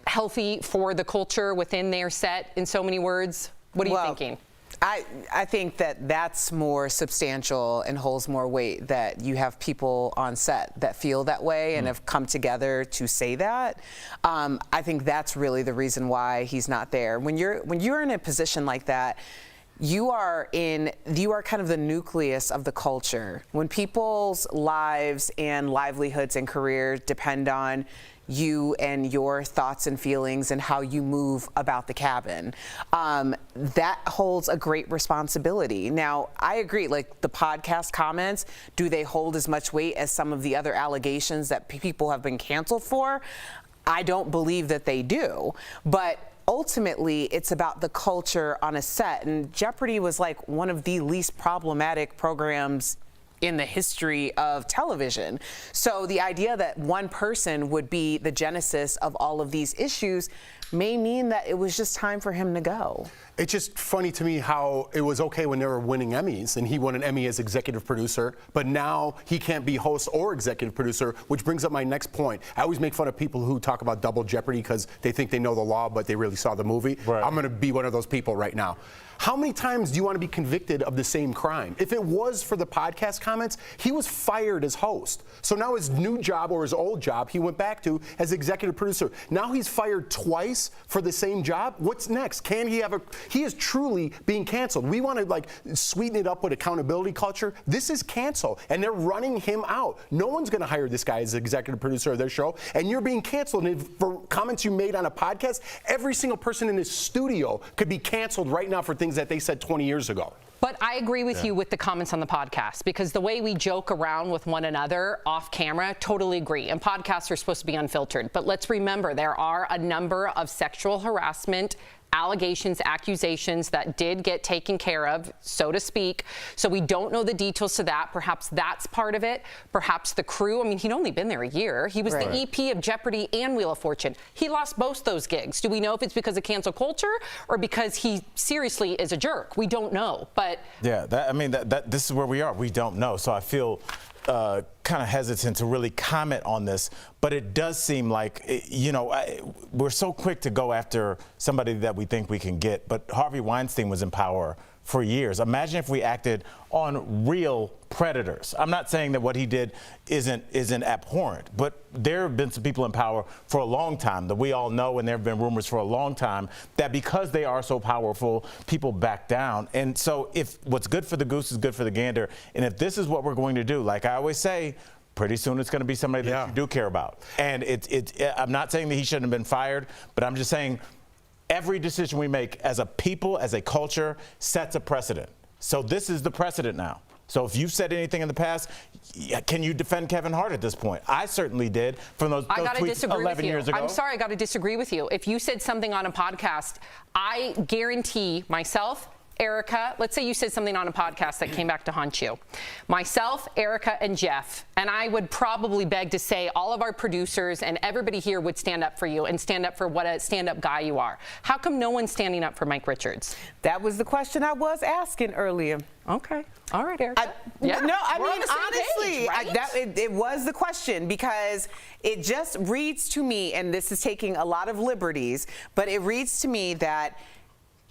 healthy for the culture within their set, in so many words. What are you thinking? I think that that's more substantial and holds more weight, that you have people on set that feel that way and have come together to say that. I think that's really the reason why he's not there. When you're in a position like that, you are kind of the nucleus of the culture. When people's lives and livelihoods and careers depend on you and your thoughts and feelings and how you move about the cabin, that holds a great responsibility. Now, I agree, like the podcast comments, do they hold as much weight as some of the other allegations that people have been canceled for? I don't believe that they do, but ultimately, it's about the culture on a set, and Jeopardy was like one of the least problematic programs in the history of television. So the idea that one person would be the genesis of all of these issues may mean that it was just time for him to go. It's just funny to me how it was okay when they were winning Emmys, and he won an Emmy as executive producer, but now he can't be host or executive producer, which brings up my next point. I always make fun of people who talk about double jeopardy because they think they know the law, but they really saw the movie. Right. I'm going to be one of those people right now. How many times do you want to be convicted of the same crime? If it was for the podcast comments, he was fired as host. So now his new job, or his old job, he went back to as executive producer. Now he's fired twice for the same job. What's next? Can he have he is truly being canceled. We want to sweeten it up with accountability culture. This is cancel, and they're running him out. No one's going to hire this guy as executive producer of their show, and you're being canceled. And for comments you made on a podcast, every single person in this studio could be canceled right now for things that they said 20 years ago. But I agree with you with the comments on the podcast, because the way we joke around with one another off camera, totally agree. And podcasts are supposed to be unfiltered. But let's remember, there are a number of sexual harassment allegations, accusations that did get taken care of, so to speak. So we don't know the details to that. Perhaps that's part of it. Perhaps the crew. I mean, he'd only been there a year. He was the EP of Jeopardy and Wheel of Fortune. He lost both those gigs. Do we know if it's because of cancel culture or because he seriously is a jerk? We don't know. But yeah, this is where we are. We don't know. So I feel kind of hesitant to really comment on this, but it does seem like, we're so quick to go after somebody that we think we can get, but Harvey Weinstein was in power for years. Imagine if we acted on real predators. I'm not saying that what he did isn't abhorrent, but there have been some people in power for a long time that we all know, and there have been rumors for a long time that because they are so powerful, people back down. And so if what's good for the goose is good for the gander, and if this is what we're going to do, like I always say, pretty soon it's going to be somebody that you do care about. And I'm not saying that he shouldn't have been fired, but I'm just saying every decision we make as a people, as a culture, sets a precedent. So this is the precedent now. So if you've said anything in the past, can you defend Kevin Hart at this point? I certainly did from those tweets 11 years ago. I'm sorry, I got to disagree with you. If you said something on a podcast, I guarantee myself, Erica, let's say you said something on a podcast that came back to haunt you. Myself, Erica, and Jeff, and I would probably beg to say all of our producers and everybody here would stand up for you and stand up for what a stand-up guy you are. How come no one's standing up for Mike Richards? That was the question I was asking earlier. Okay. All right, Erica. Honestly, it was the question because it just reads to me, and this is taking a lot of liberties, but it reads to me that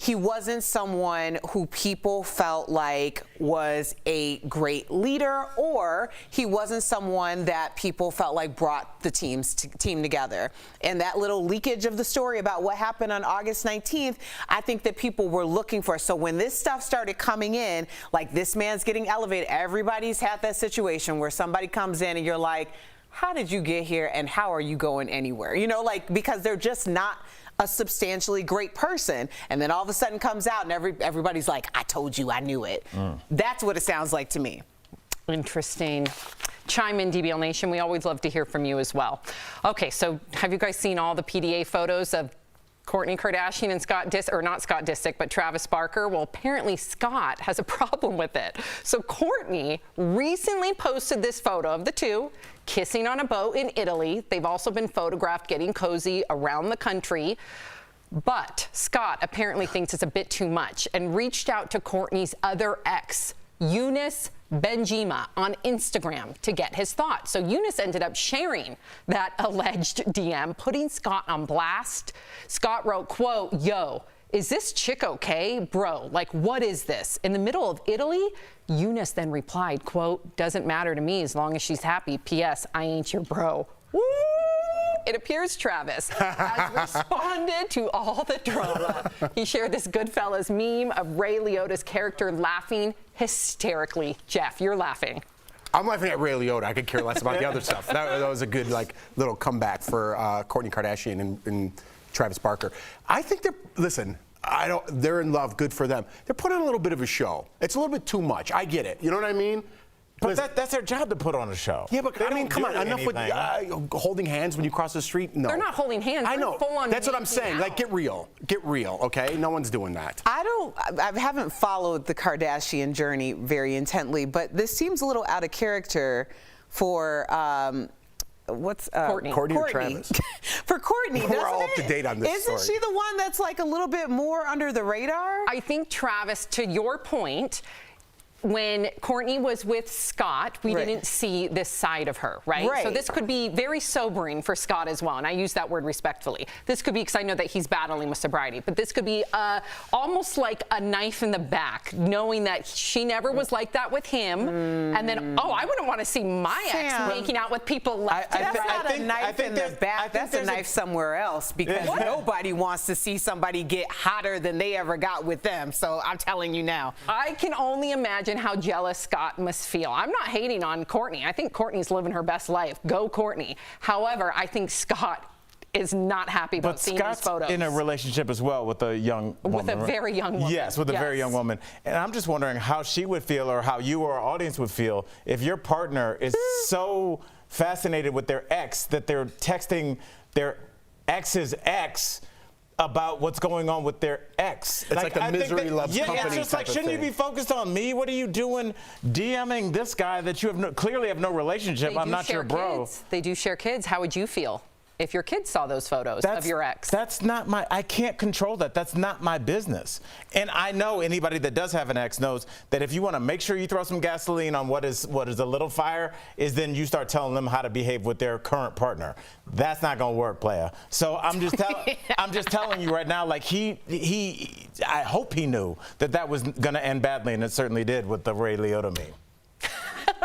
he wasn't someone who people felt like was a great leader, or he wasn't someone that people felt like brought the team together. And that little leakage of the story about what happened on August 19th, I think that people were looking for. So when this stuff started coming in, like this man's getting elevated, everybody's had that situation where somebody comes in and you're like, how did you get here and how are you going anywhere? You know, like, because they're just not a substantially great person, and then all of a sudden comes out and everybody's like, I told you, I knew it. That's what it sounds like to me. Interesting. Chime in, DBL Nation. We always love to hear from you as well. Okay, so have you guys seen all the PDA photos of Kourtney Kardashian and not Scott Disick, but Travis Barker? Well, apparently Scott has a problem with it. So Kourtney recently posted this photo of the two kissing on a boat in Italy. They've also been photographed getting cozy around the country. But Scott apparently thinks it's a bit too much and reached out to Kourtney's other ex, Eunice Benjima, on Instagram to get his thoughts. So Eunice ended up sharing that alleged DM, putting Scott on blast. Scott wrote, quote, yo, is this chick okay? Bro, like, what is this? In the middle of Italy? Eunice then replied, quote, doesn't matter to me as long as she's happy. P.S. I ain't your bro. Woo! It appears Travis has responded to all the drama. He shared this Goodfellas meme of Ray Liotta's character laughing hysterically. Jeff, you're laughing. I'm laughing at Ray Liotta. I could care less about the other stuff. That was a good, little comeback for Kourtney Kardashian and Travis Barker. I think they're in love, good for them. They're putting on a little bit of a show. It's a little bit too much. I get it. You know what I mean? But that's their job to put on a show. Yeah, but I mean, come on, enough with holding hands when you cross the street. No, they're not holding hands. I know. Full-on that's what I'm saying. out. Like, get real, okay? No one's doing that. I haven't followed the Kardashian journey very intently, but this seems a little out of character for Kourtney or Travis? For Kourtney, we're all up to date on this Isn't she the one that's like a little bit more under the radar? I think Travis, to your point, when Kourtney was with Scott, we didn't see this side of her, right? So this could be very sobering for Scott as well, and I use that word respectfully. This could be, because I know that he's battling with sobriety, but this could be almost like a knife in the back, knowing that she never was like that with him, and then, I wouldn't want to see my ex making out with people left and right. That's not a knife in the back, that's a knife somewhere else, because nobody wants to see somebody get hotter than they ever got with them, so I'm telling you now. I can only imagine how jealous Scott must feel. I'm not hating on Kourtney. I think Kourtney's living her best life. Go Kourtney. However, I think Scott is not happy about seeing these photos. In a relationship as well with a young woman. With a very young woman. Yes, with a very young woman. And I'm just wondering how she would feel, or how you or our audience would feel, if your partner is so fascinated with their ex that they're texting their ex's ex about what's going on with their ex. It's like a misery loves company. It's just like, shouldn't you be focused on me? What are you doing DMing this guy that you clearly have no relationship? I'm not your bro. They do share kids. How would you feel? if your kids saw those photos of your ex. That's not my, I can't control that. That's not my business. And I know anybody that does have an ex knows that if you want to make sure you throw some gasoline on what is a little fire, is then you start telling them how to behave with their current partner. That's not going to work, player. So I'm just I'm just telling you right now, like I hope he knew that was going to end badly, and it certainly did with the Ray Liotta meme.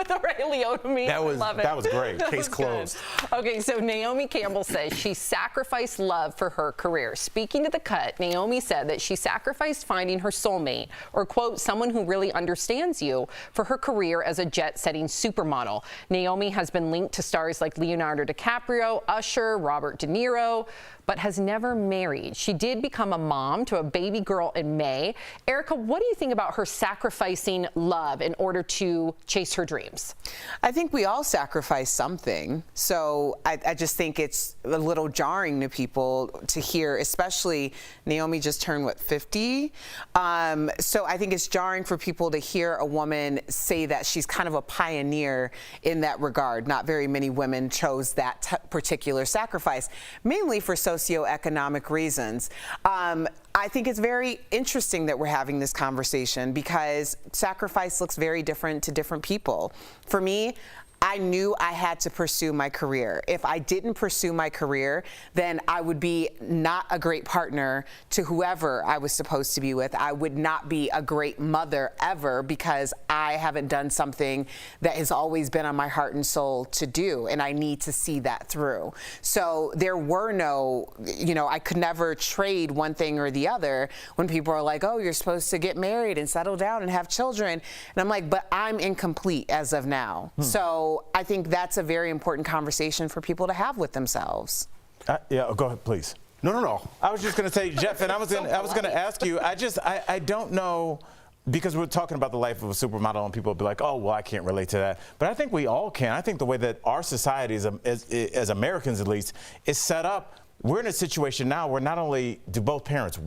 The Ray Liotta meme. That was, I love it. That was great. That Case was closed. Good. Okay, so Naomi Campbell says she sacrificed love for her career. Speaking to The Cut, Naomi said that she sacrificed finding her soulmate, or quote, someone who really understands you, for her career as a jet-setting supermodel. Naomi has been linked to stars like Leonardo DiCaprio, Usher, Robert De Niro, but has never married. She did become a mom to a baby girl in May. Erica, what do you think about her sacrificing love in order to chase her dreams? I think we all sacrifice something. So I just think it's a little jarring to people to hear, especially Naomi just turned, what, 50? So I think it's jarring for people to hear a woman say that she's kind of a pioneer in that regard. Not very many women chose that particular sacrifice, mainly for socioeconomic reasons. I think it's very interesting that we're having this conversation because sacrifice looks very different to different people. For me, I knew I had to pursue my career. If I didn't pursue my career, then I would be not a great partner to whoever I was supposed to be with. I would not be a great mother ever because I haven't done something that has always been on my heart and soul to do, and I need to see that through. So there were no, I could never trade one thing or the other when people are like, oh, you're supposed to get married and settle down and have children. And I'm like, but I'm incomplete as of now. So I think that's a very important conversation for people to have with themselves. Yeah, go ahead, please. No. I was just going to say, Jeff, and I was going to ask you. I don't know, because we're talking about the life of a supermodel, and people will be like, oh, well, I can't relate to that. But I think we all can. I think the way that our society, as Americans at least, is set up, we're in a situation now where not only do both parents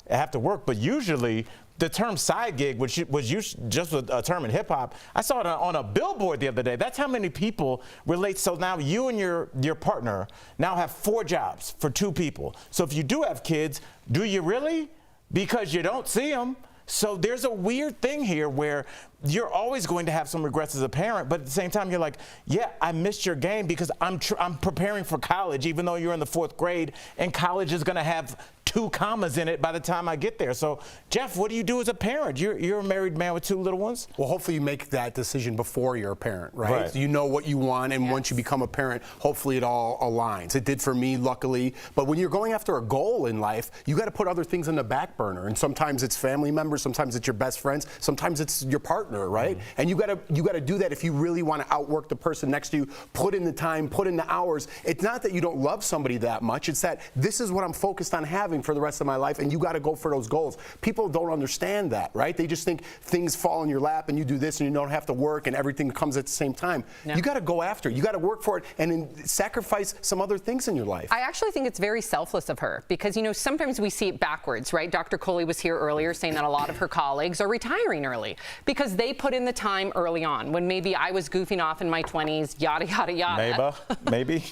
have to work, but usually the term side gig, which was just a term in hip hop, I saw it on a billboard the other day. That's how many people relate. So now you and your partner now have 4 jobs for 2 people. So if you do have kids, do you really? Because you don't see them. So there's a weird thing here where you're always going to have some regrets as a parent, but at the same time, you're like, yeah, I missed your game because I'm preparing for college, even though you're in the 4th grade, and college is going to have 2 commas in it by the time I get there. So, Jeff, what do you do as a parent? You're a married man with 2 little ones. Well, hopefully you make that decision before you're a parent, right? You know what you want, and once you become a parent, hopefully it all aligns. It did for me, luckily. But when you're going after a goal in life, you got to put other things in the back burner. And sometimes it's family members, sometimes it's your best friends, sometimes it's your partner, right? And you got to do that if you really want to outwork the person next to you. Put in the time, put in the hours. It's not that you don't love somebody that much. It's that this is what I'm focused on having for the rest of my life, and you got to go for those goals. People don't understand that, right? They just think things fall in your lap and you do this and you don't have to work and everything comes at the same time. No. You got to go after it. You got to work for it and then sacrifice some other things in your life. I actually think it's very selfless of her because, sometimes we see it backwards, right? Dr. Coley was here earlier saying that a lot of her colleagues are retiring early because they put in the time early on when maybe I was goofing off in my 20s, yada, yada, yada. Maybe?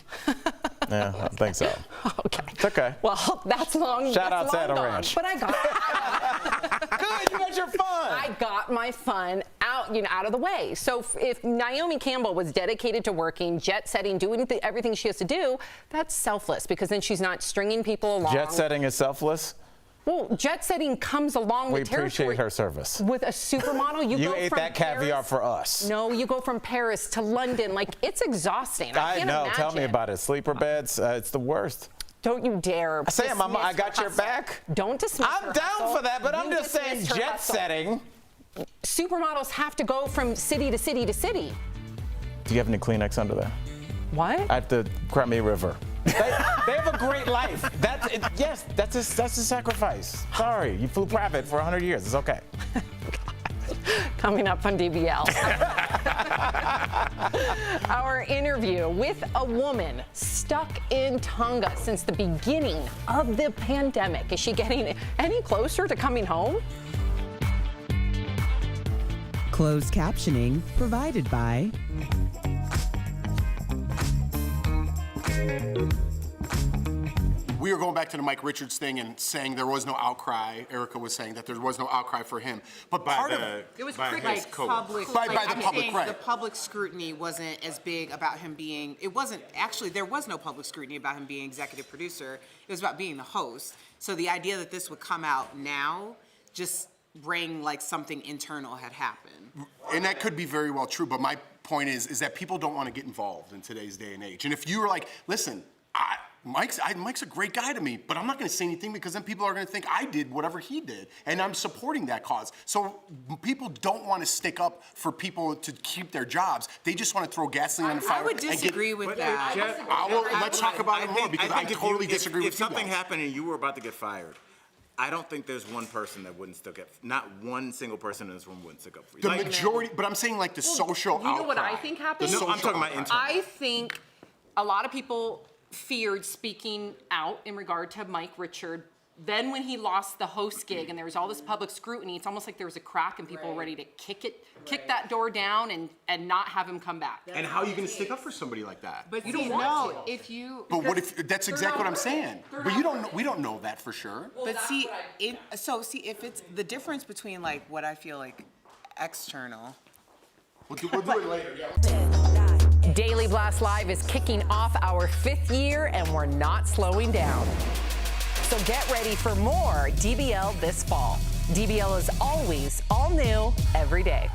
Yeah, I don't think so. Okay. It's okay. Well, that's long. Shout out Saddle Ranch. But I got it. Good, you got your fun. I got my fun out of the way. So if Naomi Campbell was dedicated to working, jet setting, doing everything she has to do, that's selfless because then she's not stringing people along. Jet setting is selfless? Well, jet setting comes along with territory. We appreciate her service. With a supermodel, you go ate from that caviar Paris, for us. No, you go from Paris to London. Like, it's exhausting. I can't know. imagine. Tell me about it. Sleeper beds, it's the worst. Don't you dare. Sam, I got your back. Don't dismiss her I'm down hustle. for that, but I'm just saying jet setting. Supermodels have to go from city to city to city. Do you have any Kleenex under there? What? At the Crimea River. They have a great life. Yes, that's a sacrifice. Sorry, you flew private for 100 years. It's okay. Coming up on DBL. Our interview with a woman stuck in Tonga since the beginning of the pandemic. Is she getting any closer to coming home? Closed captioning provided by we were going back to the Mike Richards thing and saying there was no outcry. Erica was saying that there was no outcry for him. But part of it was by like public, by the I'm public, saying right? The public scrutiny wasn't as big about him being. It wasn't actually. There was no public scrutiny about him being executive producer. It was about being the host. So the idea that this would come out now just rang like something internal had happened. And that could be very well true. But my point is that people don't want to get involved in today's day and age. And if you were like, listen, Mike's a great guy to me, but I'm not going to say anything because then people are going to think I did whatever he did, and I'm supporting that cause. So people don't want to stick up for people to keep their jobs. They just want to throw gasoline on the fire. I would disagree with that. Let's talk about it more because I totally disagree with you. If something happened and you were about to get fired, I don't think there's one person that wouldn't stick up. Not one single person in this room wouldn't stick up for you. The majority, but I'm saying like the social outcry. You know what I think happened? No, I'm talking about internal. I think a lot of people feared speaking out in regard to Mike Richard. Then when he lost the host gig and there was all this public scrutiny, it's almost like there was a crack and people were ready to kick that door down and not have him come back. And how are you going to stick up for somebody like that? But you don't want to. If you. But what if that's exactly what I'm saying? But you don't. We don't know that for sure. But see, if it's the difference between like what I feel like external. We'll do it later. Yeah. Daily Blast Live is kicking off our 5th year, and we're not slowing down. So get ready for more DBL this fall. DBL is always all new every day.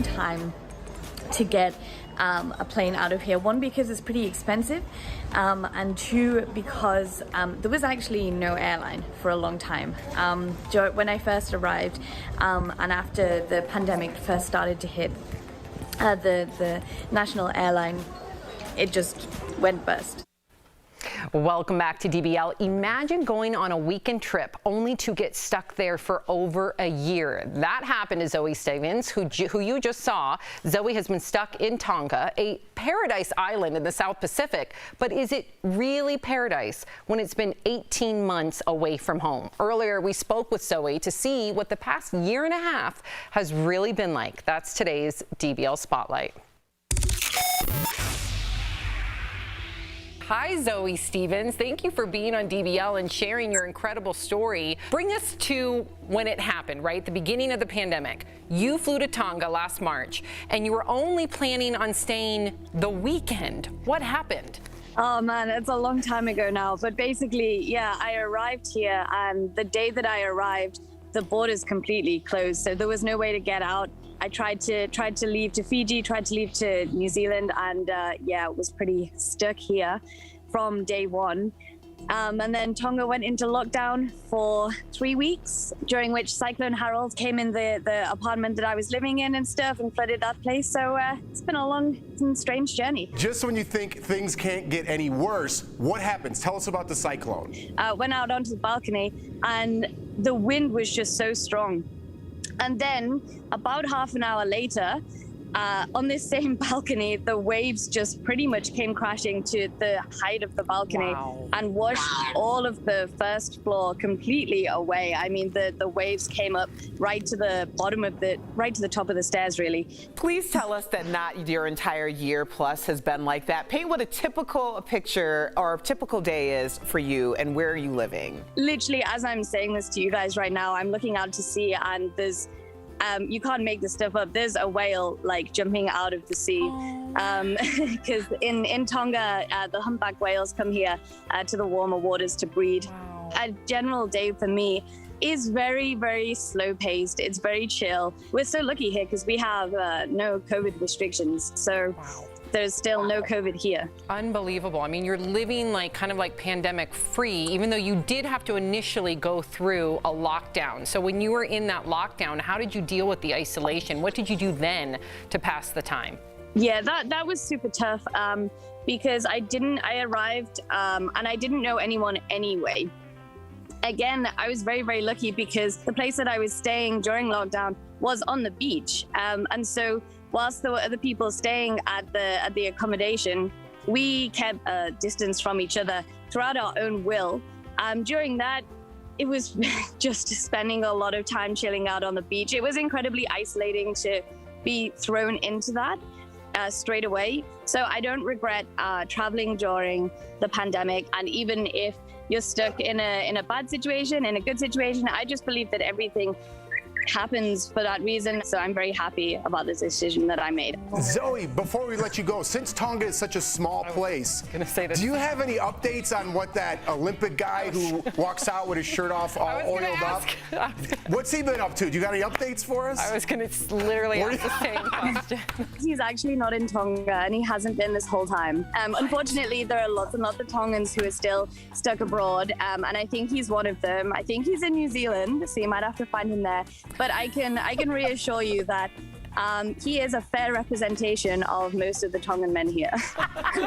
Time to get a plane out of here. One, because it's pretty expensive, and two, because there was actually no airline for a long time. When I first arrived, and after the pandemic first started to hit, the national airline, it just went bust. Welcome back to DBL. Imagine going on a weekend trip only to get stuck there for over a year. That happened to Zoe Stevens, who you just saw. Zoe has been stuck in Tonga, a paradise island in the South Pacific. But is it really paradise when it's been 18 months away from home? Earlier, we spoke with Zoe to see what the past year and a half has really been like. That's today's DBL Spotlight. Hi, Zoe Stevens. Thank you for being on DBL and sharing your incredible story. Bring us to when it happened, right? The beginning of the pandemic. You flew to Tonga last March, and you were only planning on staying the weekend. What happened? Oh man, it's a long time ago now. But basically, yeah, I arrived here, and the day that I arrived, the borders completely closed. So there was no way to get out. I tried to leave to Fiji, tried to leave to New Zealand, and yeah, was pretty stuck here from day one. And then Tonga went into lockdown for 3 weeks, during which Cyclone Harold came in the apartment that I was living in and stuff and flooded that place. So it's been a long and strange journey. Just when you think things can't get any worse, what happens? Tell us about the cyclone. Went out onto the balcony, and the wind was just so strong. And then about half an hour later, on this same balcony, the waves just pretty much came crashing to the height of the balcony and washed all of the first floor completely away. I mean, the waves came up right to the top of the stairs, really. Please tell us that not your entire year plus has been like that. Paint what a typical picture or a typical day is for you, and where are you living? Literally, as I'm saying this to you guys right now, I'm looking out to sea, and there's you can't make this stuff up. There's a whale like jumping out of the sea, because in Tonga, the humpback whales come here to the warmer waters to breed. A general day for me is very, very slow paced. It's very chill. We're so lucky here because we have no COVID restrictions. So there's still no COVID here. Unbelievable. I mean, you're living kind of like pandemic free, even though you did have to initially go through a lockdown. So when you were in that lockdown, how did you deal with the isolation? What did you do then to pass the time? Yeah, that was super tough because I arrived and I didn't know anyone anyway. Again, I was very, very lucky because the place that I was staying during lockdown was on the beach. And so whilst there were other people staying at the accommodation, we kept a distance from each other throughout our own will. During that, it was just spending a lot of time chilling out on the beach. It was incredibly isolating to be thrown into that straight away. So I don't regret traveling during the pandemic. And even if you're stuck in a bad situation, in a good situation, I just believe that everything happens for that reason. So I'm very happy about this decision that I made. Zoe, before we let you go, since Tonga is such a small place, do you have any updates on what that Olympic guy who walks out with his shirt off all oiled up? What's he been up to? Do you got any updates for us? I was going to literally ask the same question. He's actually not in Tonga, and he hasn't been this whole time. Unfortunately, there are lots and lots of Tongans who are still stuck abroad, and I think he's one of them. I think he's in New Zealand, so you might have to find him there. But I can reassure you that he is a fair representation of most of the Tongan men here. All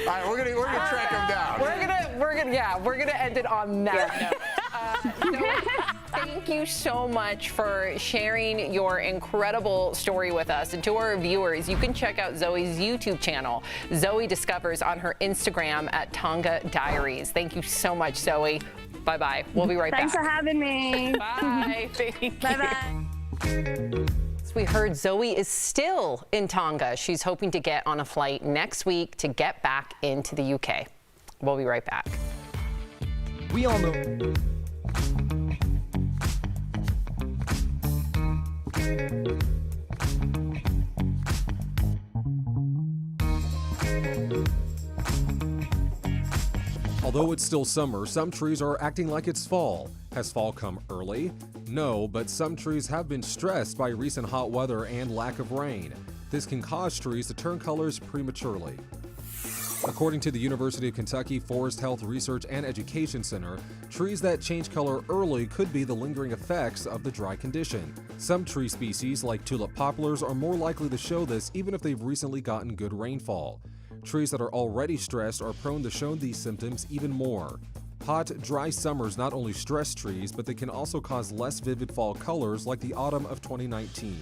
right, we're gonna track him down. We're gonna end it on that note. Thank you so much for sharing your incredible story with us. And to our viewers, you can check out Zoe's YouTube channel, Zoe Discovers, on her Instagram at Tonga Diaries. Thank you so much, Zoe. Bye-bye. We'll be right back. Thanks for having me. Bye. Thank you. Bye-bye. So we heard Zoe is still in Tonga. She's hoping to get on a flight next week to get back into the UK. We'll be right back. We all know. Although it's still summer, some trees are acting like it's fall. Has fall come early? No, but some trees have been stressed by recent hot weather and lack of rain. This can cause trees to turn colors prematurely. According to the University of Kentucky Forest Health Research and Education Center, trees that change color early could be the lingering effects of the dry condition. Some tree species, like tulip poplars, are more likely to show this even if they've recently gotten good rainfall. Trees that are already stressed are prone to show these symptoms even more. Hot, dry summers not only stress trees, but they can also cause less vivid fall colors like the autumn of 2019.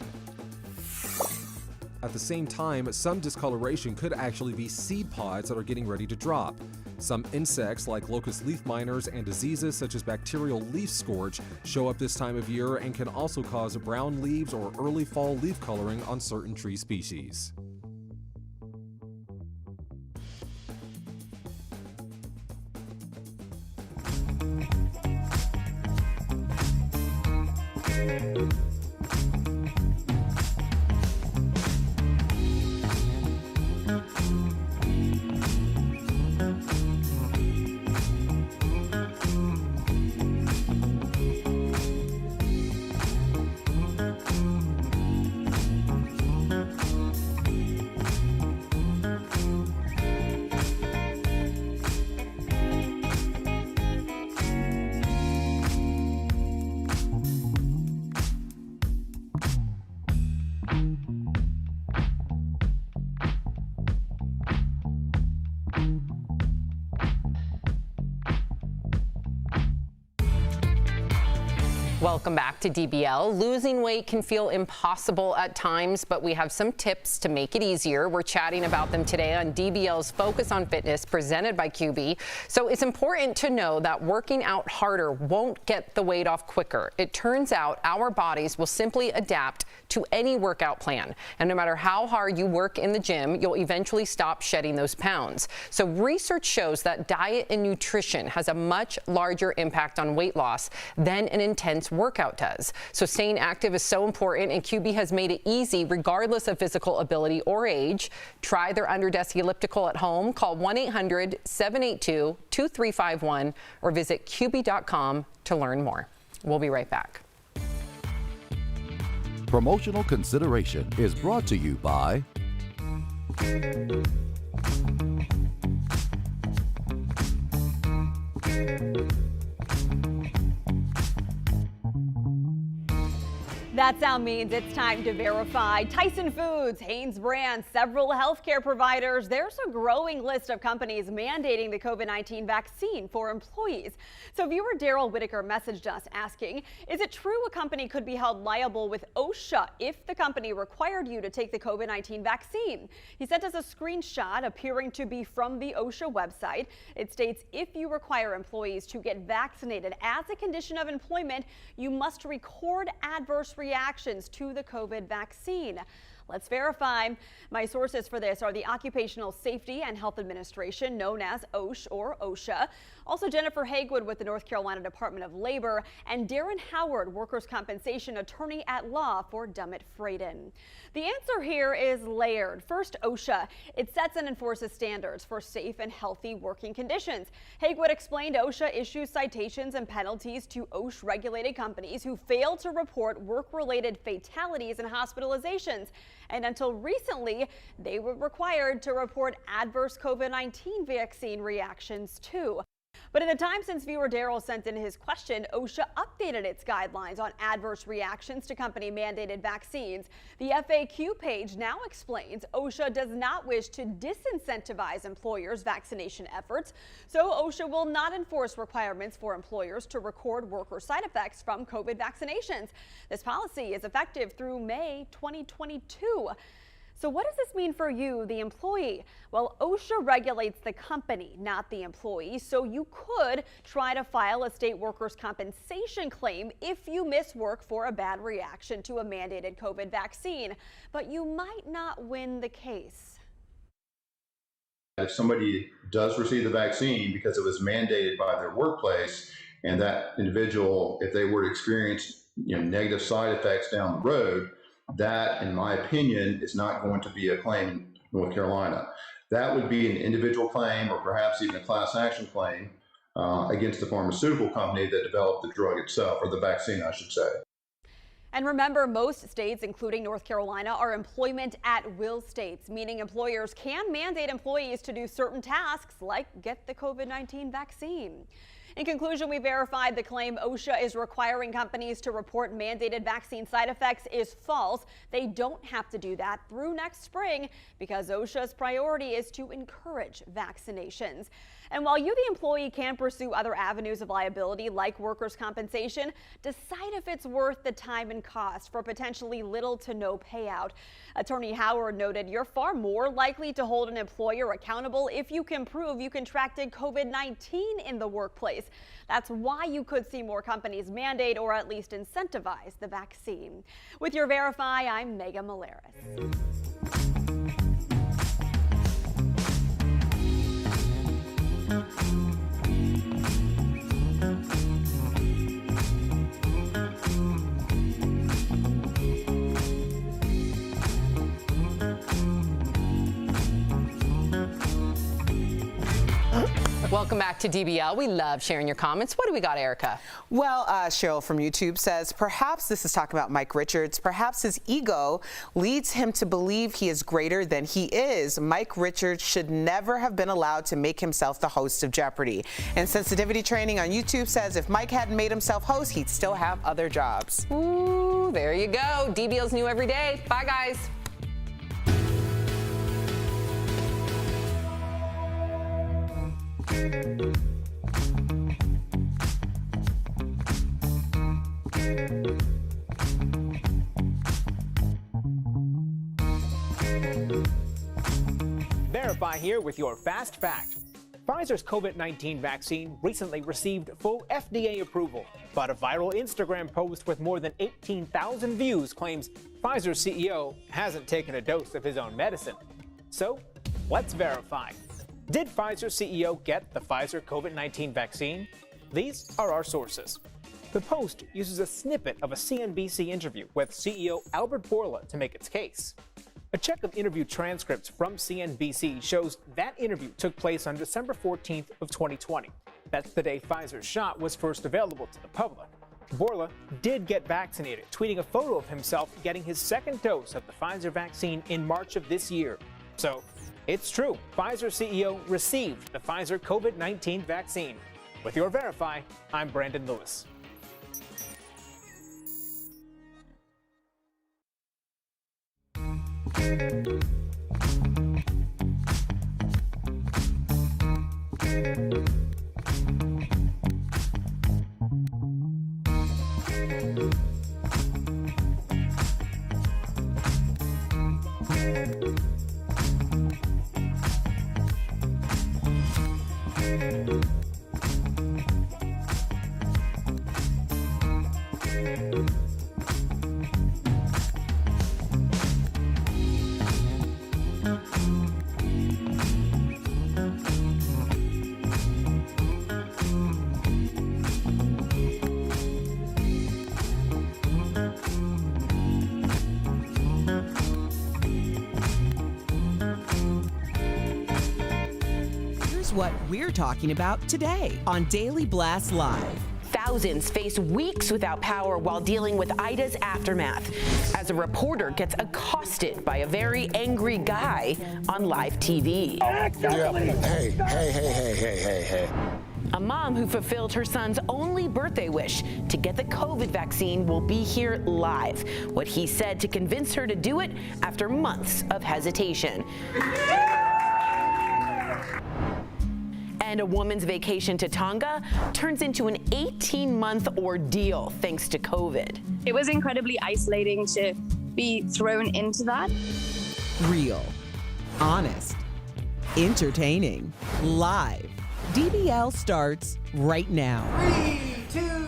At the same time, some discoloration could actually be seed pods that are getting ready to drop. Some insects like locust leaf miners and diseases such as bacterial leaf scorch show up this time of year and can also cause brown leaves or early fall leaf coloring on certain tree species. Welcome back to DBL. Losing weight can feel impossible at times, but we have some tips to make it easier. We're chatting about them today on DBL's Focus on Fitness presented by QB. So it's important to know that working out harder won't get the weight off quicker. It turns out our bodies will simply adapt to any workout plan. And no matter how hard you work in the gym, you'll eventually stop shedding those pounds. So research shows that diet and nutrition has a much larger impact on weight loss than an intense intense workout does. So staying active is so important, and QB has made it easy regardless of physical ability or age. Try their under-desk elliptical at home. Call 1-800-782-2351 or visit QB.com to learn more. We'll be right back. Promotional consideration is brought to you by That sound means it's time to verify. Tyson Foods, Hanes Brand, several healthcare providers. There's a growing list of companies mandating the COVID-19 vaccine for employees. So viewer Daryl Whitaker messaged us asking, is it true a company could be held liable with OSHA if the company required you to take the COVID-19 vaccine? He sent us a screenshot appearing to be from the OSHA website. It states if you require employees to get vaccinated as a condition of employment, you must record adverse reactions to the COVID vaccine. Let's verify. My sources for this are the Occupational Safety and Health Administration, known as OSH or OSHA. Also Jennifer Hagwood with the North Carolina Department of Labor, and Darren Howard, workers' compensation attorney at law for Dummett Frayden. The answer here is layered. First, OSHA. It sets and enforces standards for safe and healthy working conditions. Hagwood explained OSHA issues citations and penalties to OSH-regulated companies who fail to report work-related fatalities and hospitalizations. And until recently, they were required to report adverse COVID-19 vaccine reactions too. But in the time since viewer Daryl sent in his question, OSHA updated its guidelines on adverse reactions to company-mandated vaccines. The FAQ page now explains OSHA does not wish to disincentivize employers' vaccination efforts, so OSHA will not enforce requirements for employers to record worker side effects from COVID vaccinations. This policy is effective through May 2022. So what does this mean for you, the employee? Well, OSHA regulates the company, not the employee, so you could try to file a state workers' compensation claim if you miss work for a bad reaction to a mandated COVID vaccine, but you might not win the case. If somebody does receive the vaccine because it was mandated by their workplace, and that individual, if they were to experience negative side effects down the road, that, in my opinion, is not going to be a claim in North Carolina. That would be an individual claim or perhaps even a class action claim against the pharmaceutical company that developed the drug itself, or the vaccine, I should say. And remember, most states, including North Carolina, are employment at will states, meaning employers can mandate employees to do certain tasks like get the COVID-19 vaccine. In conclusion, we verified the claim OSHA is requiring companies to report mandated vaccine side effects is false. They don't have to do that through next spring because OSHA's priority is to encourage vaccinations. And while you, the employee, can pursue other avenues of liability like workers' compensation, decide if it's worth the time and cost for potentially little to no payout. Attorney Howard noted you're far more likely to hold an employer accountable if you can prove you contracted COVID-19 in the workplace. That's why you could see more companies mandate or at least incentivize the vaccine. With your Verify, I'm Megan Malaris. Welcome back to DBL. We love sharing your comments. What do we got, Erica? Well, Cheryl from YouTube says, perhaps this is talking about Mike Richards. Perhaps his ego leads him to believe he is greater than he is. Mike Richards should never have been allowed to make himself the host of Jeopardy. And Sensitivity Training on YouTube says if Mike hadn't made himself host, he'd still have other jobs. Ooh, there you go. DBL's new every day. Bye, guys. Verify here with your Fast Fact. Pfizer's COVID-19 vaccine recently received full FDA approval, but a viral Instagram post with more than 18,000 views claims Pfizer's CEO hasn't taken a dose of his own medicine. So, let's verify. Did Pfizer's CEO get the Pfizer COVID-19 vaccine? These are our sources. The Post uses a snippet of a CNBC interview with CEO Albert Bourla to make its case. A check of interview transcripts from CNBC shows that interview took place on December 14th of 2020. That's the day Pfizer's shot was first available to the public. Bourla did get vaccinated, tweeting a photo of himself getting his second dose of the Pfizer vaccine in March of this year. So, it's true, Pfizer CEO received the Pfizer COVID-19 vaccine. With your Verify, I'm Brandon Lewis. What we're talking about today on Daily Blast Live. Thousands face weeks without power while dealing with Ida's aftermath as a reporter gets accosted by a very angry guy on live TV. Hey. A mom who fulfilled her son's only birthday wish to get the COVID vaccine will be here live. What he said to convince her to do it after months of hesitation. And a woman's vacation to Tonga turns into an 18-month ordeal thanks to COVID. It was incredibly isolating to be thrown into that. Real, honest, entertaining, live. DBL starts right now. 3, 2.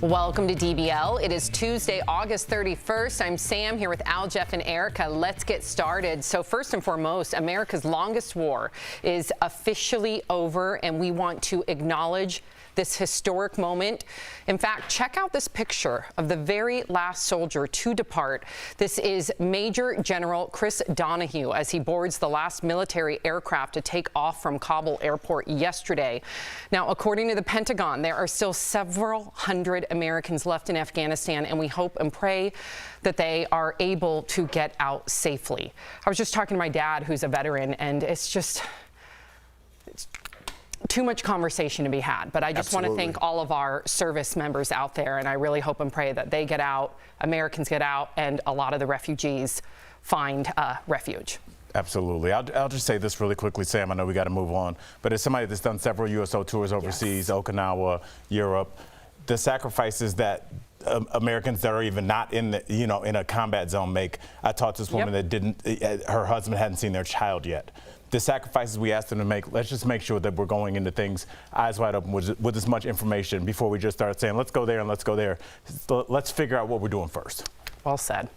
Welcome to DBL. It is Tuesday, August 31st. I'm Sam here with Al, Jeff, and Erica. Let's get started. So first and foremost, America's longest war is officially over, and we want to acknowledge this historic moment. In fact, check out this picture of the very last soldier to depart. This is Major General Chris Donahue as he boards the last military aircraft to take off from Kabul airport yesterday. Now, according to the Pentagon, there are still several hundred Americans left in Afghanistan, and we hope and pray that they are able to get out safely. I was just talking to my dad, who's a veteran, and it's too much conversation to be had, but I just want to thank all of our service members out there, and I really hope and pray that they get out, Americans get out, and a lot of the refugees find refuge. Absolutely. I'll just say this really quickly, Sam. I know we got to move on, but as somebody that's done several USO tours overseas, Okinawa, Europe, the sacrifices that Americans that are even not in the, in a combat zone make. I talked to this woman that her husband hadn't seen their child yet. The sacrifices we asked them to make, let's just make sure that we're going into things eyes wide open with as much information before we just start saying, let's go there and let's go there. Let's figure out what we're doing first. Well said.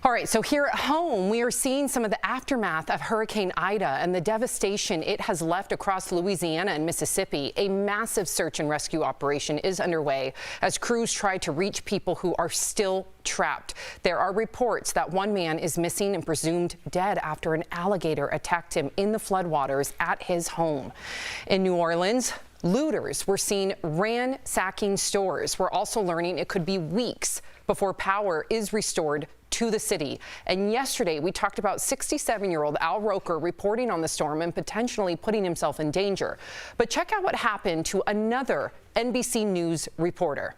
All right, so here at home, we are seeing some of the aftermath of Hurricane Ida and the devastation it has left across Louisiana and Mississippi. A massive search and rescue operation is underway as crews try to reach people who are still trapped. There are reports that one man is missing and presumed dead after an alligator attacked him in the floodwaters at his home. In New Orleans, looters were seen ransacking stores. We're also learning it could be weeks before power is restored to the city. And yesterday, we talked about 67-year-old Al Roker reporting on the storm and potentially putting himself in danger. But check out what happened to another NBC News reporter.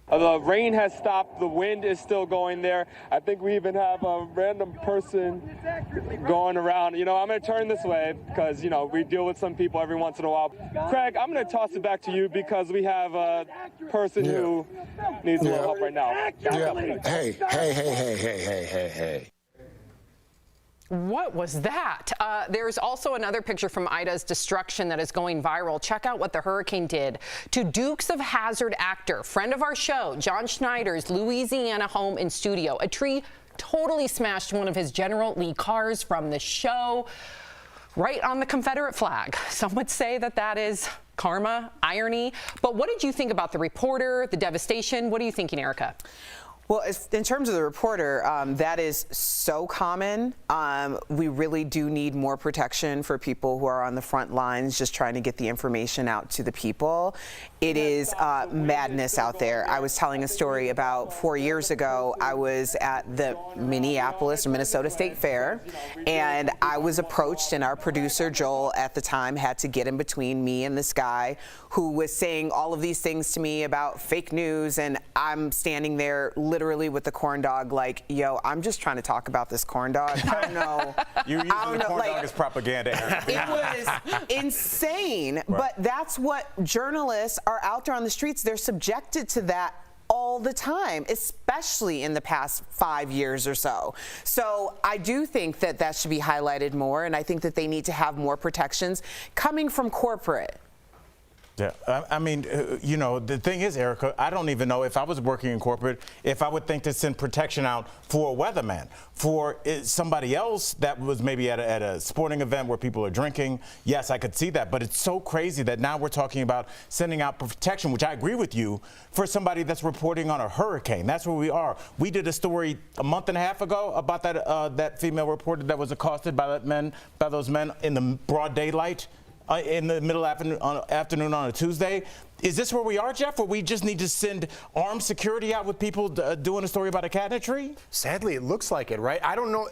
The rain has stopped. The wind is still going there. I think we even have a random person going around. I'm going to turn this way because, we deal with some people every once in a while. Craig, I'm going to toss it back to you because we have a person who needs a little help right now. Hey. What was that? There's also another picture from Ida's destruction that is going viral. Check out what the hurricane did to Dukes of Hazzard actor, friend of our show, John Schneider's Louisiana home and studio. A tree totally smashed one of his General Lee cars from the show right on the Confederate flag. Some would say that is karma, irony. But what did you think about the reporter, the devastation? What are you thinking, Erica? Well, in terms of the reporter, that is so common. We really do need more protection for people who are on the front lines just trying to get the information out to the people. It is madness out there. I was telling a story about 4 years ago. I was at the Minnesota State Fair, and I was approached, and our producer, Joel, at the time had to get in between me and this guy who was saying all of these things to me about fake news, and I'm standing there literally with the corn dog like, yo, I'm just trying to talk about this corn dog. I don't know. You're using the corn dog as propaganda, Eric. It was insane, but that's what journalists are out there on the streets. They're subjected to that all the time, especially in the past 5 years or so. So I do think that that should be highlighted more, and I think that they need to have more protections coming from corporate. Yeah, I mean, you know, the thing is, Erica, I don't even know if I was working in corporate, if I would think to send protection out for a weatherman, for somebody else that was maybe at a sporting event where people are drinking. Yes, I could see that, but it's so crazy that now we're talking about sending out protection, which I agree with you, for somebody that's reporting on a hurricane. That's where we are. We did a story a month and a half ago about that female reporter that was accosted by those men in the broad daylight. In the middle afternoon on a Tuesday. Is this where we are, Jeff, where we just need to send armed security out with people doing a story about a cat in a tree? Sadly, it looks like it, right? I don't know.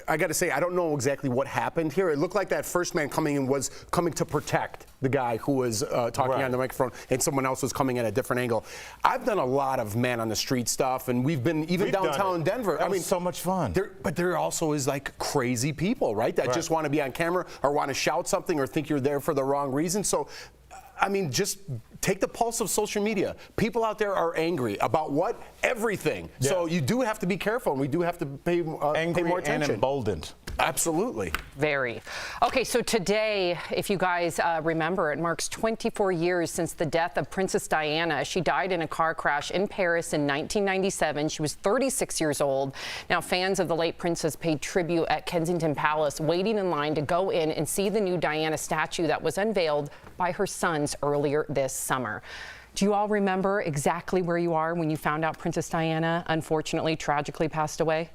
I got to say, I don't know exactly what happened here. It looked like that first man coming in was coming to protect the guy who was talking on the microphone, and someone else was coming at a different angle. I've done a lot of man on the street stuff, and we've been even downtown in Denver. That was so much fun. But there also is like crazy people, right? That just want to be on camera or want to shout something or think you're there for the wrong reason. So, I mean, just take the pulse of social media. People out there are angry about what? Everything. Yeah. So you do have to be careful, and we do have to pay more attention. And emboldened. Absolutely. Very. Okay, so today, if you guys remember, it marks 24 years since the death of Princess Diana. She died in a car crash in Paris in 1997. She was 36 years old. Now, fans of the late princess paid tribute at Kensington Palace, waiting in line to go in and see the new Diana statue that was unveiled by her sons earlier this summer. Do you all remember exactly where you are when you found out Princess Diana, unfortunately, tragically passed away?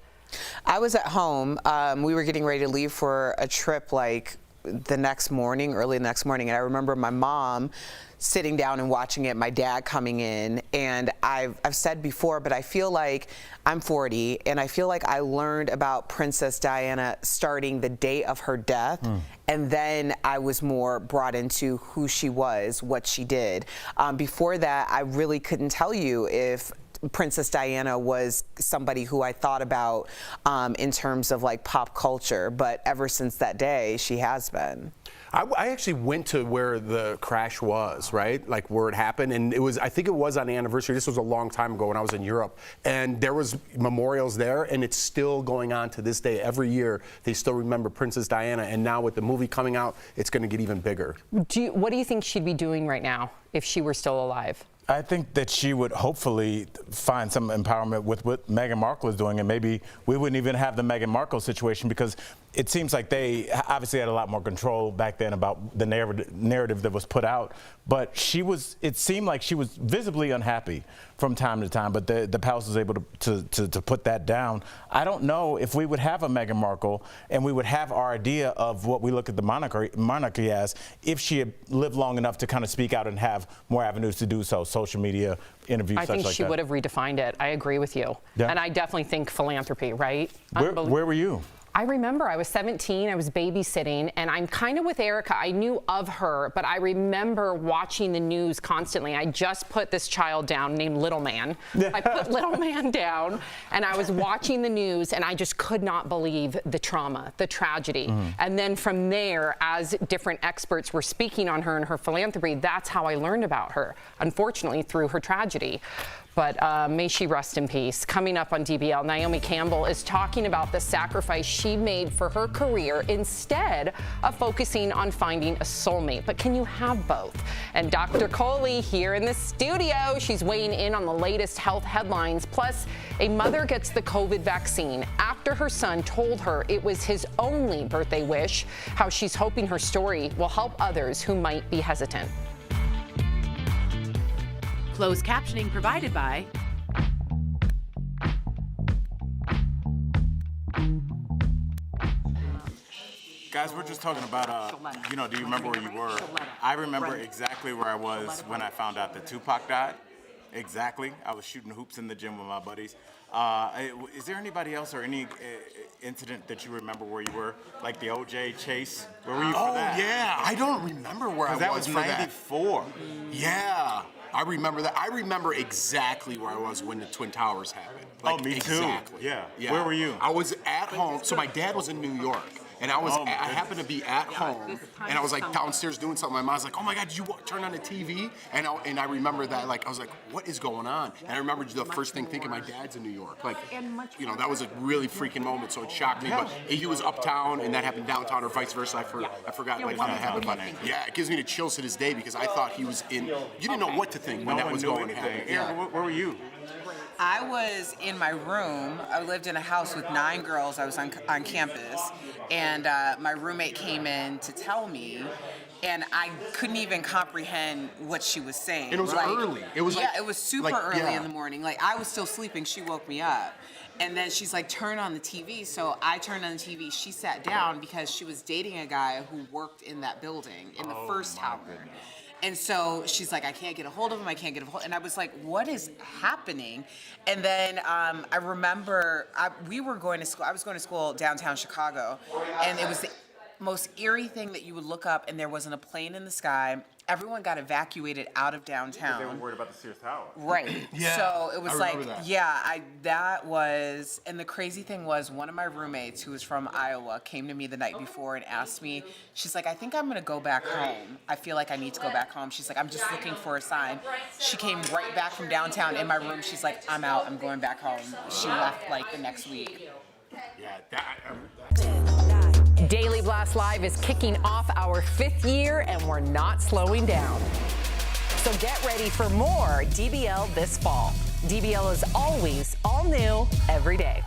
I was at home. We were getting ready to leave for a trip like the next morning, early next morning, and I remember my mom sitting down and watching it, my dad coming in, and I've said before, but I feel like I'm 40, and I feel like I learned about Princess Diana starting the day of her death, and then I was more brought into who she was, what she did. Before that, I really couldn't tell you if Princess Diana was somebody who I thought about in terms of like pop culture, but ever since that day, she has been. I actually went to where the crash was, right? Like where it happened, and it was, I think it was on the anniversary. This was a long time ago when I was in Europe, and there was memorials there, and it's still going on to this day. Every year, they still remember Princess Diana, and now with the movie coming out, it's going to get even bigger. What do you think she'd be doing right now if she were still alive? I think that she would hopefully find some empowerment with what Meghan Markle is doing, and maybe we wouldn't even have the Meghan Markle situation, because it seems like they obviously had a lot more control back then about the narrative that was put out. But it seemed like she was visibly unhappy from time to time, but the palace was able to put that down. I don't know if we would have a Meghan Markle and we would have our idea of what we look at the monarchy as if she had lived long enough to kind of speak out and have more avenues to do so, social media, interviews, I think she would have redefined it. I agree with you. Yeah. And I definitely think philanthropy, right? Where were you? I remember I was 17, I was babysitting, and I'm kind of with Erica. I knew of her, but I remember watching the news constantly. I just put this child down named Little Man. I put Little Man down, and I was watching the news, and I just could not believe the trauma, the tragedy. And then from there, as different experts were speaking on her and her philanthropy, that's how I learned about her, unfortunately, through her tragedy. But may she rest in peace. Coming up on DBL, Naomi Campbell is talking about the sacrifice she made for her career instead of focusing on finding a soulmate. But can you have both? And Dr. Coley here in the studio. She's weighing in on the latest health headlines. Plus, a mother gets the COVID vaccine after her son told her it was his only birthday wish. How she's hoping her story will help others who might be hesitant. Closed captioning provided by Guys, we're just talking about, do you remember where you were? I remember exactly where I was when I found out that Tupac died. Exactly. I was shooting hoops in the gym with my buddies. Is there anybody else or any incident that you remember where you were? Like the OJ chase? Where were you for that? Oh, yeah. I don't remember where I was. That was for 94. Yeah. I remember that. I remember exactly where I was when the Twin Towers happened. Like, me exactly. too. Yeah. Where were you? I was at home. So my dad was in New York. And I happened to be at home, and I was like downstairs doing something. My mom's like, "Oh my God, did you turn on the TV?" And I remember that, like, I was like, "What is going on?" And I remember the first thing thinking, my dad's in New York. Like, that was a really freaking moment. So it shocked me. But he was uptown, and that happened downtown, or vice versa. I forgot like when that happened. But yeah, it gives me the chills to this day because I thought he was in. You didn't know what to think when that was going to happen. Yeah. Where were you? I was in my room. I lived in a house with 9 girls. I was on campus, and my roommate came in to tell me, and I couldn't even comprehend what she was saying. And it was early. It was it was super early in the morning. Like, I was still sleeping. She woke me up. And then she's like, turn on the TV. So I turned on the TV. She sat down because she was dating a guy who worked in that building in the first tower. And so she's like, I can't get a hold of him. I can't get a hold. And I was like, what is happening? And then I remember we were going to school. I was going to school downtown Chicago, and it was the most eerie thing that you would look up, and there wasn't a plane in the sky. Everyone got evacuated out of downtown. They were worried about the Sears Tower. Right. Yeah. So it was I like, remember that. that was, and the crazy thing was, one of my roommates who was from Iowa came to me the night before and asked me, she's like, I think I'm going to go back home. I feel like I need to go back home. She's like, I'm just looking for a sign. She came right back from downtown in my room. She's like, I'm out. I'm going back home. She left like the next week. Daily Blast Live is kicking off our 5th year, and we're not slowing down. So get ready for more DBL this fall. DBL is always all new every day.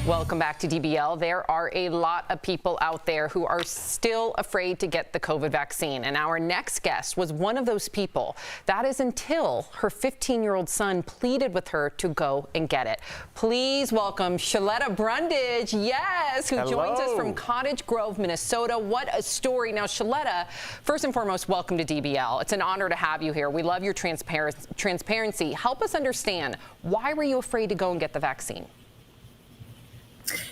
Welcome back to DBL. There are a lot of people out there who are still afraid to get the COVID vaccine. And our next guest was one of those people. That is until her 15-year-old son pleaded with her to go and get it. Please welcome Shaletta Brundage, yes, who joins us from Cottage Grove, Minnesota. What a story. Now, Shaletta, first and foremost, welcome to DBL. It's an honor to have you here. We love your transparency. Help us understand, why were you afraid to go and get the vaccine?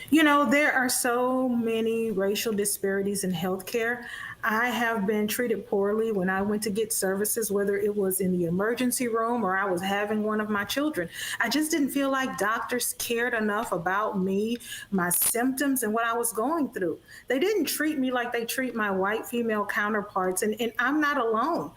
You know, there are so many racial disparities in healthcare. I have been treated poorly when I went to get services, whether it was in the emergency room or I was having one of my children. I just didn't feel like doctors cared enough about me, my symptoms, and what I was going through. They didn't treat me like they treat my white female counterparts, and I'm not alone.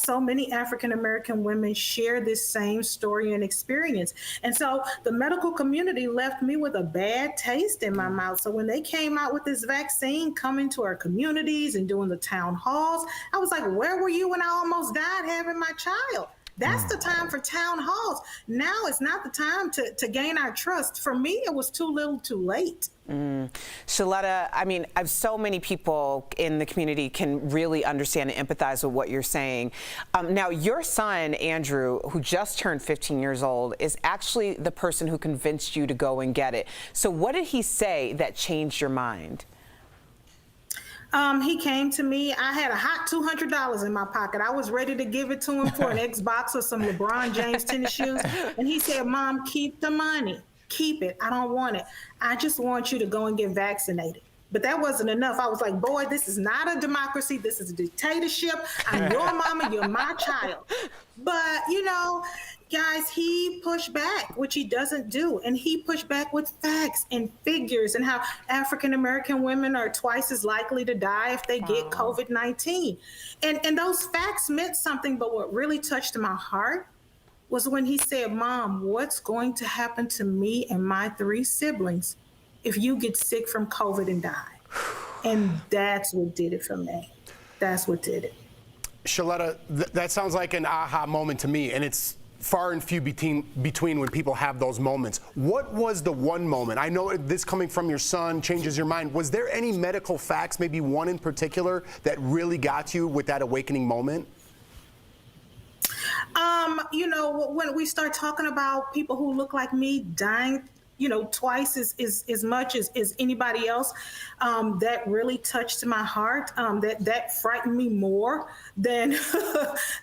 So many African-American women share this same story and experience. And so the medical community left me with a bad taste in my mouth. So when they came out with this vaccine, coming to our communities and doing the town halls, I was like, where were you when I almost died having my child? That's the time for town halls. Now it's not the time to gain our trust. For me, it was too little too late. Shaletta, I mean, so many people in the community can really understand and empathize with what you're saying. Now, your son, Andrew, who just turned 15 years old, is actually the person who convinced you to go and get it. So what did he say that changed your mind? He came to me. I had a hot $200 in my pocket. I was ready to give it to him for an Xbox or some LeBron James tennis shoes. And he said, Mom, keep the money. Keep it. I don't want it. I just want you to go and get vaccinated. But that wasn't enough. I was like, boy, this is not a democracy. This is a dictatorship. I'm your mama. You're my child. But, you know, guys, he pushed back, which he doesn't do. And he pushed back with facts and figures and how African-American women are twice as likely to die if they get COVID-19. And those facts meant something. But what really touched my heart was when he said, Mom, what's going to happen to me and my 3 siblings if you get sick from COVID and die? And that's what did it for me. That's what did it. Shaletta, that sounds like an aha moment to me, and it's far and few between when people have those moments. What was the one moment? I know this coming from your son changes your mind. Was there any medical facts, maybe one in particular, that really got you with that awakening moment? You know, when we start talking about people who look like me dying, you know, twice as much as anybody else, that really touched my heart. That frightened me more than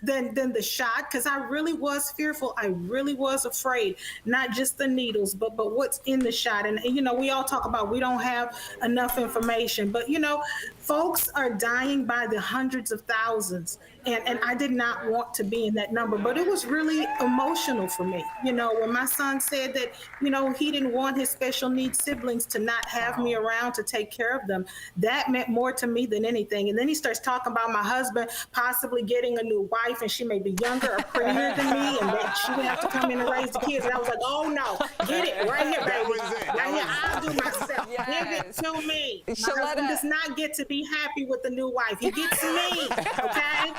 than the shot, because I really was fearful. I really was afraid, not just the needles, but what's in the shot. And you know, we all talk about we don't have enough information, but you know, folks are dying by the hundreds of thousands. And I did not want to be in that number, but it was really emotional for me. You know, when my son said that, you know, he didn't want his special needs siblings to not have me around to take care of them, that meant more to me than anything. And then he starts talking about my husband possibly getting a new wife, and she may be younger or prettier than me, and that she would have to come in and raise the kids. And I was like, oh no, get it right here, baby. Right here, I'll do myself. Yes. Give it to me. My Shaletta husband does not get to be happy with the new wife. He gets me, okay?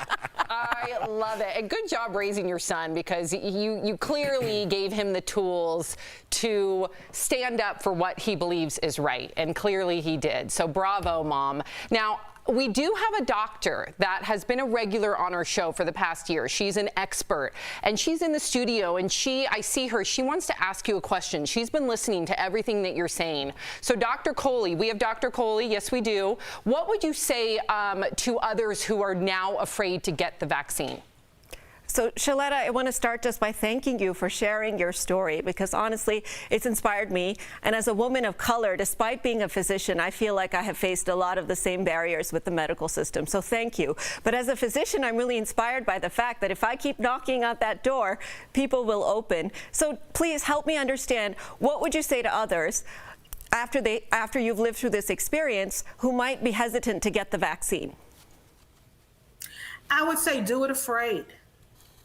I love it. And good job raising your son, because you clearly gave him the tools to stand up for what he believes is right. And clearly he did. So bravo, Mom. Now, we do have a doctor that has been a regular on our show for the past year. She's an expert, and she's in the studio, and I see her, she wants to ask you a question. She's been listening to everything that you're saying. So Dr. Coley, we have Dr. Coley, yes we do. What would you say to others who are now afraid to get the vaccine? So, Shaletta, I want to start just by thanking you for sharing your story, because honestly, it's inspired me. And as a woman of color, despite being a physician, I feel like I have faced a lot of the same barriers with the medical system. So thank you. But as a physician, I'm really inspired by the fact that if I keep knocking at that door, people will open. So please help me understand, what would you say to others after you've lived through this experience who might be hesitant to get the vaccine? I would say do it afraid.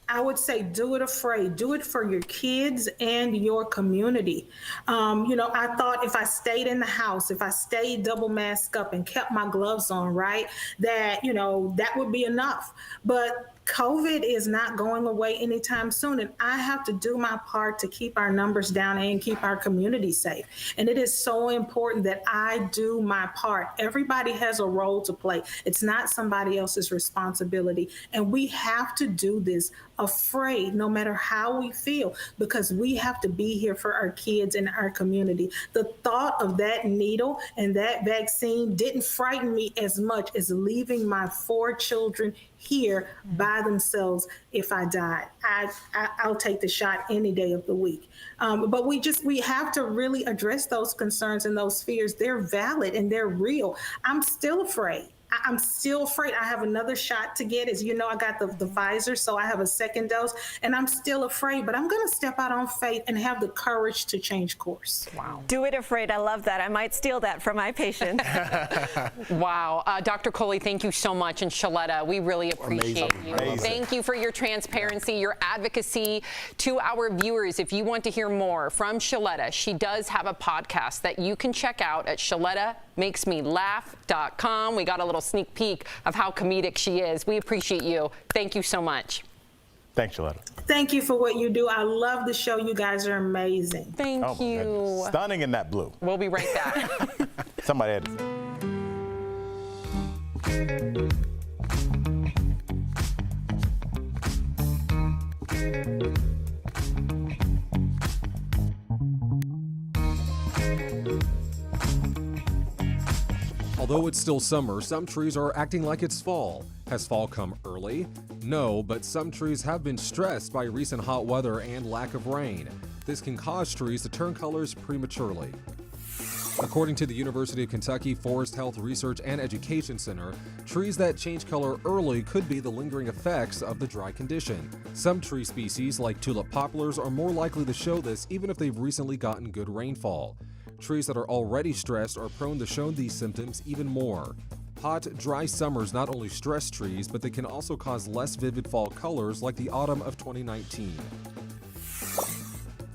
I would say do it afraid. Do it for your kids and your community. You know, I thought if I stayed in the house, if I stayed double masked up and kept my gloves on, right, that, you know, that would be enough. But COVID is not going away anytime soon, and I have to do my part to keep our numbers down and keep our community safe. And it is so important that I do my part. Everybody has a role to play. It's not somebody else's responsibility. And we have to do this afraid, no matter how we feel, because we have to be here for our kids and our community. The thought of that needle and that vaccine didn't frighten me as much as leaving my 4 children here by themselves if I died. I'll take the shot any day of the week. But we have to really address those concerns and those fears. They're valid and they're real. I'm still afraid. I'm still afraid. I have another shot to get. As you know, I got the Pfizer, so I have a second dose, and I'm still afraid, but I'm going to step out on faith and have the courage to change course. Wow. Do it afraid. I love that. I might steal that from my patient. Wow. Dr. Coley, thank you so much. And Shaletta, we really appreciate you. Amazing. Thank you for your transparency, your advocacy. To our viewers, if you want to hear more from Shaletta, she does have a podcast that you can check out at ShalettaMakesMeLaugh.com. We got a little sneak peek of how comedic she is. We appreciate you. Thank you so much. Thanks, Shaletta. Thank you for what you do. I love the show. You guys are amazing. Thank you. Goodness. Stunning in that blue. We'll be right back. Somebody had to say. Although it's still summer, some trees are acting like it's fall. Has fall come early? No, but some trees have been stressed by recent hot weather and lack of rain. This can cause trees to turn colors prematurely. According to the University of Kentucky Forest Health Research and Education Center, trees that change color early could be the lingering effects of the dry condition. Some tree species, like tulip poplars, are more likely to show this even if they've recently gotten good rainfall. Trees that are already stressed are prone to show these symptoms even more. Hot, dry summers not only stress trees, but they can also cause less vivid fall colors like the autumn of 2019.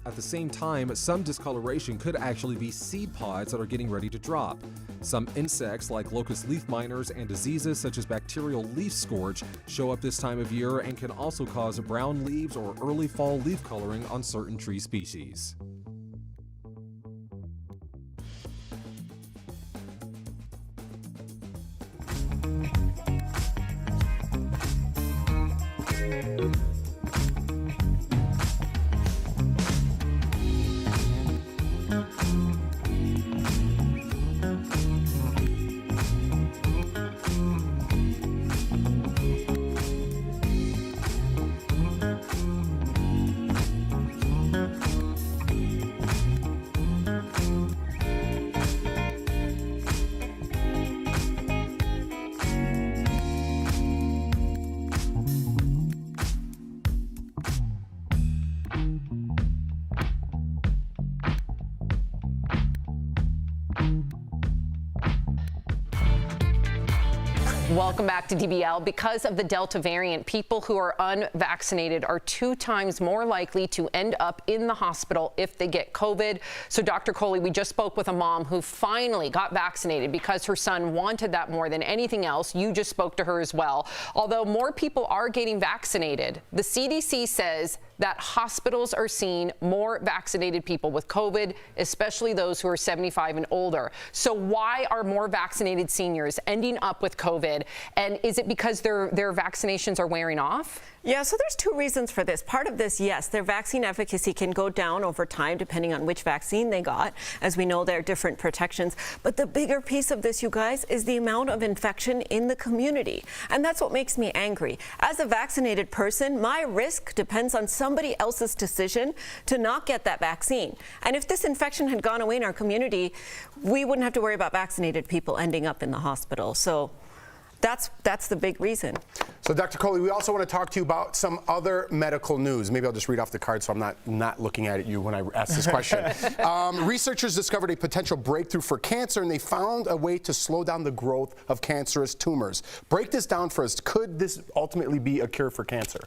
At the same time, some discoloration could actually be seed pods that are getting ready to drop. Some insects like locust leaf miners and diseases such as bacterial leaf scourge show up this time of year and can also cause brown leaves or early fall leaf coloring on certain tree species. Welcome back to DBL. Because of the Delta variant, people who are unvaccinated are 2 times more likely to end up in the hospital if they get COVID. So, Dr. Coley, we just spoke with a mom who finally got vaccinated because her son wanted that more than anything else. You just spoke to her as well. Although more people are getting vaccinated, the CDC says that hospitals are seeing more vaccinated people with COVID, especially those who are 75 and older. So why are more vaccinated seniors ending up with COVID? And is it because their vaccinations are wearing off? Yeah, so there's 2 reasons for this. Part of this, yes, their vaccine efficacy can go down over time depending on which vaccine they got. As we know, there are different protections. But the bigger piece of this, you guys, is the amount of infection in the community. And that's what makes me angry. As a vaccinated person, my risk depends on somebody else's decision to not get that vaccine. And if this infection had gone away in our community, we wouldn't have to worry about vaccinated people ending up in the hospital. So that's the big reason. So, Dr. Coley, we also want to talk to you about some other medical news. Maybe I'll just read off the card so I'm not looking at you when I ask this question. Researchers discovered a potential breakthrough for cancer, and they found a way to slow down the growth of cancerous tumors. Break this down for us. Could this ultimately be a cure for cancer?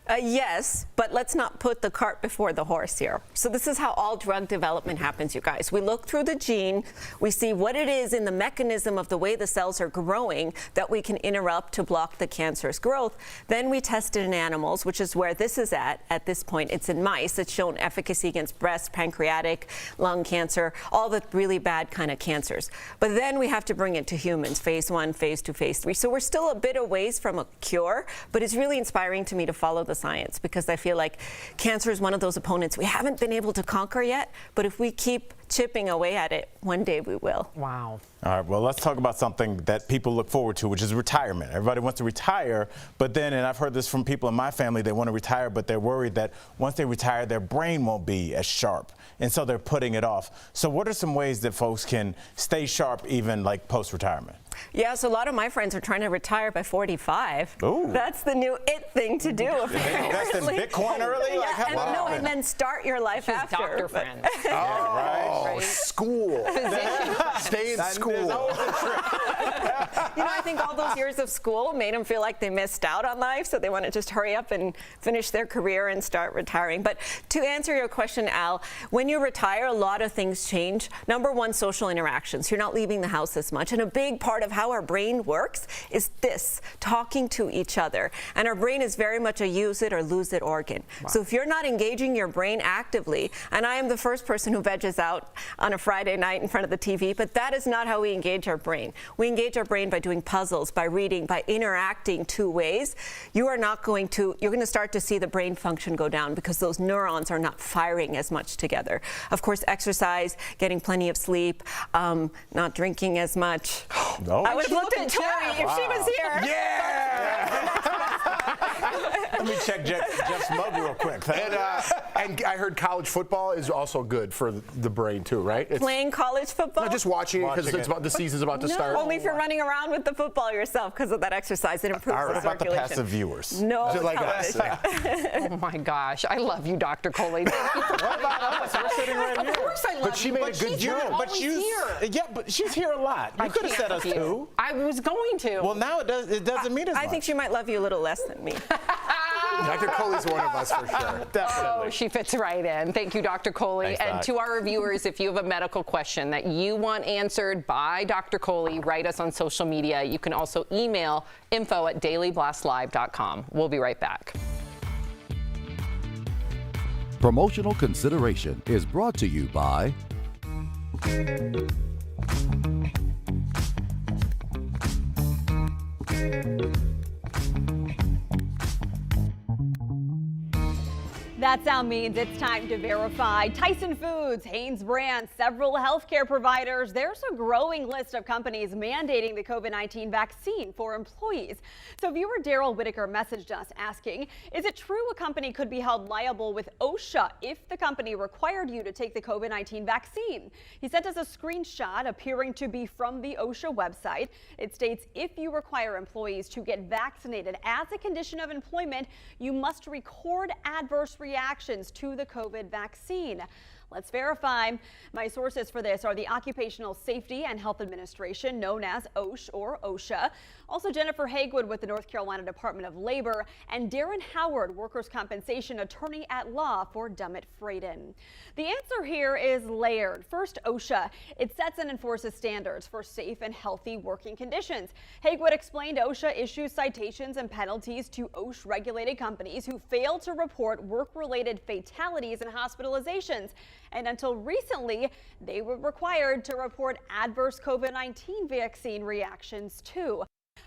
Yes, but let's not put the cart before the horse here. So this is how all drug development happens, you guys. We look through the gene, we see what it is in the mechanism of the way the cells are growing that we can interrupt to block the cancerous growth. Then we test it in animals, which is where this is at this point. It's in mice. It's shown efficacy against breast, pancreatic, lung cancer, all the really bad kind of cancers. But then we have to bring it to humans, phase 1, phase 2, phase 3. So we're still a bit away from a cure, but it's really inspiring to me to follow the science, because I feel like cancer is one of those opponents we haven't been able to conquer yet, but if we keep chipping away at it, one day we will. Wow. All right, well, let's talk about something that people look forward to, which is retirement. Everybody wants to retire, but then, and I've heard this from people in my family, they want to retire, but they're worried that once they retire, their brain won't be as sharp, and so they're putting it off. So what are some ways that folks can stay sharp even like post-retirement? Yeah, so a lot of my friends are trying to retire by 45. Ooh. That's the new it thing to do. That's in Bitcoin early? Yeah, Like, and then start your life after. Doctor friends. Oh, school. Stay in school. I think all those years of school made them feel like they missed out on life, so they want to just hurry up and finish their career and start retiring. But to answer your question, Al, when you retire, a lot of things change. Number one, social interactions. You're not leaving the house as much, and a big part of how our brain works is this, talking to each other. And our brain is very much a use it or lose it organ. Wow. So if you're not engaging your brain actively, and I am the first person who veges out on a Friday night in front of the TV, but that is not how we engage our brain. We engage our brain by doing puzzles, by reading, by interacting 2 ways. You're going to start to see the brain function go down because those neurons are not firing as much together. Of course, exercise, getting plenty of sleep, not drinking as much. No. I would have looked at Tori if she was here. Yeah! Let me check Jeff's mug real quick. And I heard college football is also good for the brain too, right? Playing college football? No, just watching it because the season's about to start. Only if you're running around with the football yourself because of that exercise. It improves the What about the circulation. passive viewers? No. Is it like us? Oh my gosh, I love you, Dr. Coley. What about us? We're sitting right here. Of course I love But she you, made a good job. But she's here a lot. You could have said us too. I was going to. Well, now it doesn't mean as much. I think she might love you a little less than me. Dr. Coley's one of us for sure. Oh, she fits right in. Thank you, Dr. Coley. Thanks, and Doc. to our viewers, if you have a medical question that you want answered by Dr. Coley, write us on social media. You can also email info@dailyblastlive.com. We'll be right back. Promotional consideration is brought to you by That sound means it's time to verify. Tyson Foods, Hanes Brand, several healthcare providers. There's a growing list of companies mandating the COVID-19 vaccine for employees. So viewer Daryl Whitaker messaged us asking, is it true a company could be held liable with OSHA if the company required you to take the COVID-19 vaccine? He sent us a screenshot appearing to be from the OSHA website. It states if you require employees to get vaccinated as a condition of employment, you must record adverse reactions to the COVID vaccine. Let's verify. My sources for this are the Occupational Safety and Health Administration, known as OSH or OSHA. Also Jennifer Hagwood with the North Carolina Department of Labor, and Darren Howard, Workers' Compensation Attorney at Law for Dummett Frayden. The answer here is layered. First, OSHA. It sets and enforces standards for safe and healthy working conditions. Hagwood explained OSHA issues citations and penalties to OSH-regulated companies who fail to report work-related fatalities and hospitalizations. And until recently, they were required to report adverse COVID-19 vaccine reactions too.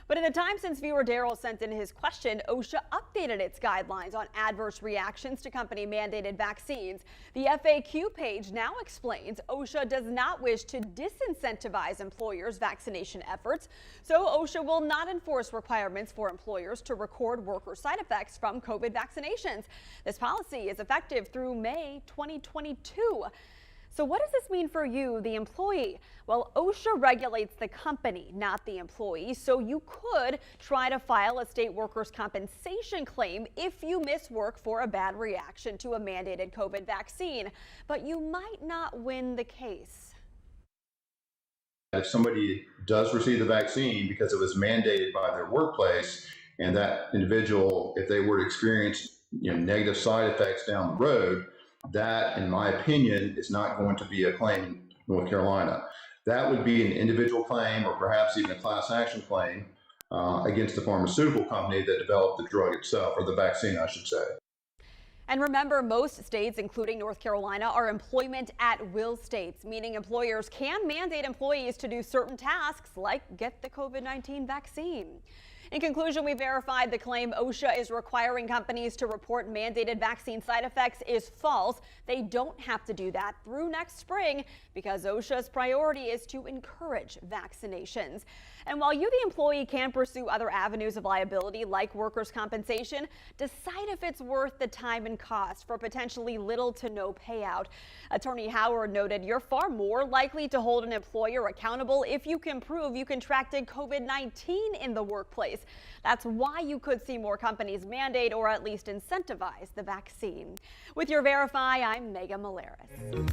But in the time since viewer Daryl sent in his question, OSHA updated its guidelines on adverse reactions to company-mandated vaccines. The FAQ page now explains OSHA does not wish to disincentivize employers' vaccination efforts, so OSHA will not enforce requirements for employers to record worker side effects from COVID vaccinations. This policy is effective through May 2022. So what does this mean for you, the employee? Well, OSHA regulates the company, not the employee, so you could try to file a state workers' compensation claim if you miss work for a bad reaction to a mandated COVID vaccine, but you might not win the case. If somebody does receive the vaccine because it was mandated by their workplace, and that individual, if they were to experience negative side effects down the road, that, in my opinion, is not going to be a claim in North Carolina. That would be an individual claim or perhaps even a class action claim against the pharmaceutical company that developed the drug itself, or the vaccine, I should say. And remember, most states, including North Carolina, are employment at will states, meaning employers can mandate employees to do certain tasks like get the COVID-19 vaccine. In conclusion, we verified the claim OSHA is requiring companies to report mandated vaccine side effects is false. They don't have to do that through next spring because OSHA's priority is to encourage vaccinations. And while you, the employee, can pursue other avenues of liability like workers' compensation, decide if it's worth the time and cost for potentially little to no payout. Attorney Howard noted you're far more likely to hold an employer accountable if you can prove you contracted COVID-19 in the workplace. That's why you could see more companies mandate or at least incentivize the vaccine. With your Verify, I'm Megan Malaris.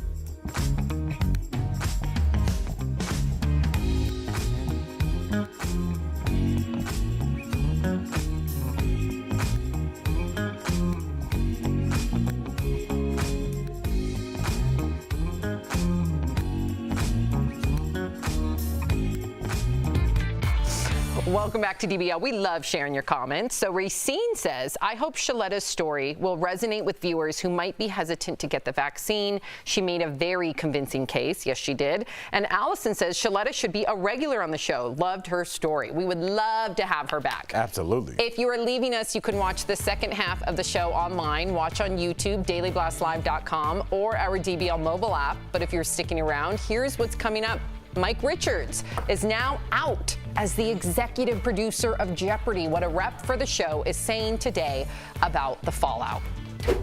Welcome back to DBL. We love sharing your comments. So Racine says, I hope Shaletta's story will resonate with viewers who might be hesitant to get the vaccine. She made a very convincing case. Yes, she did. And Allison says Shaletta should be a regular on the show. Loved her story. We would love to have her back. Absolutely. If you are leaving us, you can watch the second half of the show online. Watch on YouTube, dailyblastlive.com, or our DBL mobile app. But if you're sticking around, here's what's coming up. Mike Richards is now out as the executive producer of Jeopardy! What a rep for the show is saying today about the fallout.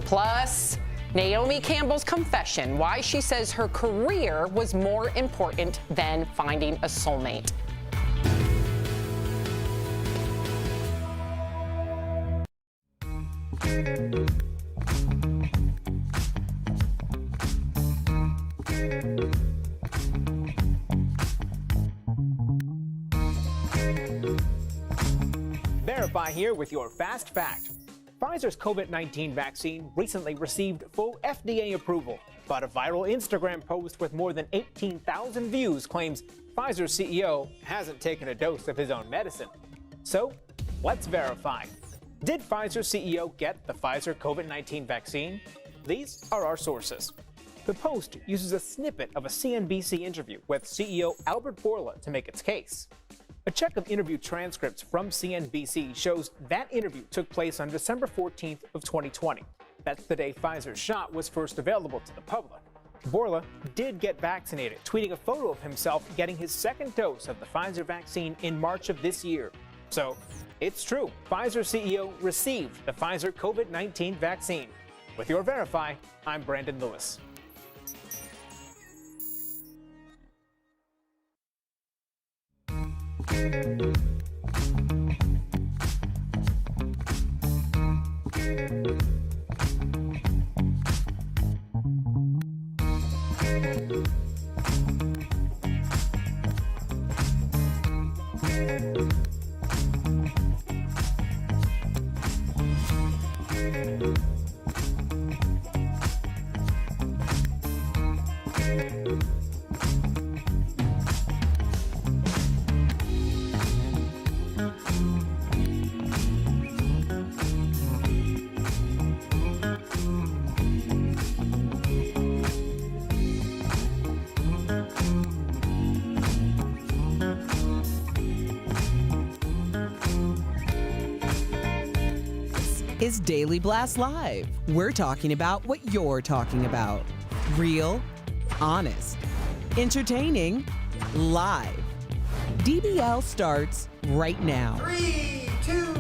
Plus, Naomi Campbell's confession, why she says her career was more important than finding a soulmate. Verify here with your Fast Fact. Pfizer's COVID-19 vaccine recently received full FDA approval, but a viral Instagram post with more than 18,000 views claims Pfizer's CEO hasn't taken a dose of his own medicine. So, let's verify. Did Pfizer's CEO get the Pfizer COVID-19 vaccine? These are our sources. The post uses a snippet of a CNBC interview with CEO Albert Bourla to make its case. A check of interview transcripts from CNBC shows that interview took place on December 14th of 2020. That's the day Pfizer's shot was first available to the public. Bourla did get vaccinated, tweeting a photo of himself getting his second dose of the Pfizer vaccine in March of this year. So, it's true, Pfizer CEO received the Pfizer COVID-19 vaccine. With your Verify, I'm Brandon Lewis. Is Daily Blast Live. We're talking about what you're talking about. Real, honest, entertaining, live. DBL starts right now. 3, 2.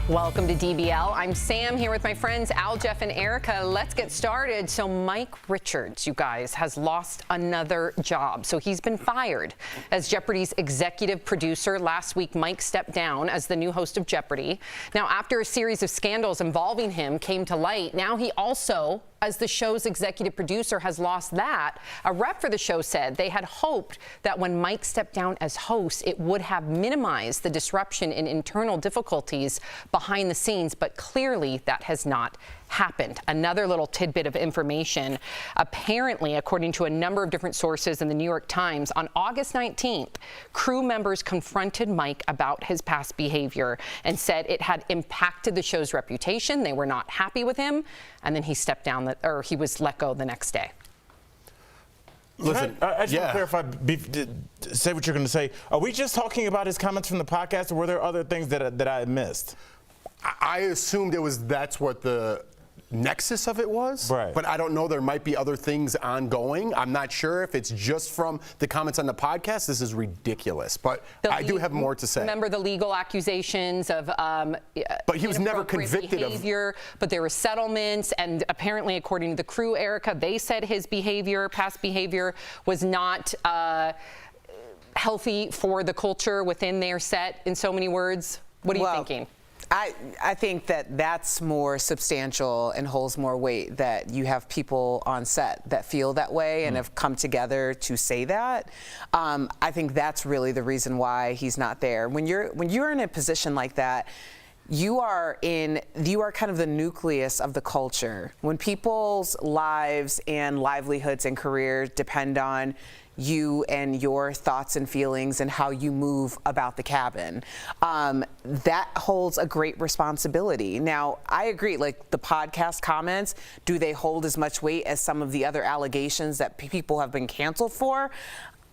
Welcome to DBL. I'm Sam here with my friends Al, Jeff, and Erica. Let's get started. So Mike Richards, you guys, has lost another job. So he's been fired as Jeopardy's executive producer. Last week, Mike stepped down as the new host of Jeopardy. Now, after a series of scandals involving him came to light, now he also, as the show's executive producer, has lost that. A rep for the show said they had hoped that when Mike stepped down as host, it would have minimized the disruption and internal difficulties behind the scenes, but clearly that has not happened. Another little tidbit of information. Apparently, according to a number of different sources in the New York Times, on August 19th, crew members confronted Mike about his past behavior and said it had impacted the show's reputation. They were not happy with him, and then he stepped down, or he was let go the next day. Listen, I just want to clarify, say what you're going to say. Are we just talking about his comments from the podcast, or were there other things that I missed? I assumed that's what the nexus of it was, right. But I don't know. There might be other things ongoing. I'm not sure if it's just from the comments on the podcast. This is ridiculous, but I do have more to say. Remember the legal accusations of but he was never convicted behavior, but there were settlements, and apparently, according to the crew, Erica, they said his past behavior was not healthy for the culture within their set, in so many words. What are you thinking? I think that that's more substantial and holds more weight, that you have people on set that feel that way and have come together to say that. I think that's really the reason why he's not there. When you're in a position like that, you are kind of the nucleus of the culture. When people's lives and livelihoods and careers depend on you and your thoughts and feelings and how you move about the cabin, that holds a great responsibility. Now, I agree, like the podcast comments, do they hold as much weight as some of the other allegations that people have been canceled for?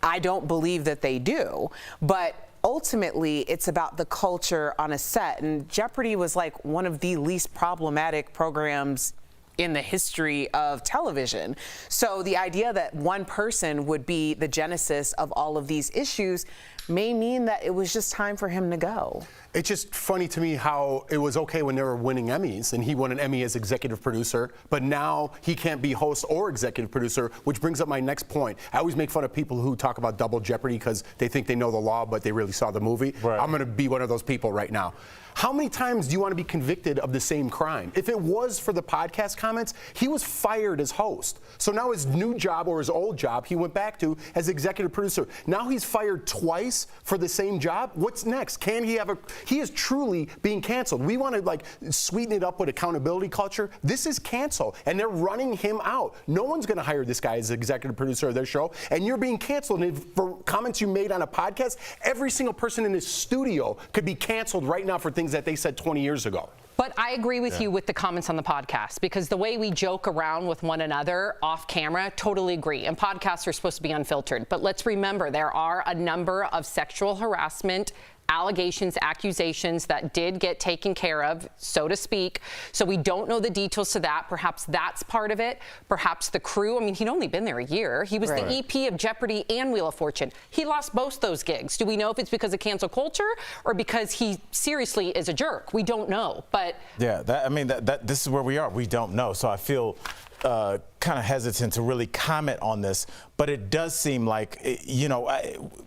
I don't believe that they do, but ultimately, it's about the culture on a set, and Jeopardy was like one of the least problematic programs in the history of television. So the idea that one person would be the genesis of all of these issues may mean that it was just time for him to go. It's just funny to me how it was okay when they were winning Emmys, and he won an Emmy as executive producer, but now he can't be host or executive producer, which brings up my next point. I always make fun of people who talk about double jeopardy because they think they know the law, but they really saw the movie. Right. I'm going to be one of those people right now. How many times do you want to be convicted of the same crime? If it was for the podcast comments, he was fired as host. So now his new job, or his old job, he went back to as executive producer. Now he's fired twice twice for the same job? What's next? Can he have he is truly being canceled. We want to like sweeten it up with accountability culture. This is cancel, and they're running him out. No one's going to hire this guy as executive producer of their show, and you're being canceled. And for comments you made on a podcast, every single person in this studio could be canceled right now for things that they said 20 years ago. But I agree with you with the comments on the podcast, because the way we joke around with one another off camera, totally agree. And podcasts are supposed to be unfiltered. But let's remember, there are a number of sexual harassment allegations, accusations that did get taken care of, so to speak. So we don't know the details to that. Perhaps that's part of it. Perhaps the crew. I mean, he'd only been there a year. He was the EP of Jeopardy and Wheel of Fortune. He lost both those gigs. Do we know if it's because of cancel culture or because he seriously is a jerk? We don't know. But yeah, this is where we are. We don't know. So I feel kind of hesitant to really comment on this, but it does seem like,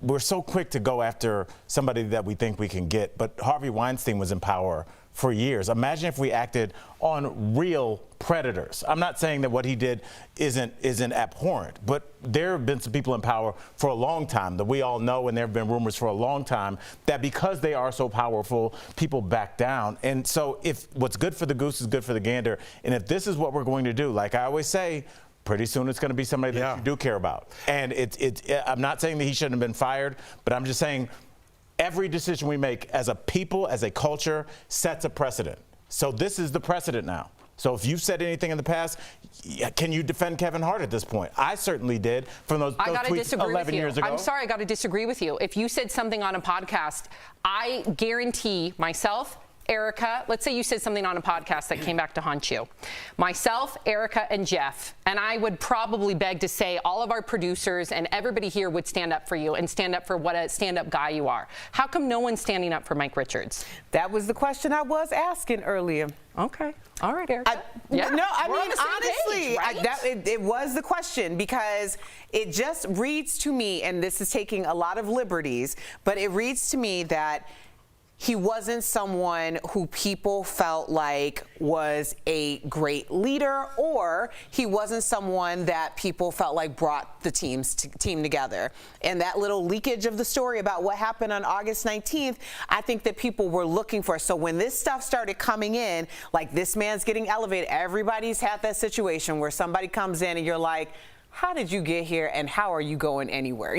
we're so quick to go after somebody that we think we can get, but Harvey Weinstein was in power for years. Imagine if we acted on real predators. I'm not saying that what he did isn't abhorrent, but there have been some people in power for a long time that we all know, and there have been rumors for a long time that because they are so powerful, people back down. And so if what's good for the goose is good for the gander, and if this is what we're going to do, like I always say, pretty soon it's going to be somebody that you do care about. And I'm not saying that he shouldn't have been fired, but I'm just saying every decision we make as a people, as a culture, sets a precedent. So this is the precedent now. So if you've said anything in the past, can you defend Kevin Hart at this point? I certainly did from those tweets 11 years ago. I'm sorry, I got to disagree with you. If you said something on a podcast, I guarantee myself, Erica, let's say you said something on a podcast that came back to haunt you. Myself, Erica, and Jeff, and I would probably beg to say all of our producers and everybody here would stand up for you and stand up for what a stand-up guy you are. How come no one's standing up for Mike Richards? That was the question I was asking earlier. Okay. All right, Erica. Honestly, it was the question, because it just reads to me, and this is taking a lot of liberties, but it reads to me that he wasn't someone who people felt like was a great leader, or he wasn't someone that people felt like brought the team together. And that little leakage of the story about what happened on August 19th, I think that people were looking for. So when this stuff started coming in, like this man's getting elevated, everybody's had that situation where somebody comes in and you're like, how did you get here and how are you going anywhere?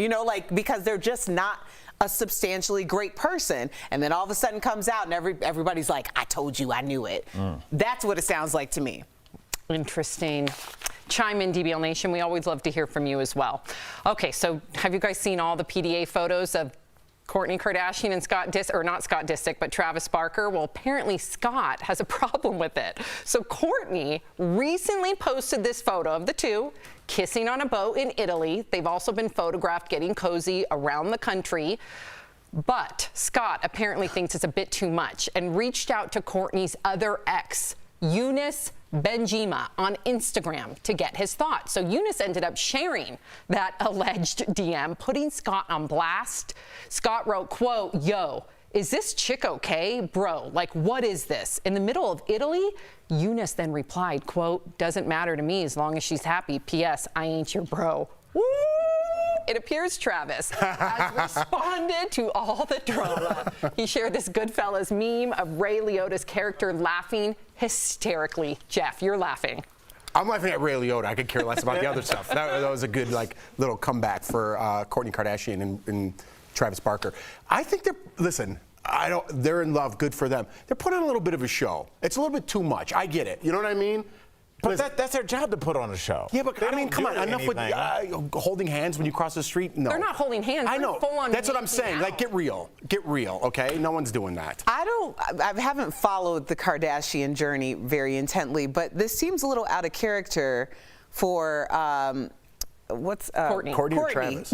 Because they're just not a substantially great person, and then all of a sudden comes out and everybody's like, I told you, I knew it. That's what it sounds like to me. Interesting. Chime in, DBL Nation. We always love to hear from you as well. Okay, so have you guys seen all the PDA photos of Kourtney Kardashian and not Scott Disick, but Travis Barker? Well, apparently Scott has a problem with it. So Kourtney recently posted this photo of the two kissing on a boat in Italy. They've also been photographed getting cozy around the country. But Scott apparently thinks it's a bit too much and reached out to Kourtney's other ex, Eunice Benjima, on Instagram to get his thoughts. So Eunice ended up sharing that alleged DM, putting Scott on blast. Scott wrote, quote, "Yo, is this chick okay? Bro, like, what is this? In the middle of Italy?" Eunice then replied, quote, "Doesn't matter to me as long as she's happy. P.S. I ain't your bro." Woo! It appears Travis has responded to all the drama. He shared this Goodfellas meme of Ray Liotta's character laughing hysterically. Jeff, you're laughing. I'm laughing at Ray Liotta. I could care less about the other stuff. That was a good little comeback for Kourtney Kardashian and Travis Barker. I think they're in love, good for them. They're putting on a little bit of a show. It's a little bit too much. I get it. You know what I mean? But that's their job to put on a show. Yeah, but I mean, come on, enough with holding hands when you cross the street. No, they're not holding hands. I know. Full on. That's what I'm saying. Like, get real, okay? No one's doing that. I haven't followed the Kardashian journey very intently, but this seems a little out of character for Kourtney or Travis?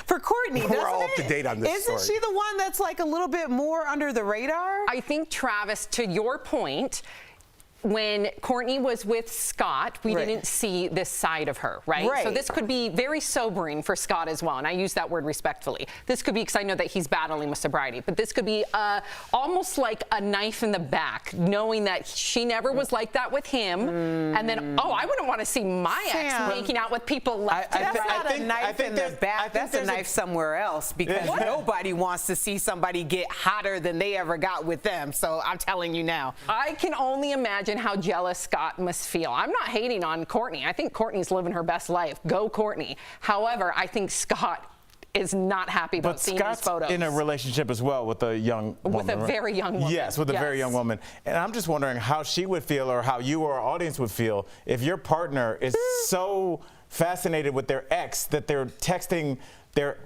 For Kourtney, we're all up to date on this Isn't story. she the one that's like a little bit more under the radar? I think Travis, to your point, when Courtney was with Scott, we didn't see this side of her, right? So this could be very sobering for Scott as well, and I use that word respectfully. This could be, because I know that he's battling with sobriety, but this could be almost like a knife in the back, knowing that she never was like that with him, and then, I wouldn't want to see my ex making out with people left. That's not a knife in the back. That's a knife somewhere else, because nobody wants to see somebody get hotter than they ever got with them. So I'm telling you now. I can only imagine how jealous Scott must feel. I'm not hating on Courtney. I think Courtney's living her best life. Go Courtney. However, I think Scott is not happy about seeing these photos. In a relationship as well with a young woman. With a very young woman. Yes, with a very young woman. And I'm just wondering how she would feel, or how you or our audience would feel, if your partner is so fascinated with their ex that they're texting their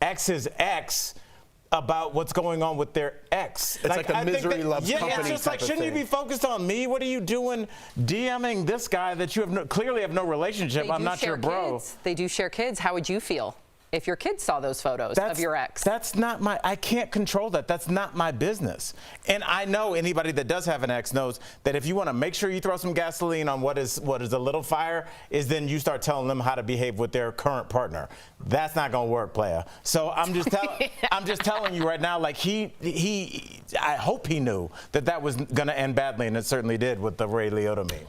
ex's ex about what's going on with their ex. It's like a misery loves company. It's just like, shouldn't you be focused on me? What are you doing DMing this guy that you have clearly have no relationship? I'm not your bro. Kids. They do share kids. How would you feel if your kids saw those photos of your ex? That's not my, I can't control that. That's not my business. And I know anybody that does have an ex knows that if you want to make sure you throw some gasoline on what is a little fire, is then you start telling them how to behave with their current partner. That's not going to work, playa. So I'm just I'm just telling you right now, like I hope he knew that was going to end badly, and it certainly did with the Ray Liotta meme.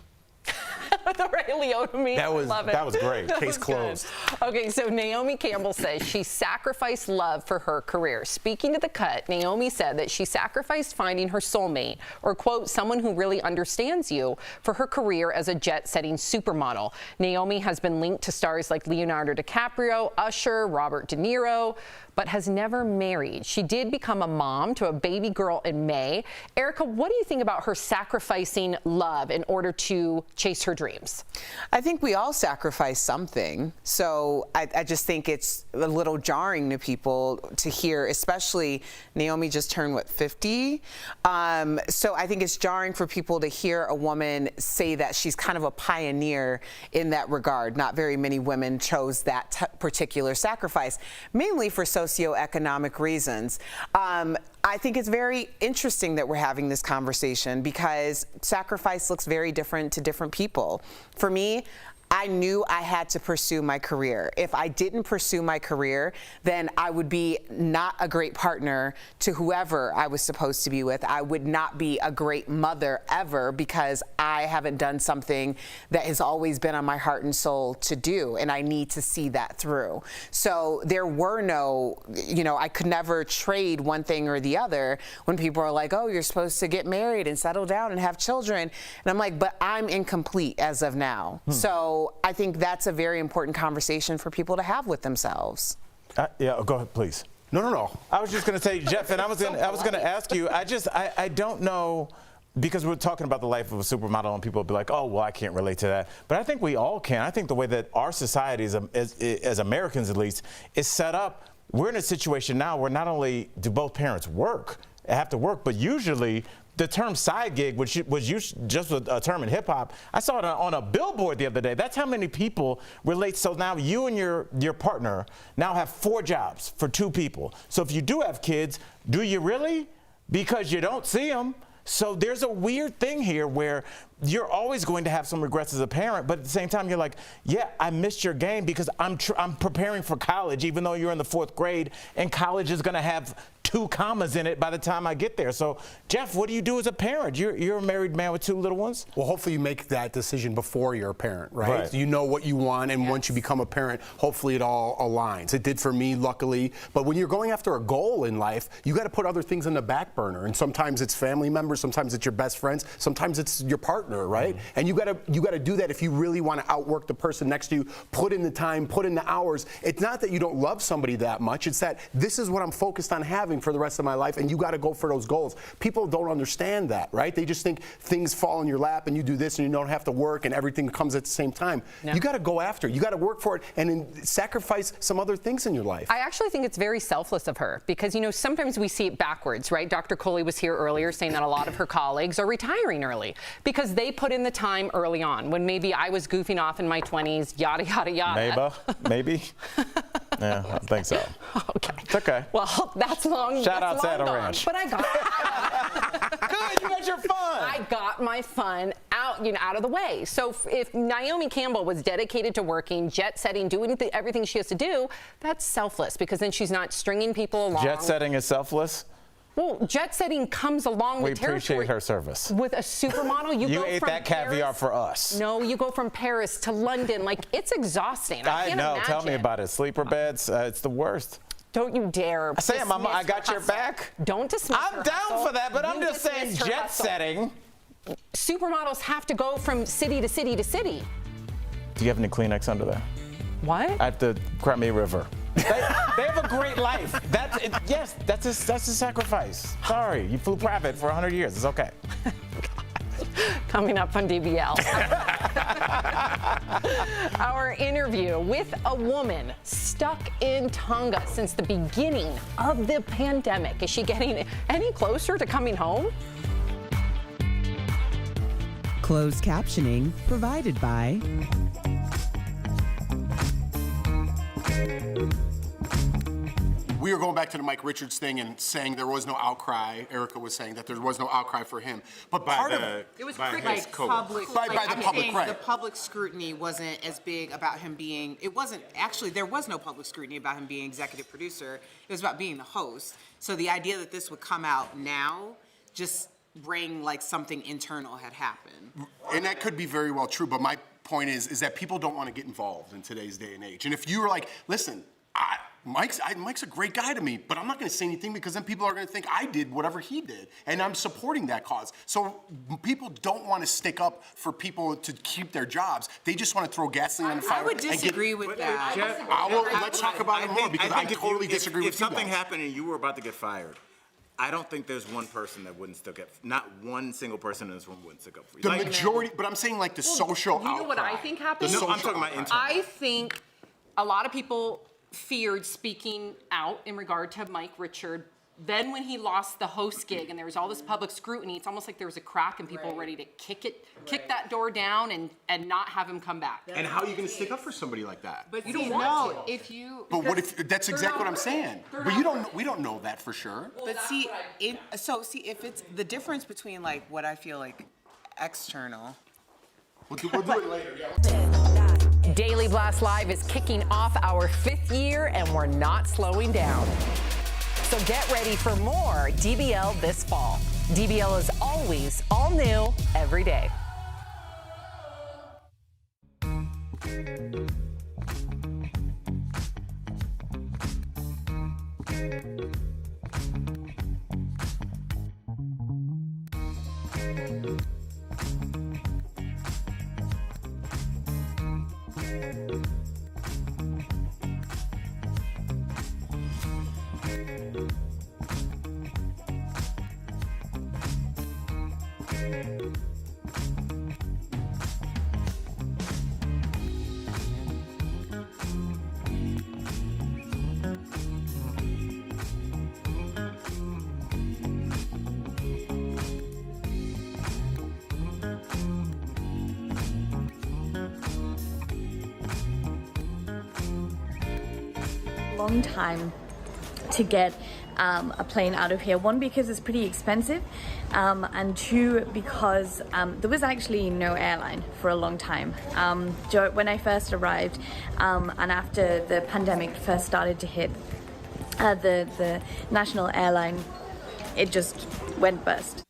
The Ray Liotta meme. That was great. Case closed. Okay, so Naomi Campbell says she sacrificed love for her career. Speaking to The Cut, Naomi said that she sacrificed finding her soulmate, or quote, someone who really understands you, for her career as a jet-setting supermodel. Naomi has been linked to stars like Leonardo DiCaprio, Usher, Robert De Niro, but has never married. She did become a mom to a baby girl in May. Erica, what do you think about her sacrificing love in order to chase her dreams? I think we all sacrifice something. So I just think it's a little jarring to people to hear, especially Naomi just turned, what, 50? So I think it's jarring for people to hear a woman say that she's kind of a pioneer in that regard. Not very many women chose that particular sacrifice, mainly for socioeconomic reasons. I think it's very interesting that we're having this conversation, because sacrifice looks very different to different people. For me, I knew I had to pursue my career. If I didn't pursue my career, then I would be not a great partner to whoever I was supposed to be with. I would not be a great mother ever, because I haven't done something that has always been on my heart and soul to do, and I need to see that through. So there were no, I could never trade one thing or the other when people are like, oh, you're supposed to get married and settle down and have children. And I'm like, but I'm incomplete as of now. So I think that's a very important conversation for people to have with themselves. Yeah, go ahead, please. No. I was just going to say, Jeff, and I was going to ask you. I don't know, because we're talking about the life of a supermodel, and people will be like, oh, well, I can't relate to that. But I think we all can. I think the way that our society, as Americans at least, is set up, we're in a situation now where not only do both parents have to work, but usually the term side gig, which was used just a term in hip hop, I saw it on a billboard the other day. That's how many people relate. So now you and your partner now have 4 jobs for 2 people. So if you do have kids, do you really? Because you don't see them. So there's a weird thing here where you're always going to have some regrets as a parent, but at the same time, you're like, yeah, I missed your game because I'm preparing for college, even though you're in the 4th grade, and college is going to have 2 commas in it by the time I get there. So, Jeff, what do you do as a parent? You're a married man with 2 little ones. Well, hopefully you make that decision before you're a parent, right? You know what you want, and once you become a parent, hopefully it all aligns. It did for me, luckily. But when you're going after a goal in life, you got to put other things on the back burner. And sometimes it's family members, sometimes it's your best friends, sometimes it's your partner, right? And you got to do that if you really want to outwork the person next to you. Put in the time, put in the hours. It's not that you don't love somebody that much. It's that this is what I'm focused on having for the rest of my life, and you got to go for those goals. People don't understand that, right? They just think things fall in your lap and you do this and you don't have to work and everything comes at the same time. No. You got to go after it. You got to work for it and then sacrifice some other things in your life. I actually think it's very selfless of her, because sometimes we see it backwards, right? Dr. Coley was here earlier saying that a lot of her colleagues are retiring early because they put in the time early on, when maybe I was goofing off in my 20s, yada, yada, yada. Maybe. Yeah, I think so. Okay. It's okay. Well, that's long. Shout out Saddle Ranch. But I got Good, you got your fun. I got my fun out out of the way. So if Naomi Campbell was dedicated to working, jet setting, doing everything she has to do, that's selfless because then she's not stringing people along. Jet setting is selfless? Well, jet setting comes along with territory. We appreciate her service. With a supermodel, you go ate from that caviar Paris, for us. No, you go from Paris to London. Like, it's exhausting. I can't know. imagine. Tell me about it. Sleeper beds, it's the worst. Don't you dare. Sam, I got your back. Don't dismiss her I'm down hustle. for that, but I'm You just saying dismissed her jet hustle. setting. Supermodels have to go from city to city to city. Do you have any Kleenex under there? What? At the Crimea River. They have a great life. Yes, that's a sacrifice. Sorry, you flew private for 100 years. It's okay. Coming up on DBL. Our interview with a woman stuck in Tonga since the beginning of the pandemic. Is she getting any closer to coming home? Closed captioning provided by We were going back to the Mike Richards thing and saying there was no outcry. Erica was saying that there was no outcry for him. But part of it was by like public, by the public, right? The public scrutiny wasn't as big about him being. It wasn't actually. There was no public scrutiny about him being executive producer. It was about being the host. So the idea that this would come out now just rang like something internal had happened. And that could be very well true. But my point is that people don't want to get involved in today's day and age. And if you were like, listen, Mike's a great guy to me, but I'm not going to say anything because then people are going to think I did whatever he did, and I'm supporting that cause. So people don't want to stick up for people to keep their jobs. They just want to throw gasoline on the fire. I would disagree with that. Let's talk about it more because I totally disagree with you. If something happened and you were about to get fired, I don't think there's one person that wouldn't stick up. Not one single person in this room wouldn't stick up for you. The majority, but I'm saying like the social outcry. You know what I think happened? No, I'm talking about internal. I think a lot of people feared speaking out in regard to Mike Richard. Then when he lost the host gig and there was all this public scrutiny, it's almost like there was a crack and people were ready to kick that door down and not have him come back. And how are you going to stick up for somebody like that? But you don't know if you. But what if that's exactly what I'm saying? But we don't know that for sure. But see, if it's the difference between like what I feel like external. We'll do it later. Yeah. Daily Blast Live is kicking off our 5th year, and we're not slowing down. So get ready for more DBL this fall. DBL is always all new every day. Long time to get a plane out of here. One, because it's pretty expensive, and two, because there was actually no airline for a long time. When I first arrived, and after the pandemic first started to hit, the national airline, it just went bust.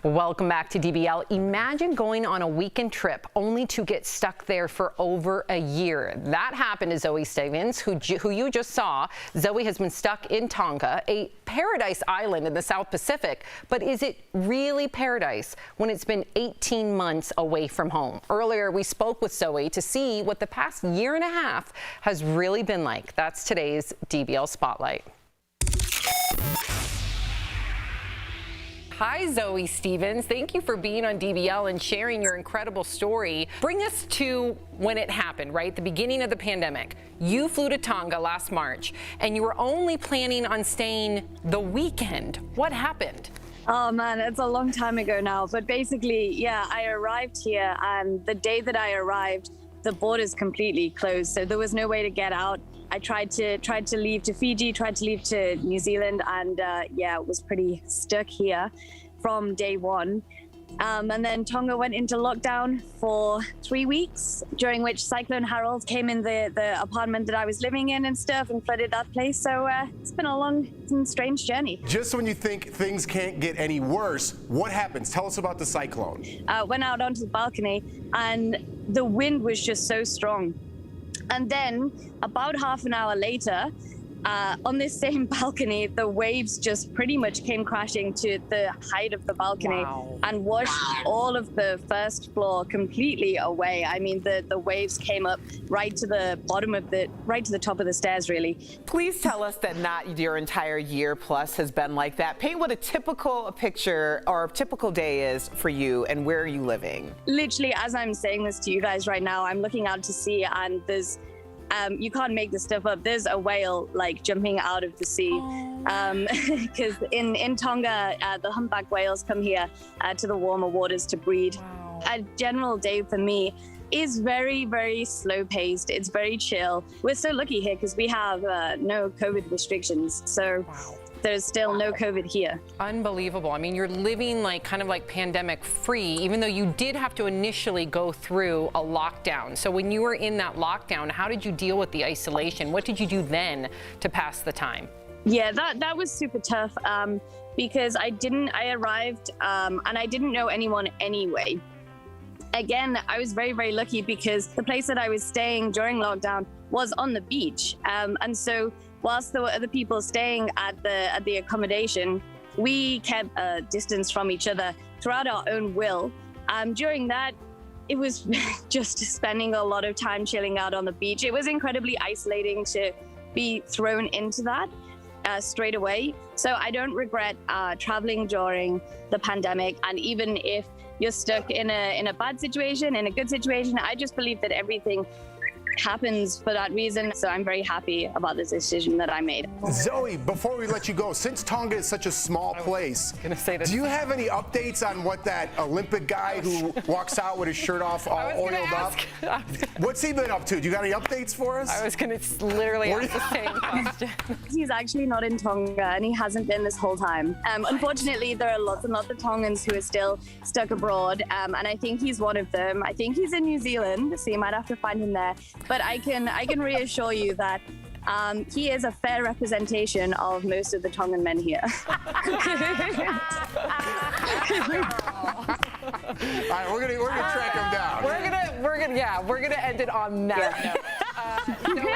Welcome back to DBL. Imagine going on a weekend trip only to get stuck there for over a year. That happened to Zoe Stevens, who you just saw. Zoe has been stuck in Tonga, a paradise island in the South Pacific. But is it really paradise when it's been 18 months away from home? Earlier, we spoke with Zoe to see what the past year and a half has really been like. That's today's DBL Spotlight. Hi, Zoe Stevens. Thank you for being on DBL and sharing your incredible story. Bring us to when it happened, right? The beginning of the pandemic. You flew to Tonga last March, and you were only planning on staying the weekend. What happened? Oh man, it's a long time ago now. But basically, yeah, I arrived here, and the day that I arrived, the borders completely closed. So there was no way to get out. I tried to leave to Fiji, tried to leave to New Zealand, and yeah, was pretty stuck here from day one. And then Tonga went into lockdown for 3 weeks, during which Cyclone Harold came in the apartment that I was living in and stuff and flooded that place. So it's been a long and strange journey. Just when you think things can't get any worse, what happens? Tell us about the cyclone. Went out onto the balcony and the wind was just so strong. And then about half an hour later, on this same balcony, the waves just pretty much came crashing to the height of the balcony and washed all of the first floor completely away. I mean, the waves came up right to the bottom of right to the top of the stairs, really. Please tell us that not your entire year plus has been like that. Paint what a typical picture or a typical day is for you, and where are you living? Literally, as I'm saying this to you guys right now, I'm looking out to sea and there's you can't make this stuff up. There's a whale like jumping out of the sea. Because in Tonga, the humpback whales come here to the warmer waters to breed. A general day for me is very, very slow paced. It's very chill. We're so lucky here because we have no COVID restrictions. So there's still no COVID here. Unbelievable. I mean, you're living kind of like pandemic free, even though you did have to initially go through a lockdown. So when you were in that lockdown, how did you deal with the isolation? What did you do then to pass the time? Yeah, that was super tough because I arrived and I didn't know anyone anyway. Again, I was very, very lucky because the place that I was staying during lockdown was on the beach. And so whilst there were other people staying at the accommodation, we kept a distance from each other throughout our own will. During that, it was just spending a lot of time chilling out on the beach. It was incredibly isolating to be thrown into that straight away. So I don't regret traveling during the pandemic. And even if you're stuck in a bad situation, in a good situation, I just believe that everything happens for that reason. So I'm very happy about this decision that I made. Zoe, before we let you go, since Tonga is such a small place, do you have any updates on what that Olympic guy who walks out with his shirt off all oiled up? What's he been up to? Do you got any updates for us? I was going to literally ask the same question. He's actually not in Tonga and he hasn't been this whole time. Unfortunately, there are lots and lots of Tongans who are still stuck abroad, and I think he's one of them. I think he's in New Zealand, so you might have to find him there. But I can reassure you that he is a fair representation of most of the Tongan men here. All right, we're gonna track him down. We're gonna end it on that note.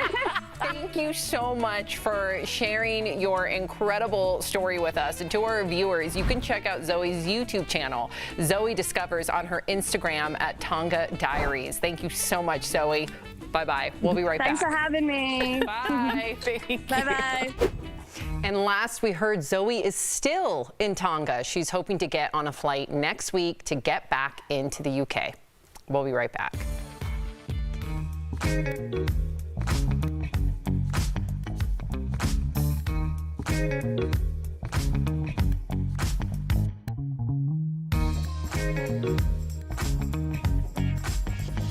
Thank you so much for sharing your incredible story with us. And to our viewers, you can check out Zoe's YouTube channel, Zoe Discovers, on her Instagram at Tonga Diaries. Thank you so much, Zoe. Bye-bye. We'll be right back. Thanks for having me. Bye. Thank you. Bye-bye. And last we heard, Zoe is still in Tonga. She's hoping to get on a flight next week to get back into the UK. We'll be right back.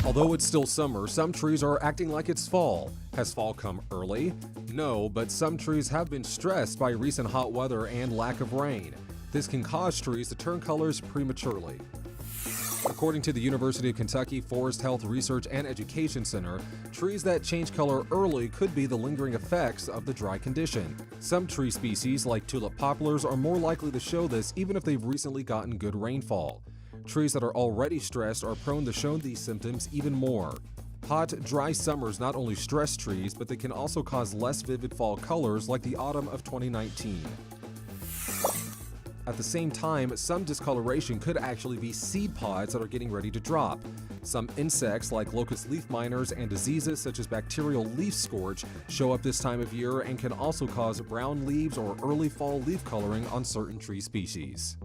Although it's still summer, some trees are acting like it's fall. Has fall come early? No, but some trees have been stressed by recent hot weather and lack of rain. This can cause trees to turn colors prematurely. According to the University of Kentucky Forest Health Research and Education Center, trees that change color early could be the lingering effects of the dry condition. Some tree species, like tulip poplars, are more likely to show this even if they've recently gotten good rainfall. Trees that are already stressed are prone to show these symptoms even more. Hot, dry summers not only stress trees, but they can also cause less vivid fall colors like the autumn of 2019. At the same time, some discoloration could actually be seed pods that are getting ready to drop. Some insects like locust leaf miners and diseases such as bacterial leaf scorch show up this time of year and can also cause brown leaves or early fall leaf coloring on certain tree species.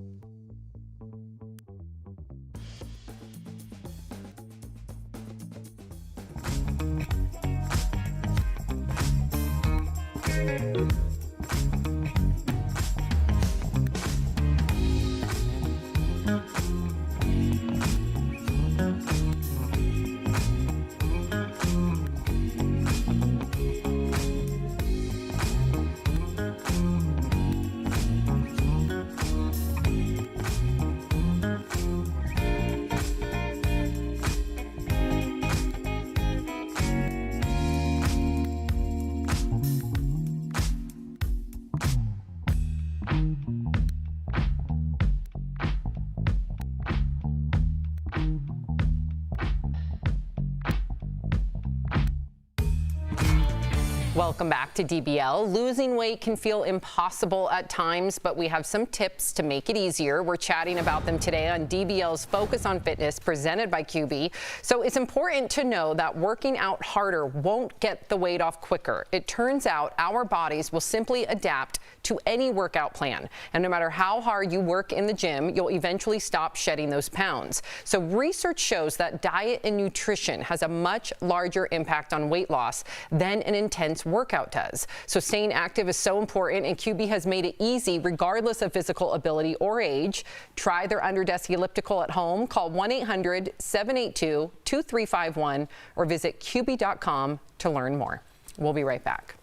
Welcome back to DBL. Losing weight can feel impossible at times, but we have some tips to make it easier. We're chatting about them today on DBL's Focus on Fitness presented by QB. So it's important to know that working out harder won't get the weight off quicker. It turns out our bodies will simply adapt to any workout plan. And no matter how hard you work in the gym, you'll eventually stop shedding those pounds. So research shows that diet and nutrition has a much larger impact on weight loss than an intense workout does. So staying active is so important, and QB has made it easy regardless of physical ability or age. Try their under desk elliptical at home. Call 1-800-782-2351 or visit QB.com to learn more. We'll be right back.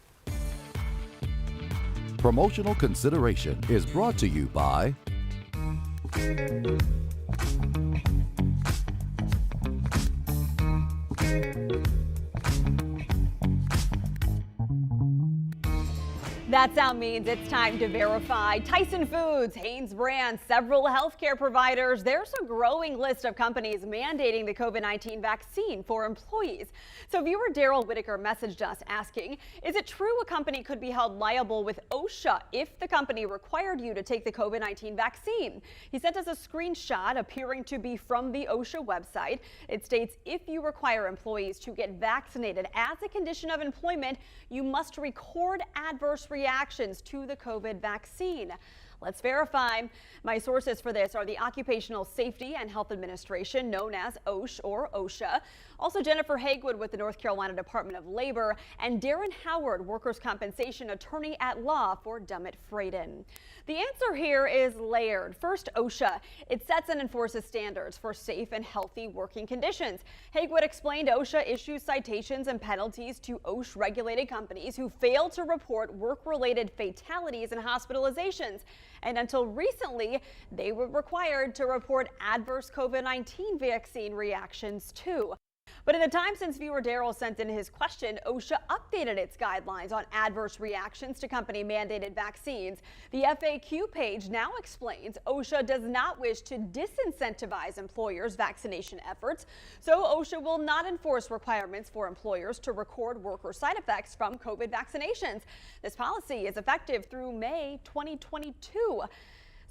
Promotional consideration is brought to you by That sound means it's time to verify. Tyson Foods, Hanes Brand, several healthcare providers. There's a growing list of companies mandating the COVID-19 vaccine for employees. So viewer Daryl Whitaker messaged us asking, is it true a company could be held liable with OSHA if the company required you to take the COVID-19 vaccine? He sent us a screenshot appearing to be from the OSHA website. It states if you require employees to get vaccinated as a condition of employment, you must record adverse reactions to the COVID vaccine. Let's verify. My sources for this are the Occupational Safety and Health Administration, known as OSH or OSHA. Also Jennifer Hagwood with the North Carolina Department of Labor, and Darren Howard, workers' compensation attorney at law for Dummett Frayden. The answer here is layered. First, OSHA. It sets and enforces standards for safe and healthy working conditions. Hagwood explained OSHA issues citations and penalties to OSH-regulated companies who fail to report work-related fatalities and hospitalizations. And until recently, they were required to report adverse COVID-19 vaccine reactions too. But in the time since viewer Daryl sent in his question, OSHA updated its guidelines on adverse reactions to company-mandated vaccines. The FAQ page now explains OSHA does not wish to disincentivize employers' vaccination efforts, so OSHA will not enforce requirements for employers to record worker side effects from COVID vaccinations. This policy is effective through May 2022.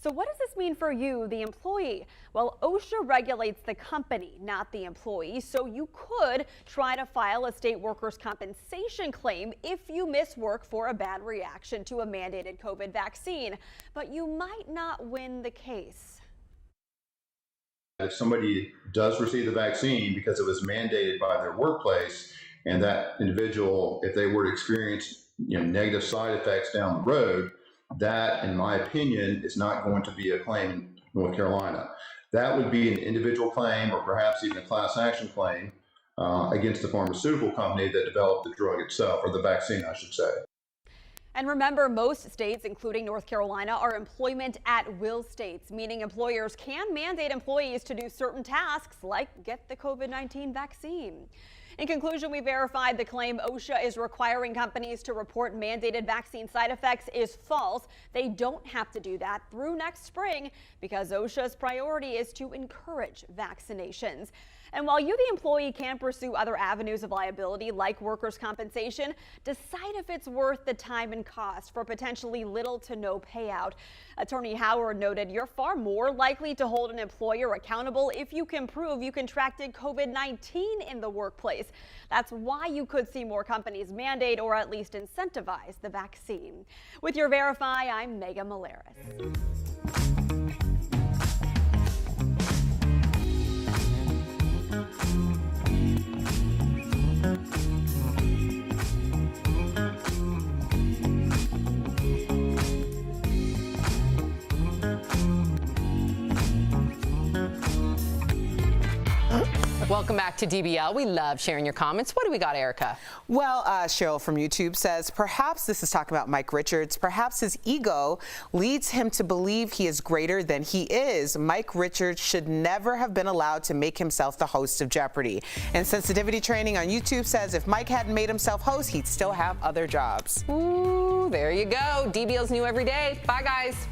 So what does this mean for you, the employee? Well, OSHA regulates the company, not the employee, so you could try to file a state workers' compensation claim if you miss work for a bad reaction to a mandated COVID vaccine, but you might not win the case. If somebody does receive the vaccine because it was mandated by their workplace, and that individual, if they were to experience negative side effects down the road, that, in my opinion, is not going to be a claim in North Carolina. That would be an individual claim or perhaps even a class action claim against the pharmaceutical company that developed the drug itself, or the vaccine, I should say. And remember, most states, including North Carolina, are employment at will states, meaning employers can mandate employees to do certain tasks like get the COVID-19 vaccine. In conclusion, we verified the claim OSHA is requiring companies to report mandated vaccine side effects is false. They don't have to do that through next spring because OSHA's priority is to encourage vaccinations. And while you, the employee, can pursue other avenues of liability like workers' compensation, decide if it's worth the time and cost for potentially little to no payout. Attorney Howard noted you're far more likely to hold an employer accountable if you can prove you contracted COVID-19 in the workplace. That's why you could see more companies mandate or at least incentivize the vaccine. With your Verify, I'm Megan Malaris. Welcome back to DBL. We love sharing your comments. What do we got, Erica? Well, Cheryl from YouTube says, perhaps this is talking about Mike Richards. Perhaps his ego leads him to believe he is greater than he is. Mike Richards should never have been allowed to make himself the host of Jeopardy. And Sensitivity Training on YouTube says if Mike hadn't made himself host, he'd still have other jobs. Ooh, there you go. DBL's new every day. Bye, guys.